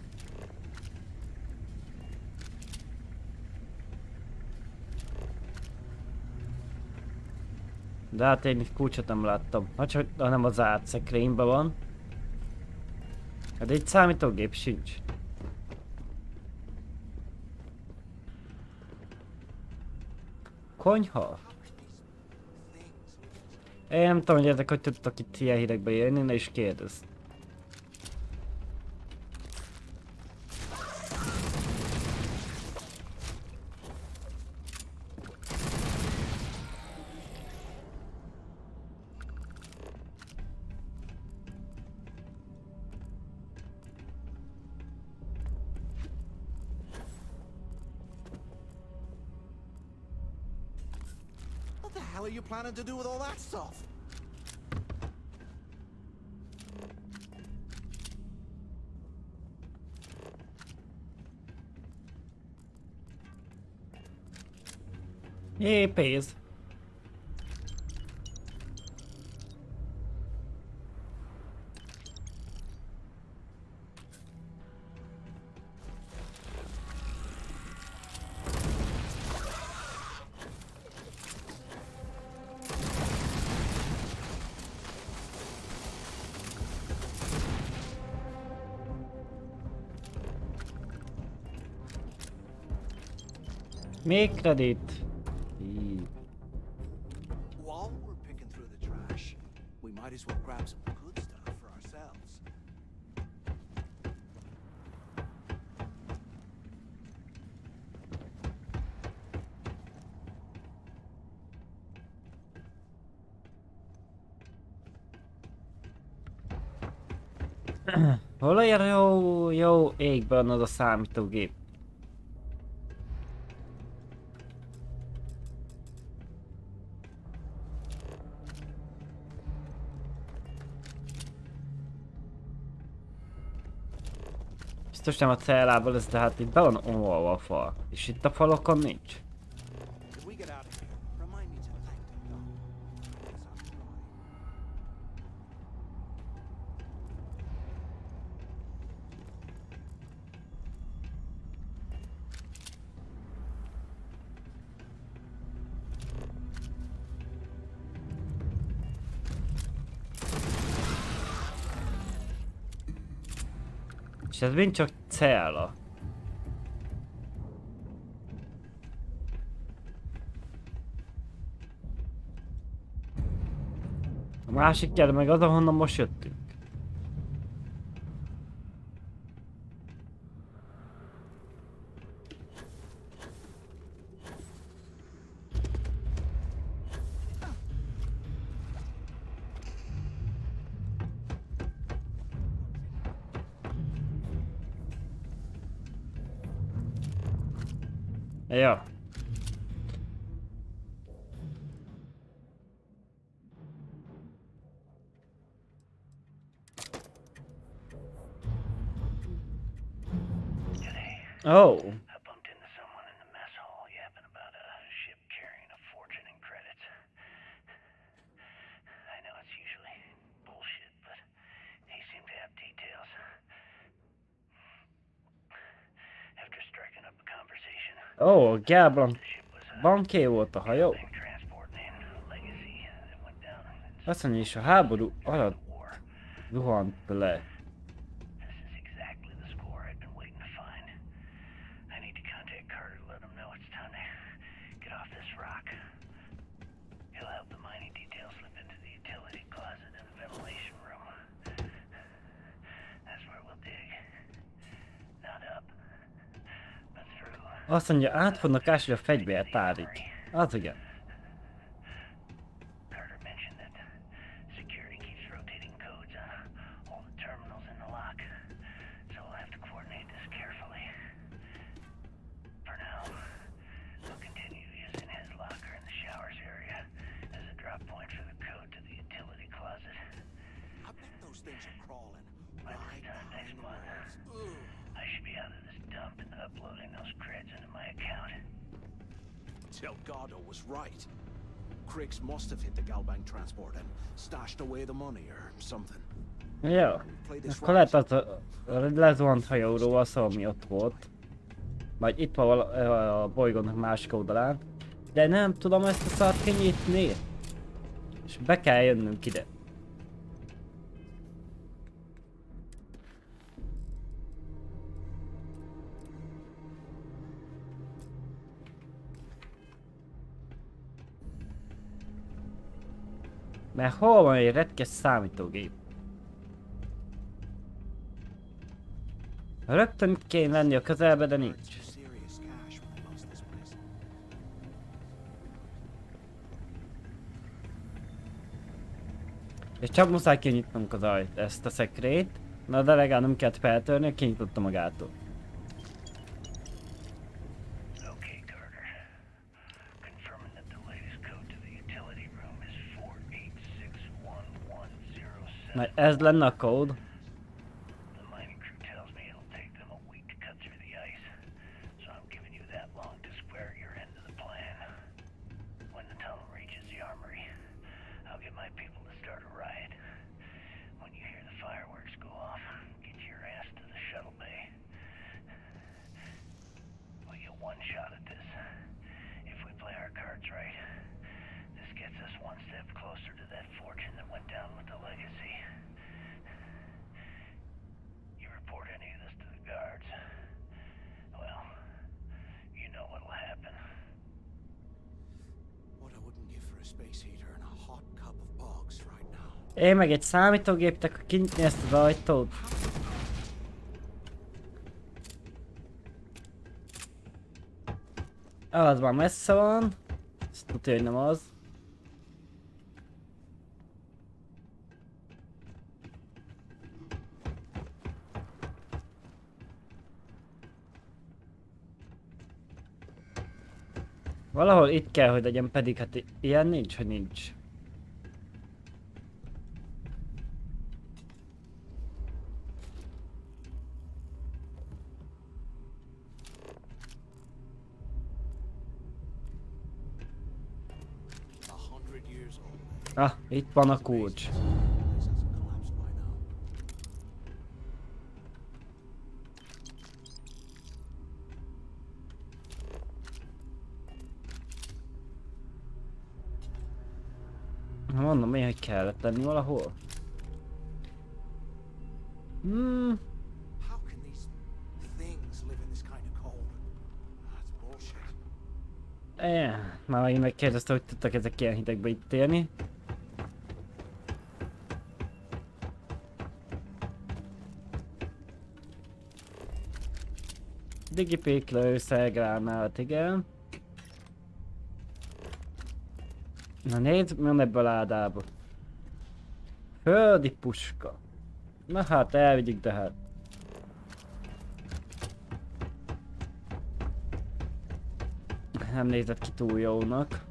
Speaker 2: De hát én itt kulcsot nem láttam. Ha nem az átszekrényben van. Hát egy számítógép sincs. Konyha? Én nem tudom, hogy ezek hogy tudtak itt ilyen hidegbe jönni, ne is kérdezz.
Speaker 6: What are you planning to do with all that stuff?
Speaker 2: Yay, pénz. Még kredit.
Speaker 6: While we're picking through the trash, we might as well grab some good stuff for ourselves.
Speaker 2: Hol ér jó égben az a számítógép? Biztos nem a cellából ez, de hát itt be van omolva a fal. És itt a falokon nincs. És ez mind csak cella. A másik kell meg az, ahonnan most jöttünk. Ja. Oh.
Speaker 7: I bumped into someone in the mess hall yapping about a ship carrying a fortune in credits. I know it's usually bullshit, but he seemed to have details. After striking up a conversation,
Speaker 2: Oh, Gábor. Banké volt a hajó. Azt mondja is, a háború alatt zuhant le. Azt mondja, át fognak ásni a fegyvertárig. Az igen.
Speaker 6: Delgado was right. Kryx must have hit the Galbank transport and stashed away the money or something.
Speaker 2: Jó. Akkor lehet az a lezuhant hajóról az, ami ott volt. Vagy itt van a bolygónak másik oldalán. De nem tudom ezt a szart kinyitni. És be kell jönnünk ide. Mert hol van egy retkes számítógép? Rögtön itt kéne lenni a közelbe, de nincs. És csak muszáj kinyitnunk az ajt, ezt a szekrényt. Na de legalább nem kellett feltörni, kinyitotta magától. Mert ez lenne a kód. Én meg egy számítógépnek kinyitni ezt az ajtót. Az már messze van. Ezt tudja, hogy nem az. Valahol itt kell, hogy legyen, pedig hát ilyen nincs, hogy nincs. Ah, itt van a kulcs. Mondom én, hogy kellett lenni valahol.
Speaker 6: How can these things live in this kind of cold? That's bullshit.
Speaker 2: Már megint megkérdezte, hogy tudtak ezek ilyen hidegbe itt élni. Digipéklő, szergránát, igen. Na nézd, mi van ebbe a ládába. Földi puska. Na hát, elvigyük, de hát. Nem nézett ki túl jónak.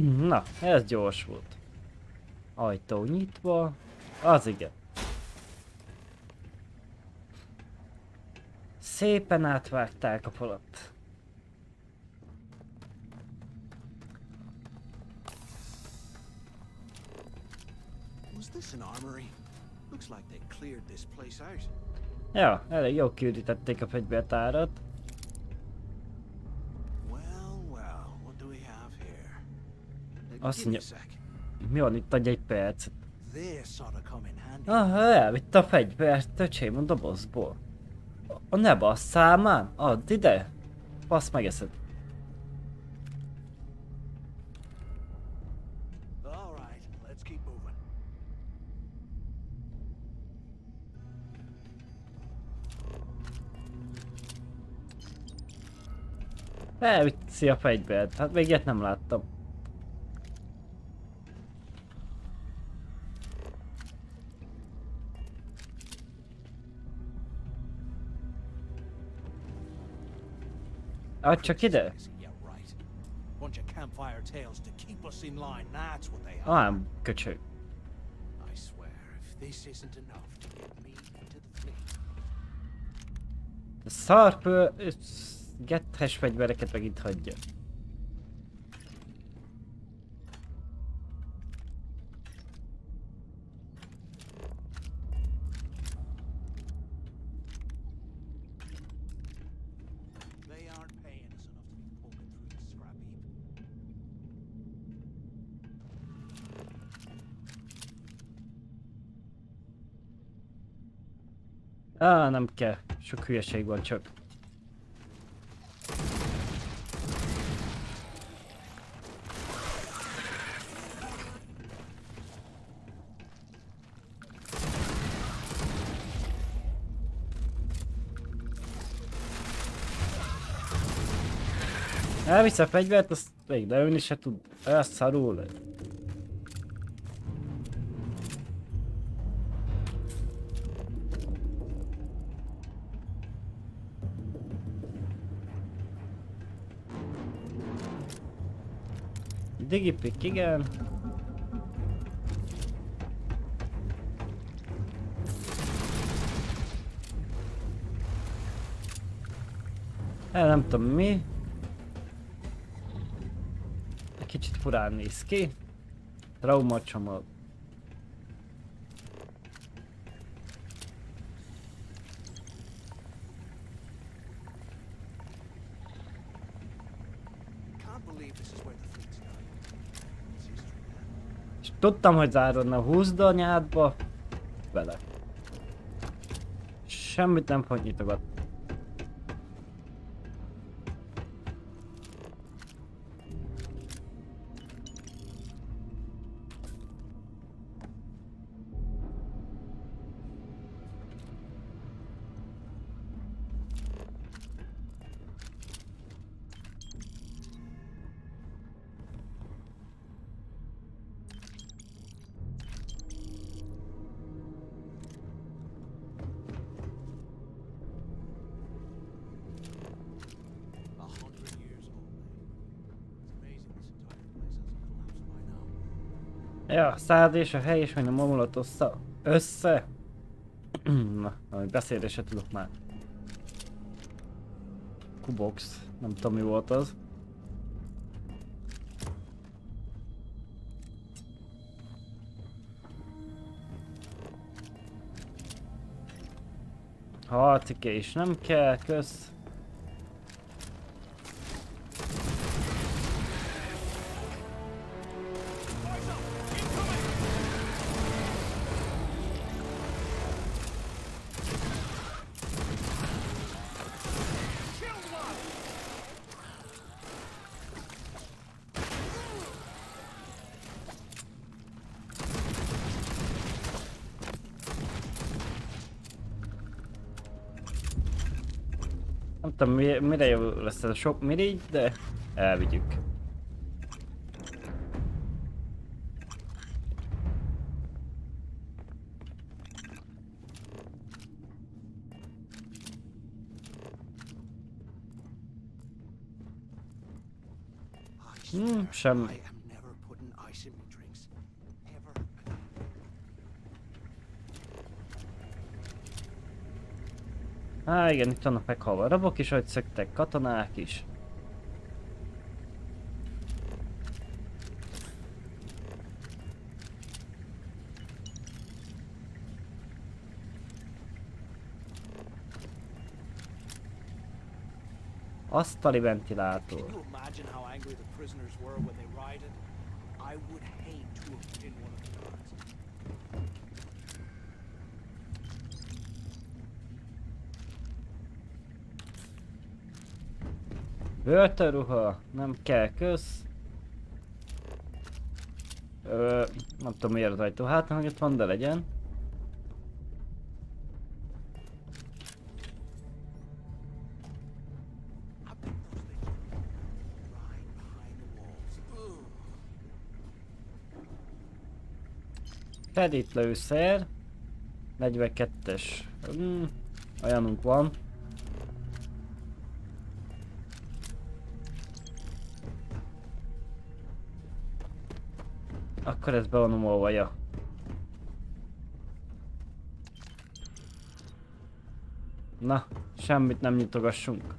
Speaker 2: Na, ez gyors volt. Ajtó nyitva. Az igen. Szépen átvágták a falat.
Speaker 6: Was this an armory? Looks like they cleared this place out.
Speaker 2: Ja, elég jól küldítették a fegyvertárat. Azt mondja, mi van itt, adj egy percet. Aha, elvitte a fegyvert, öcsém, a dobozból. Ne basszál már, add ide. Bassz, megeszed. Elviszi a fegyvert, hát még ilyet nem láttam. Add csak ide. Ám, köcsög. A szarpő, gethes fegyvereket meg itt hagyja. Nem kell. Sok hülyeség van csak. Elvisz a fegyvert, azt még leülni se tud. Azt szarul. Digipik, igen. Nem tudom mi. Egy kicsit furán néz ki. Trauma csomag. És tudtam, hogy zárodna, húzd a nyádba. vele. Semmit nem fog nyitogatni. Ja, a szád és a hely és hogy nem omlott össze. Na, valami beszélni se tudok már. Kubox, nem tudom mi volt az. Harcike is nem kell, kösz. Nem tudom mire jó lesz ez a sok mirigy, de elvigyük. Semmi. Há, igen, itt vannak meghalva rabok is, ahogy szöktek katonák is. Asztali ventilátor. Börtönruha, nem kell, kösz. Nem tudom miért az ajtó, hát nem, hogy ott van, de legyen. Fedítlőszer. 42-es. Olyanunk van. Akkor ez be van umolva, ja. Na, semmit nem nyitogassunk.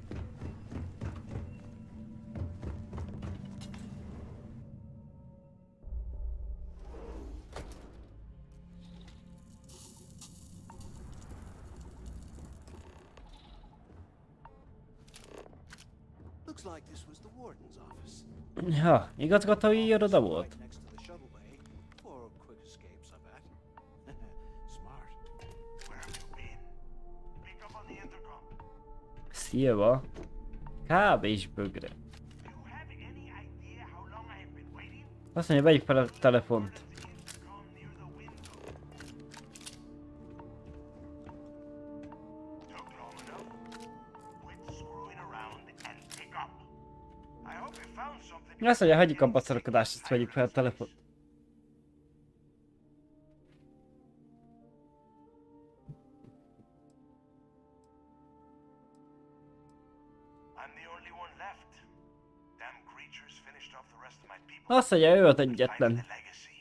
Speaker 2: Ja, igazgatói iroda volt. Szilva. Kávé is bögre. Azt mondja, vegyük fel a telefont. Azt mondja, hagyjuk abba a szarakodást, ezt vegyük fel a telefont. Azt mondja, ő az egyetlen,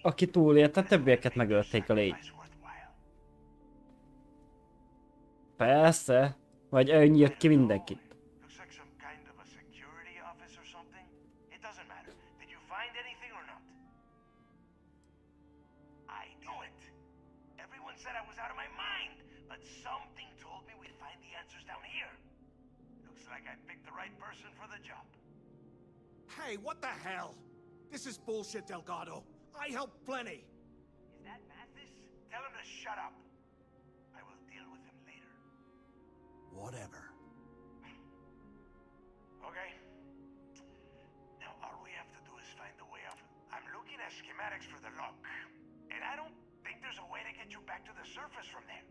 Speaker 2: aki túlélte, többieket megölték a légy. Persze, vagy ő nyírt ki mindenkit.
Speaker 6: Hey, what the hell? This is bullshit, Delgado. I helped plenty.
Speaker 18: Is that Mathis? Tell him to shut up.
Speaker 6: whatever.
Speaker 20: Okay. Now all we have to do is find a way off. I'm looking at schematics for the lock, and I don't think there's a way to get you back to the surface from there.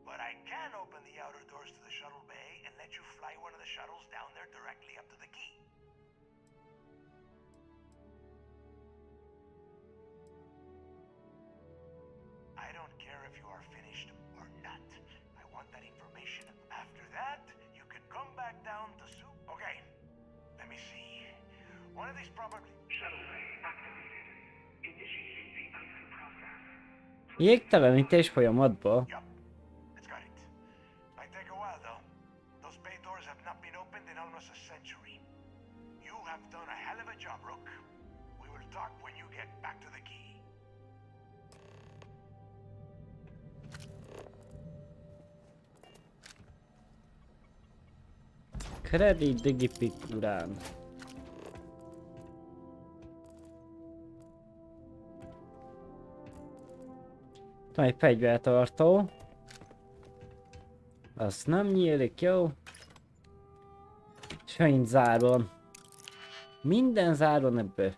Speaker 20: But I can open the outer doors to the shuttle bay and let you fly one of the shuttles down there directly up to the key. I don't care if you are finished or not. I want that information. After that, you can come back down to soup. Okay, let me see. One of these probably... Shuttle bay activated. Initiating the entry process.
Speaker 2: Jégtelenítés folyamatba.
Speaker 20: It's got it. Might take a while though. Those bay doors have not been opened in almost a century. You have done a hell of a job, Rook. We will talk when you get back to the key.
Speaker 2: Kredit digipik urán. Van egy fegyvertartó. Az nem nyílik, jó? És megint záron. Minden záron ebből.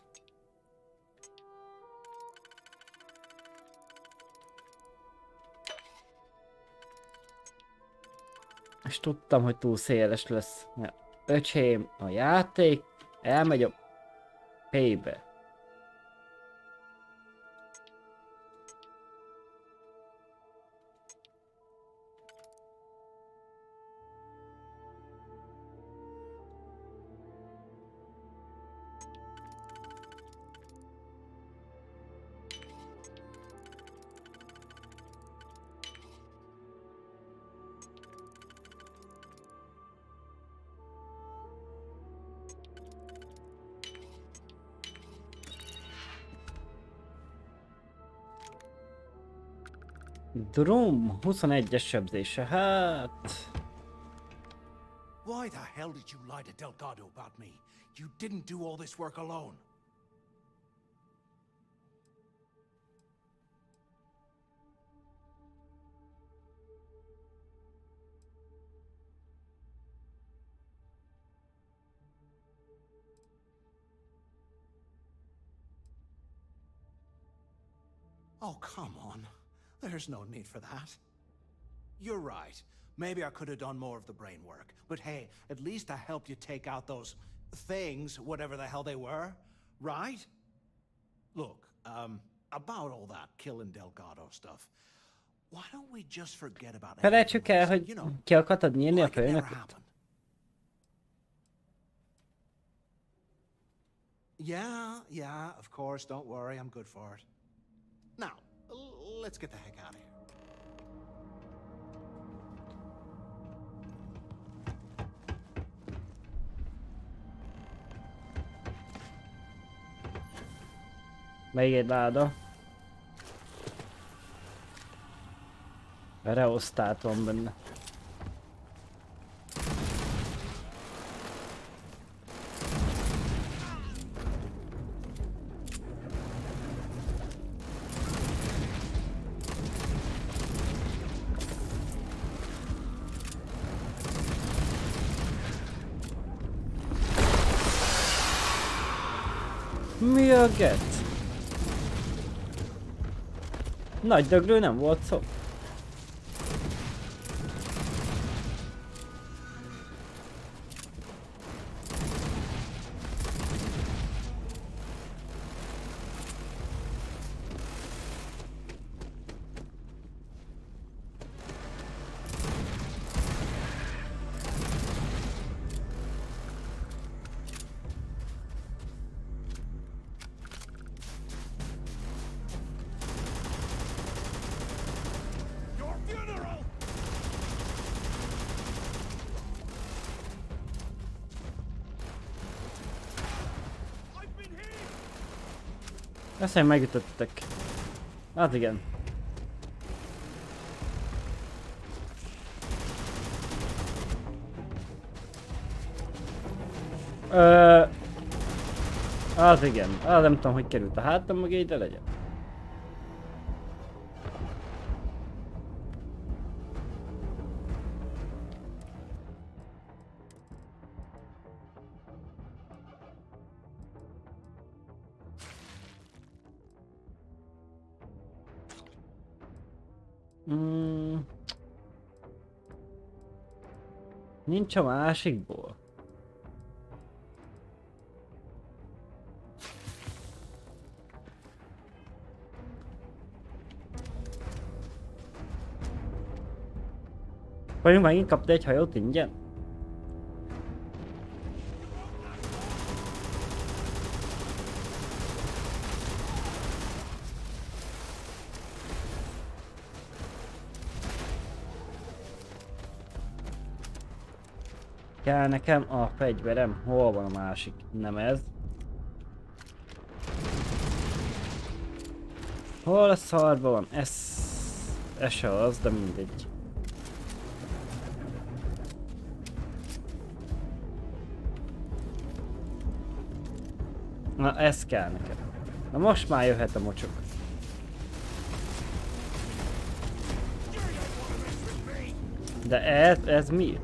Speaker 2: És tudtam, hogy túl széles lesz. Ja. Öcsém, a játék elmegy a P-be. Drum 21-es sebzése, hát...
Speaker 6: Why the hell did you lie to Delgado about me? You didn't do all this work alone. Oh, come on. There's no need for that. You're right. Maybe I could have done more of the brain work. But hey, at least I helped you take out those things, whatever the hell they were, right? Look, about all that killing Delgado stuff, why don't we just forget about it?
Speaker 2: Felejtsük el, hogy ki akartad nyírni a főnököt.
Speaker 6: Yeah, of course, don't worry, I'm good for it. Now, let's get the heck out of here.
Speaker 2: Még egy láda. Reosztát van benne. Mi a get? Nagy döglő nem volt szó. Azt hiszem megütöttek. Hát igen. Az igen. Nem tudom, hogy került a hátam mögé, de legyen. Nincs a másikból. Vagy megint kapta egy hajót ingyen? Kell nekem a fegyverem, hol van a másik? Nem ez. Hol a szarban van? Ez se az, de mindegy. Na ez kell nekem. Na most már jöhet a mocsok. De ez mi?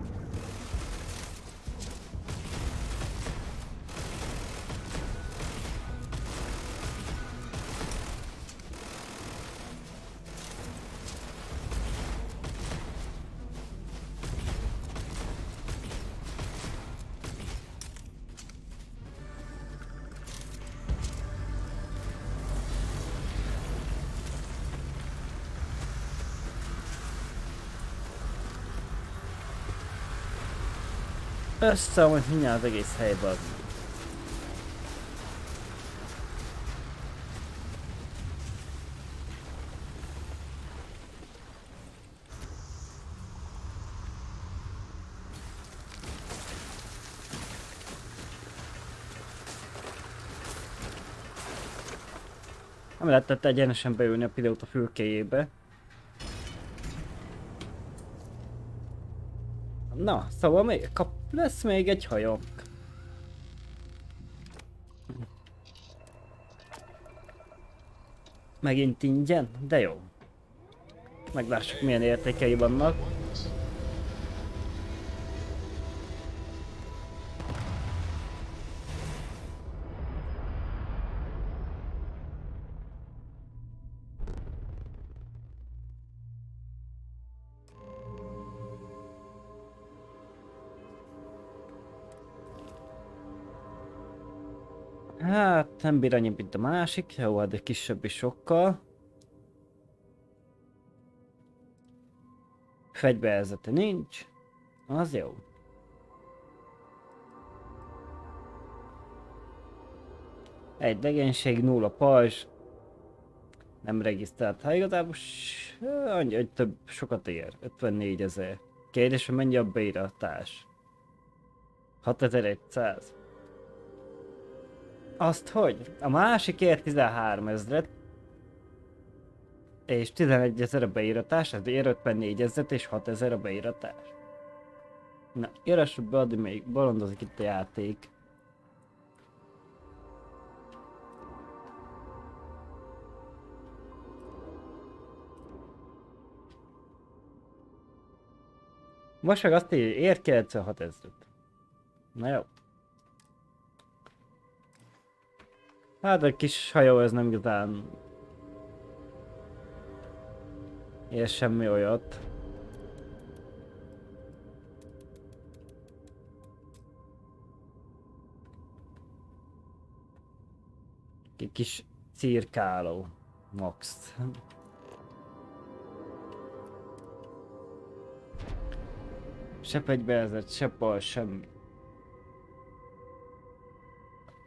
Speaker 2: Összeomlott mindjárt az egész helyben az. Nem lehetett egyenesen beülni a pilóta fülkéjébe. Na, szóval még lesz még egy hajónk. Megint ingyen? De jó. Meglássuk milyen értékei vannak. Hát nem bír annyi, mint a másik, jó, hát egy kisebb is sokkal. Fegyverzete nincs, az jó. Egy legénység, 0 pajzs. Nem regisztrált, ha igazából annyi, hogy több, sokat ér, 54 000. Kérdés, hogy mennyi a beiratás? 6100. Azt hogy? A másik ér 13 000 és 11 000 a beiratás, ez ér 54 000 és 6 000 a beiratás. Na, írassuk be, addig még bolondozik itt a játék. Most meg azt írja, ér 96 000. Na jó. Hát a kis hajó ez nem igazán ér semmi olyat. Egy kis cirkáló. Max. Se fegyverzet, se pal, semmi.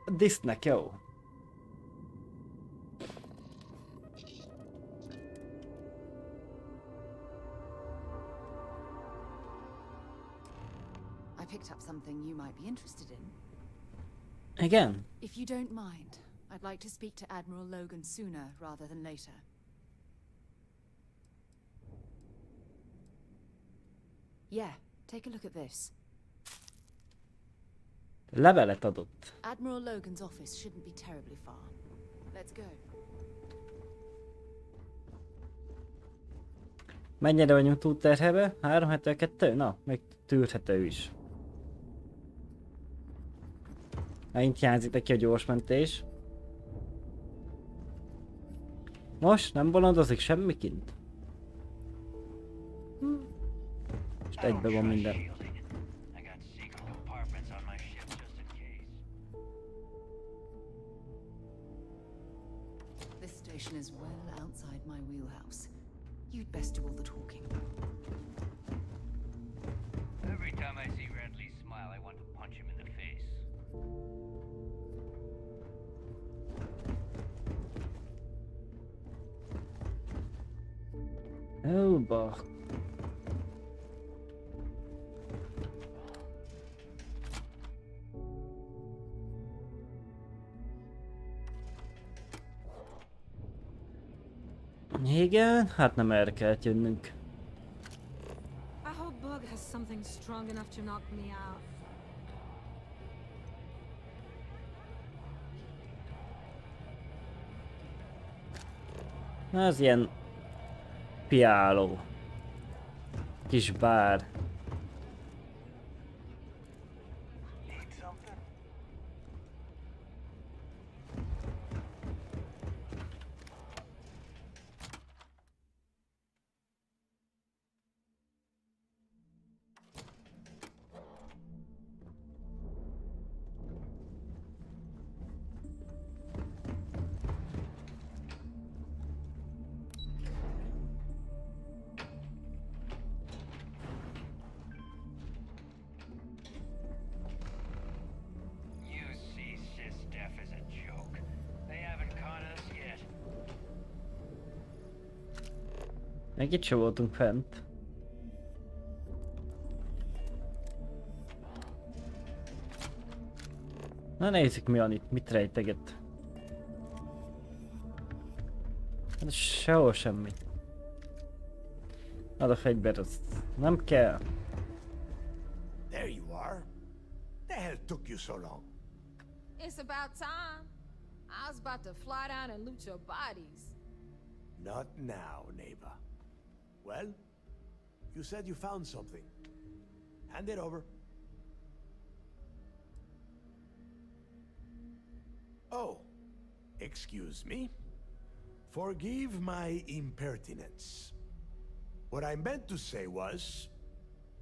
Speaker 2: A disznek jó.
Speaker 3: I picked up something you might be interested in.
Speaker 2: Again?
Speaker 3: If you don't mind, I'd like to speak to Admiral Logan sooner rather than later. Yeah, take a look at this.
Speaker 2: Levelet adott.
Speaker 3: Admiral Logan's office shouldn't be terribly far. Let's go.
Speaker 2: Mennyire vagyunk túlterhelve? 372? Na, még tűrhető is. Megint hiányzik neki a gyorsmentés. Most nem bolondozik semmi kint? Most egyben van minden.
Speaker 3: This station is well outside my wheelhouse. You'd best do all the talking.
Speaker 7: Every time I see Radley smile, I want to punch him in the face.
Speaker 2: Elba. Igen, hát nem erre kellett jönnünk.
Speaker 4: I hope Bug has something strong enough to knock me out.
Speaker 2: Ez ilyen piáló. Kis bár. Meg itt sem voltunk fent. Na nézzük mi van itt, mit rejteget. Hát sehol semmi. Az a fegyver, az nem kell.
Speaker 20: There you are. The hell took you so long?
Speaker 4: It's about time. I was about to fly down and loot your bodies.
Speaker 20: Not now, neighbor. Well, you said you found something. Hand it over. Oh, excuse me. Forgive my impertinence. What I meant to say was,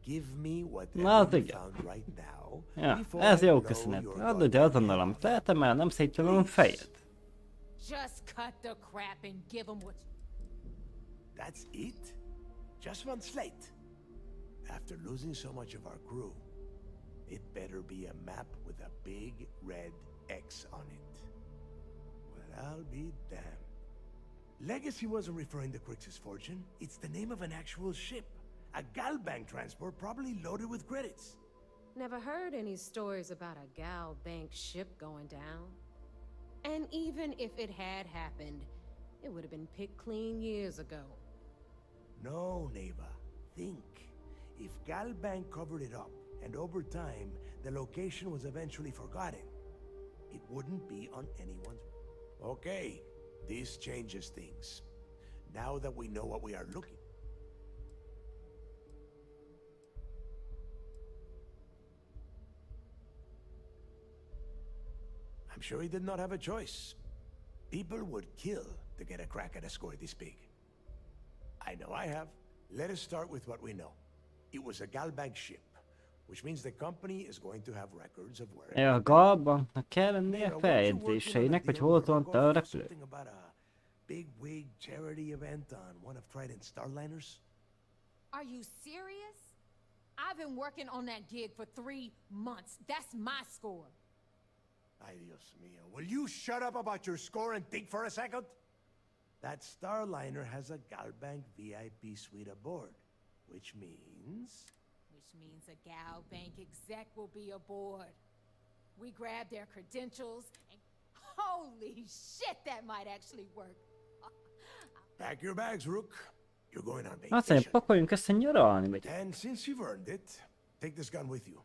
Speaker 20: give me whatever you found right now.
Speaker 2: Ja, ez jó köszönet. Add ide azonnal, amit lehetem, mert nem szétülöm a fejed.
Speaker 4: Just cut the crap and give them what.
Speaker 20: That's it? Just one slate. After losing so much of our crew, it better be a map with a big red X on it. Well, I'll be damned. Legacy wasn't referring to Kryx's fortune. It's the name of an actual ship. A Galbank transport probably loaded with credits.
Speaker 4: Never heard any stories about a Gal Bank ship going down. And even if it had happened, it would have been picked clean years ago.
Speaker 20: No, neighbor. Think. If Galbank covered it up, and over time, the location was eventually forgotten, it wouldn't be on anyone's... Okay, this changes things. Now that we know what we are looking... I'm sure he did not have a choice. People would kill to get a crack at a score this big. I know I have. Let us start with what we know. It was a Galbank ship, which means the company is going to have records of where...
Speaker 2: A Galbanknak kell lennie feljegyzéseinek, hogy hol van a repülő.
Speaker 20: About a big wig charity event on one of Trident's Starliners?
Speaker 4: Are you serious? I've been working on that gig for 3 months. That's my score.
Speaker 20: Ay, Dios mío. Will you shut up about your score and think for a second? That Starliner has a Galbank VIP suite aboard, which means...
Speaker 4: Which means a Gal Bank exec will be aboard. We grab their credentials and... Holy shit, that might actually work.
Speaker 20: Pack your bags, Rook. You're going on
Speaker 2: Azt mondja,
Speaker 20: vacation.
Speaker 2: pakoljunk össze nyaralni, vagy...
Speaker 20: And since you've earned it, take this gun with you.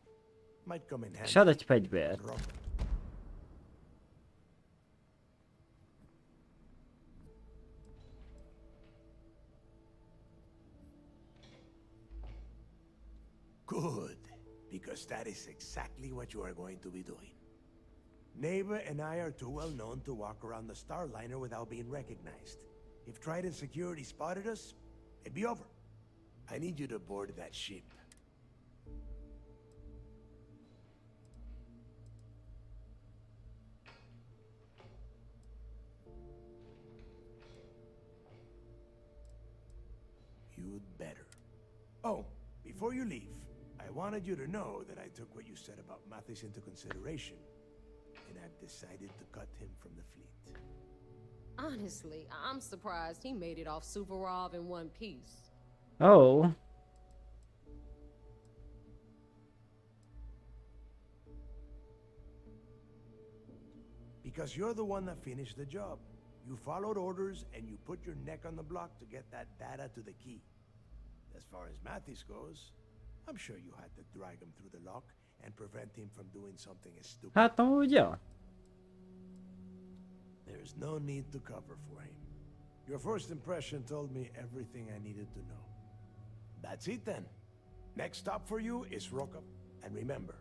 Speaker 20: Might come in handy.
Speaker 2: És ad egy fegyvert.
Speaker 20: Good, because that is exactly what you are going to be doing. Neighbor and I are too well known to walk around the Starliner without being recognized. If Trident security spotted us, it'd be over. I need you to board that ship. Oh, before you leave, I wanted you to know that I took what you said about Mathis into consideration, and I've decided to cut him from the fleet.
Speaker 4: Honestly, I'm surprised he made it off Suvorov in one piece.
Speaker 2: Oh.
Speaker 20: Because you're the one that finished the job. You followed orders and you put your neck on the block to get that data to the key. As far as Mathis goes, I'm sure you had to drag him through the lock and prevent him from doing something as stupid.
Speaker 2: Hát amúgy, ja.
Speaker 20: There's no need to cover for him. Your first impression told me everything I needed to know. That's it then. Next stop for you is Rokov. And remember,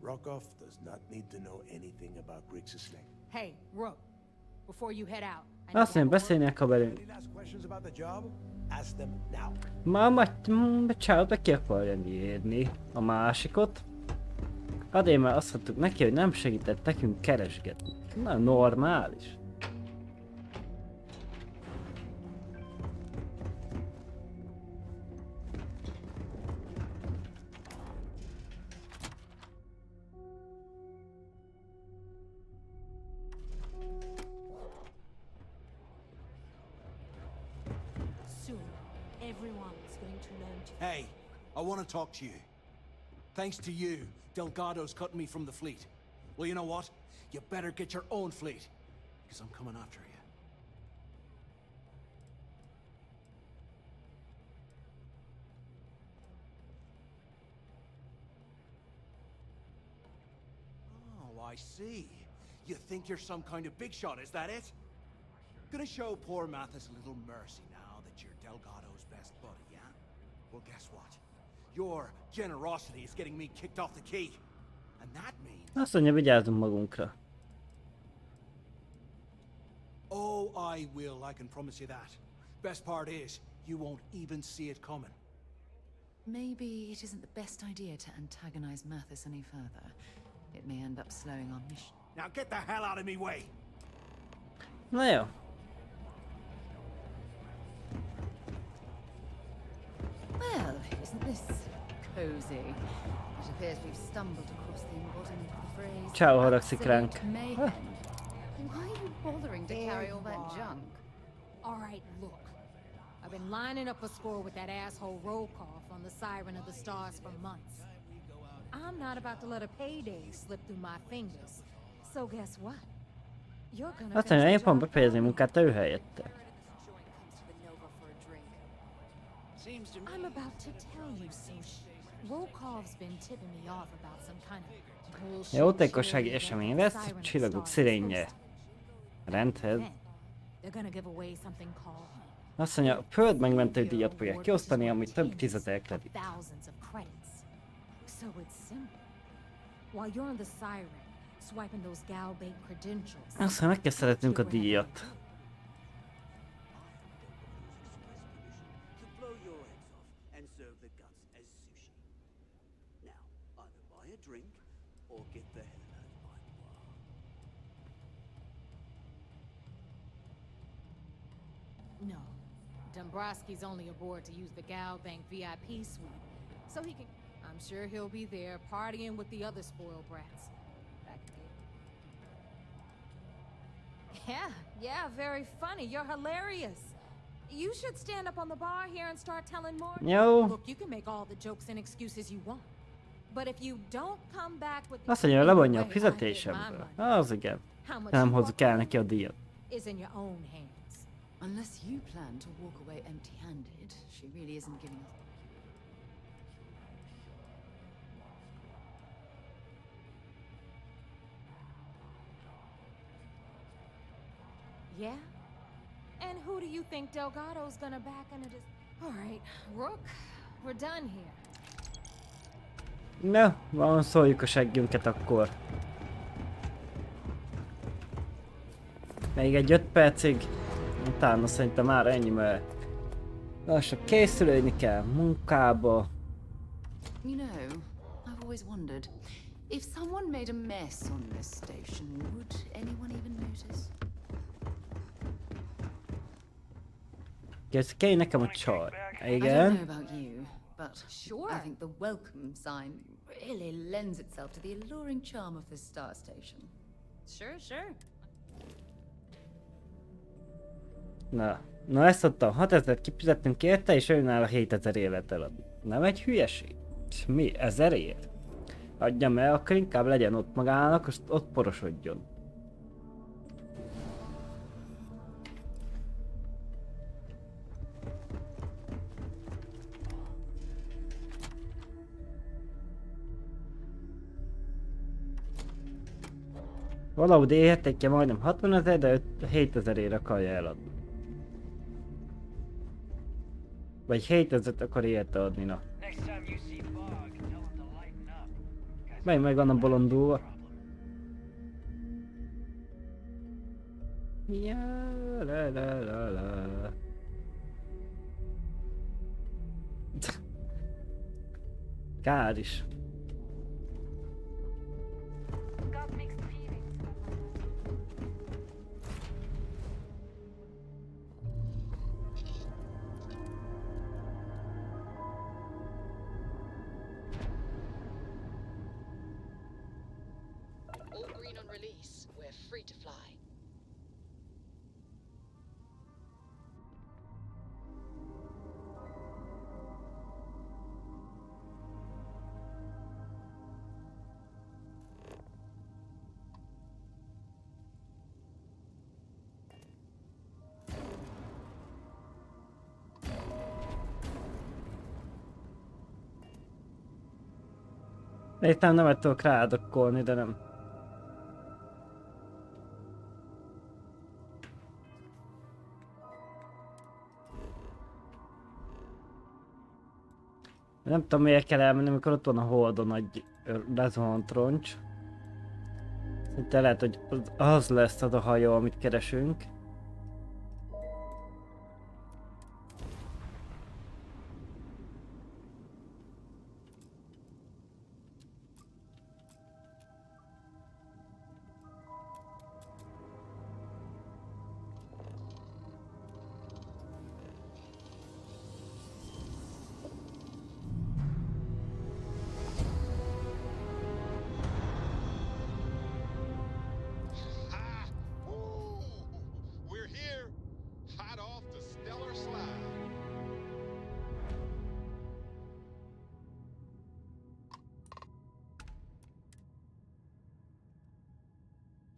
Speaker 20: Rokov does not need to know anything about Kryx-röl.
Speaker 4: Hey, Rook, before you head out.
Speaker 2: Azt mondja, beszélni a velünk.
Speaker 20: Any last questions about the job? Ask them now.
Speaker 2: Már csállót ki akarja nyírni a másikot. Addig már azt mondtuk neki, hogy nem segített nekünk keresgetni. Na, normális.
Speaker 6: Hey, I want to talk to you. Thanks to you, Delgado's cutting me from the fleet. Well, you know what? You better get your own fleet, because I'm coming after you. Oh, I see. You think you're some kind of big shot, is that it? Gonna show poor Mathis a little mercy now that you're Delgado's best buddy, yeah? Well, guess what? Your generosity is getting me kicked off the key. And that means...
Speaker 2: Azt mondja, vigyázzunk magunkra.
Speaker 6: Oh, I will, I can promise you that. Best part is, you won't even see it coming.
Speaker 3: Maybe it isn't the best idea to antagonize Mathis any further. It may end up slowing our mission.
Speaker 6: Now get the hell out of me way!
Speaker 2: Na jó.
Speaker 3: Well, isn't this cozy? It appears we've stumbled across the embodiment of the phrase.
Speaker 2: Ciao, haragszik ránk.
Speaker 3: Mayhem. Why are you bothering to carry all that junk?
Speaker 4: All right, look. I've been lining up a score with that asshole Rokov on the Siren of the Stars for months. I'm not about to let a payday slip through my fingers. So guess what? You're gonna
Speaker 2: Azt mondja, én pont befejezni munkát ő helyette.
Speaker 4: I'm about to tell you, Sushi. Rokov's been tipping me off about some kind of bullshit.
Speaker 2: Jótékonysági esemény lesz, csillagok szirénye. Rendhez.
Speaker 4: They're gonna give away something called
Speaker 2: Azt mondja, a föld megmentő díjat fogják kiosztani, ami több 10,000 kredit.
Speaker 4: thousands of credits. So it's simple. While you're on the Siren, swiping those gal-bait credentials.
Speaker 2: Azt mondja, meg kell szeretnünk a díjat.
Speaker 4: No. Dombrowski's only aboard to use the Gal Bank VIP suite. So he can... I'm sure he'll be there partying with the other spoiled brats. Back there. Yeah, very funny. You're hilarious. You should stand up on the bar here and start telling more.
Speaker 2: Yo.
Speaker 4: Look, you can make all the jokes and excuses you want. But if you don't come back with the...
Speaker 2: Azt mondja, levonja a fizetésemből. Az igen. Nem hozzuk el neki a díjat.
Speaker 4: Is in your own hands.
Speaker 3: Unless you plan to walk away empty-handed, she really isn't giving us...
Speaker 4: Yeah? And who do you think Delgado's gonna back into this? Alright, Rook, we're done here.
Speaker 2: Na, van, szóljuk a seggünket akkor. Még egy 5 percig. Utána szerintem már ennyi, mert lassan készülődni kell munkába.
Speaker 3: You know, I've always wondered, if someone made a mess on this station, would anyone even notice?
Speaker 2: Kész, nekem a csaj.
Speaker 3: I don't
Speaker 2: Igen.
Speaker 3: know about you, but
Speaker 19: Sure.
Speaker 3: I think the welcome sign really lends itself to the alluring charm of this star station.
Speaker 19: Sure.
Speaker 2: Na ezt adtam, 6000 kifizettünk érte, és önnál 7000 évet eladni. Nem egy hülyeség? És mi? 1000-ért? Adjam el, akkor inkább legyen ott magának, azt ott porosodjon. Valahogy értéke majdnem 60 000, de 7000-ért akarja eladni. Vagy 7000-et akar érte adni, na. Meg van a bolondulva. Ja, la. Kár is.
Speaker 8: All green on release. We're free to fly.
Speaker 2: Értem, nem tudok ráadokkolni, de nem. Nem tudom, miért kell elmenni, amikor ott van a Holdon egy lezuhant roncs. Szerintem lehet, hogy az lesz az a hajó, amit keresünk.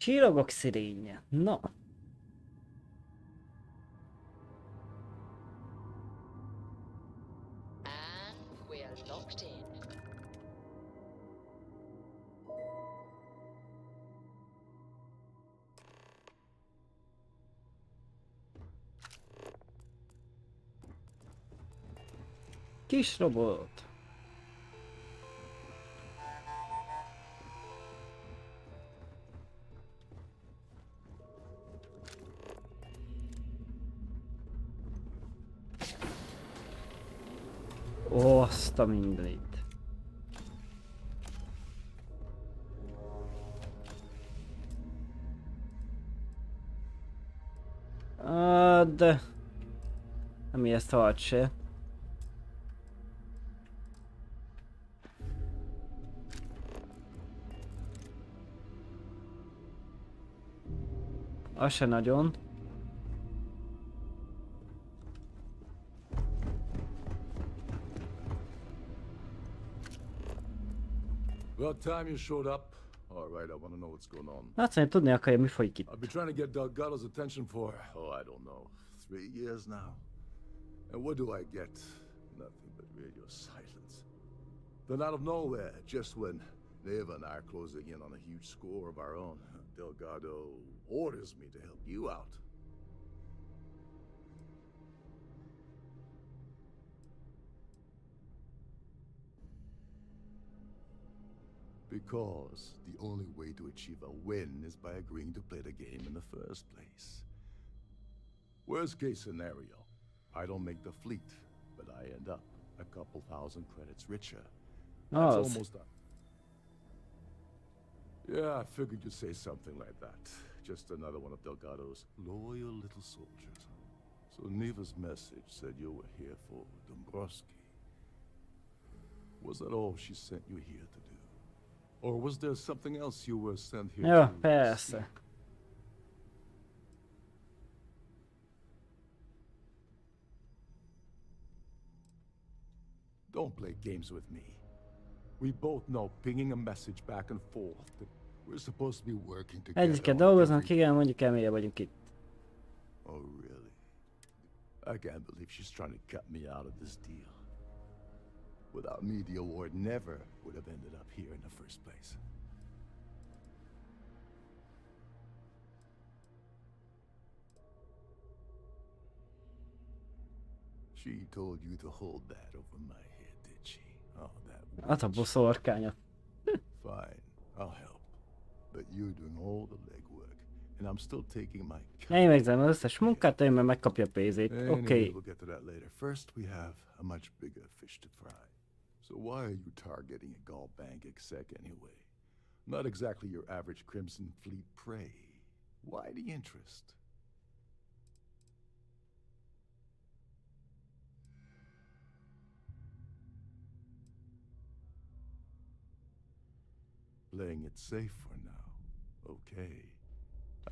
Speaker 2: Csillagok szirénye. Na.
Speaker 8: And we're locked in.
Speaker 2: Kis robot. Ó, azt a mindenit. De... nem ilyen szart se. Az se nagyon.
Speaker 14: About time you showed up. All right, I want to know what's going on.
Speaker 2: Látszani, tudni akarja, mi folyik itt.
Speaker 14: I've been trying to get Delgado's attention for, I don't know, 3 years now. And what do I get? Nothing but radio silence. Then out of nowhere, just when Neva and I are closing in on a huge score of our own, Delgado orders me to help you out. Because the only way to achieve a win is by agreeing to play the game in the first place. Worst case scenario, I don't make the fleet, but I end up a couple thousand credits richer. That's almost done. Yeah, I figured you'd say something like that. Just another one of Delgado's loyal little soldiers. So Neva's message said you were here for Dombrowski. Was that all she sent you here to do? Or was there something else you were sent here
Speaker 2: Ja,
Speaker 14: to
Speaker 2: persze.
Speaker 14: see? Don't play games with me. We both know pinging a message back and forth that we're supposed to be working together.
Speaker 2: Együtt kell dolgoznunk, igen, mondjuk el, miért vagyunk itt.
Speaker 14: Oh, really? I can't believe she's trying to cut me out of this deal. Without me, the award never would have ended up here in the first place. She told you to hold that over my head, did she? Oh, that
Speaker 2: Az a boszorkánya.
Speaker 14: Fine, I'll help. But you're doing all the legwork, and I'm still taking my cut.
Speaker 2: Én megzem az összes munkát, ő meg megkapja a pénzét.
Speaker 14: Anyway,
Speaker 2: Oké.
Speaker 14: we'll get to that later. First, we have a much bigger fish to fry. So why are you targeting a Gaul bank exec anyway? Not exactly your average Crimson Fleet prey. Why the interest? Playing it safe for now. Okay.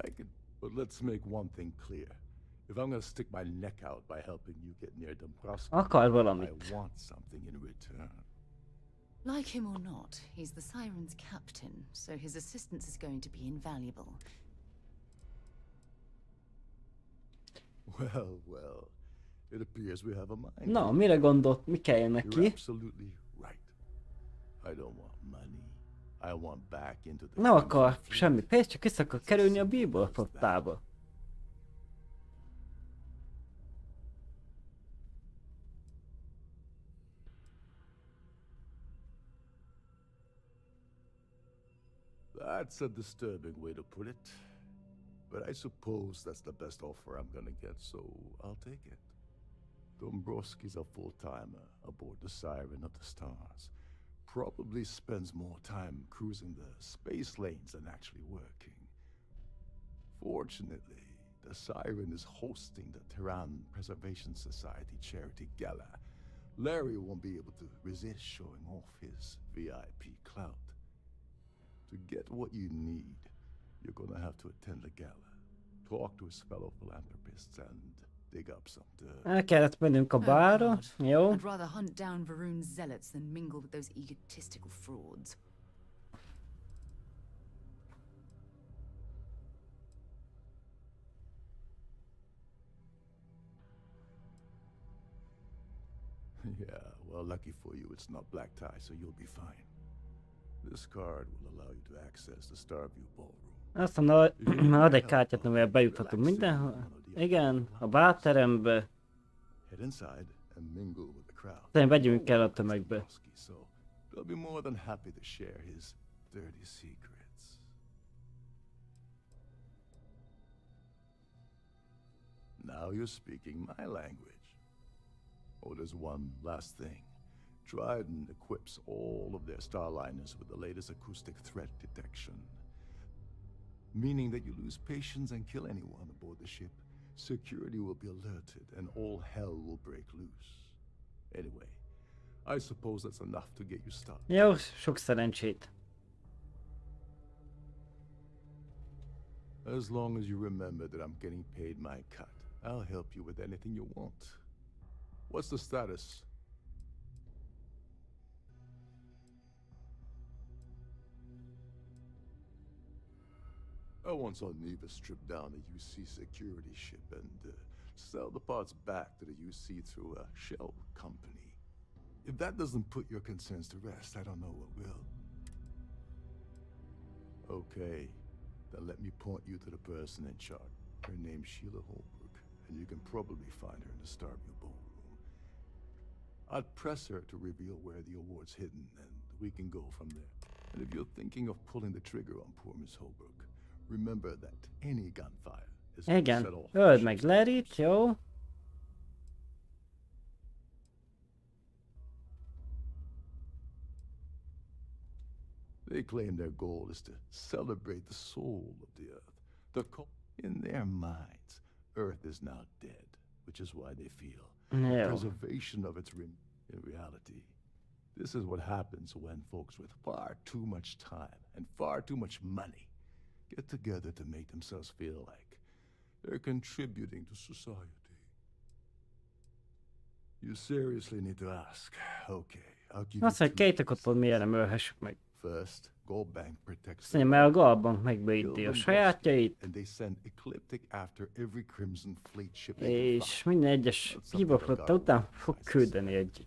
Speaker 14: I could, but let's make one thing clear. If I'm gonna stick my neck out by helping you get near Dombrowski,
Speaker 2: Akar valamit.
Speaker 14: I want something in return.
Speaker 3: Like him or not, he's the Siren's captain, so his assistance is going to be invaluable.
Speaker 14: Well, well. It appears we have a mind.
Speaker 2: Na, mire gondolt? Mi kelljen
Speaker 14: You're
Speaker 2: neki?
Speaker 14: absolutely right. I don't want money. I want back into the
Speaker 2: Nem akar semmi pénzt, csak vissza akar kerülni a Bíbor flottába.
Speaker 14: That's a disturbing way to put it. But I suppose that's the best offer I'm gonna get, so I'll take it. Dombrowski's a full-timer aboard the Siren of the Stars. Probably spends more time cruising the space lanes than actually working. Fortunately, the Siren is hosting the Terran Preservation Society charity gala. Larry won't be able to resist showing off his VIP clout. To get what you need, you're gonna have to attend the gala, talk to his fellow philanthropists, and dig up some dirt.
Speaker 2: El kellett mennünk a bárra, jó?
Speaker 3: I'd rather hunt down Varun's zealots than mingle with those egotistical frauds.
Speaker 14: Yeah, well, lucky for you, it's not black tie, so you'll be fine. This card will allow you to access the Starfield ballroom.
Speaker 2: Azt mondom, hogy ad egy kártyát, amivel bejuthatunk mindenhol. Igen, a bárterembe.
Speaker 14: Head inside and mingle with the crowd.
Speaker 2: Szerintem vegyünk el a tömegbe.
Speaker 14: So they'll be more than happy to share his dirty secrets. Now you're speaking my language. Oh, there's one last thing. Trident equips all of their starliners with the latest acoustic threat detection. Meaning that you lose patience and kill anyone aboard the ship, security will be alerted and all hell will break loose. Anyway, I suppose that's enough to get you started.
Speaker 2: Jó, sok szerencsét.
Speaker 14: As long as you remember that I'm getting paid my cut, I'll help you with anything you want. What's the status? I once saw Neva strip down a UC security ship and sell the parts back to the UC through a shell company. If that doesn't put your concerns to rest, I don't know what will. Okay, then let me point you to the person in charge. Her name's Sheila Holbrook, and you can probably find her in the Starfield ballroom. I'd press her to reveal where the award's hidden, and we can go from there. And if you're thinking of pulling the trigger on poor Miss Holbrook, remember that any gunfire is set
Speaker 2: Igen,
Speaker 14: off.
Speaker 2: öld meg Larryt, jó?
Speaker 14: They claim their goal is to celebrate the soul of the Earth. In their minds, Earth is now dead, which is why they feel
Speaker 2: Yeah.
Speaker 14: preservation of its in reality. This is what happens when folks with far too much time and far too much money get together to make themselves feel like they're contributing to society. You seriously need to ask. Okay, I'll give
Speaker 2: Azt
Speaker 14: you
Speaker 2: mondja, Kate-ot miért nem ölhessük meg.
Speaker 14: First, Gold Bank protects
Speaker 2: Azt mondja, mert a Goldbank megbélyíti a sajátjait,
Speaker 14: and they send ecliptic after every Crimson Fleet ship.
Speaker 2: és minden egyes Bíbor flotta után fog küldeni egy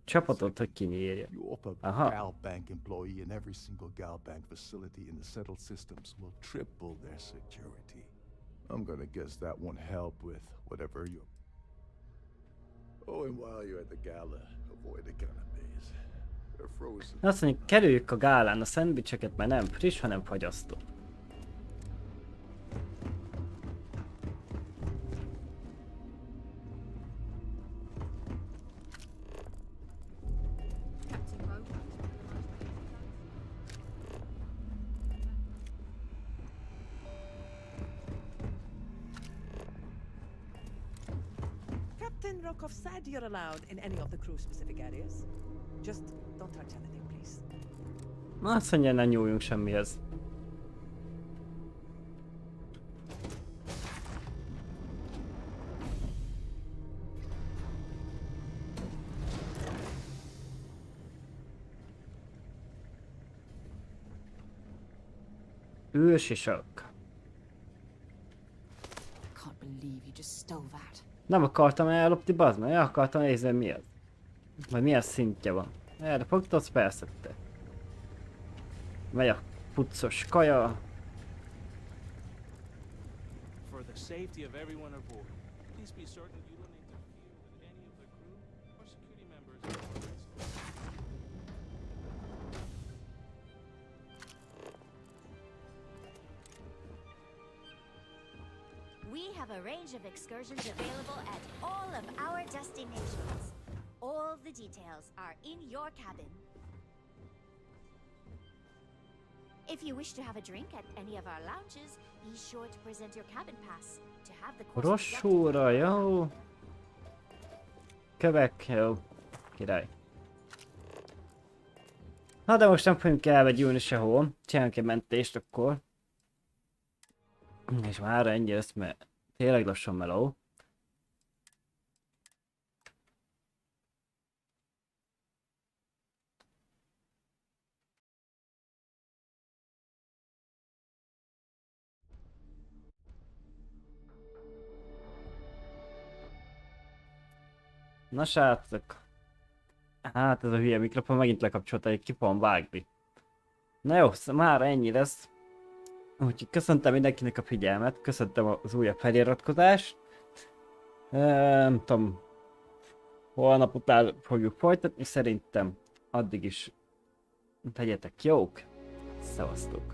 Speaker 2: csapatot, hogy kinyírja.
Speaker 14: You up a
Speaker 2: Aha.
Speaker 14: Gal Bank employee in every single Gal Bank facility in the settled systems will triple their security. I'm gonna guess that won't help with whatever you... Oh, and while you're at the gala, avoid the cannabis. They're frozen.
Speaker 2: Azt mondja, kerüljük a gálán a szendvicseket, mert nem friss, hanem fagyasztó.
Speaker 9: Captain Rokov said you're allowed in any of the crew-specific areas. Just don't touch anything, please.
Speaker 2: Azt mondja, ne nyúljunk semmihez. Ősisök.
Speaker 3: Can't believe you just stole that.
Speaker 2: Nem akartam ellopni, bazd meg, el akartam nézni, mi az. Vagy milyen szintje van. Erre fogtad, persze te. Megy a puccos kaja.
Speaker 18: For the safety of everyone aboard, please be certain you don't interfere with any of the crew or security members.
Speaker 15: We have a range of excursions available at all of our destinations. All the details are in your cabin. If you wish to have a drink at any of our lounges, be sure to present your cabin pass to have the course
Speaker 2: Rossúra, jó. Kövek, jó. Király. Na de most nem fogunk elvegyülni sehol. Csinálunk egy mentést akkor. És már ennyi lesz, mert tényleg lassan meló. Na srácok. Hát ez a hülye mikrofon megint lekapcsolta, hogy ki fogom vágni. Na jó, már ennyi lesz. Úgyhogy köszöntem mindenkinek a figyelmet, köszöntem az újabb feliratkozást. Nem tudom, holnap után fogjuk folytatni, szerintem addig is legyetek jók. Szevasztok!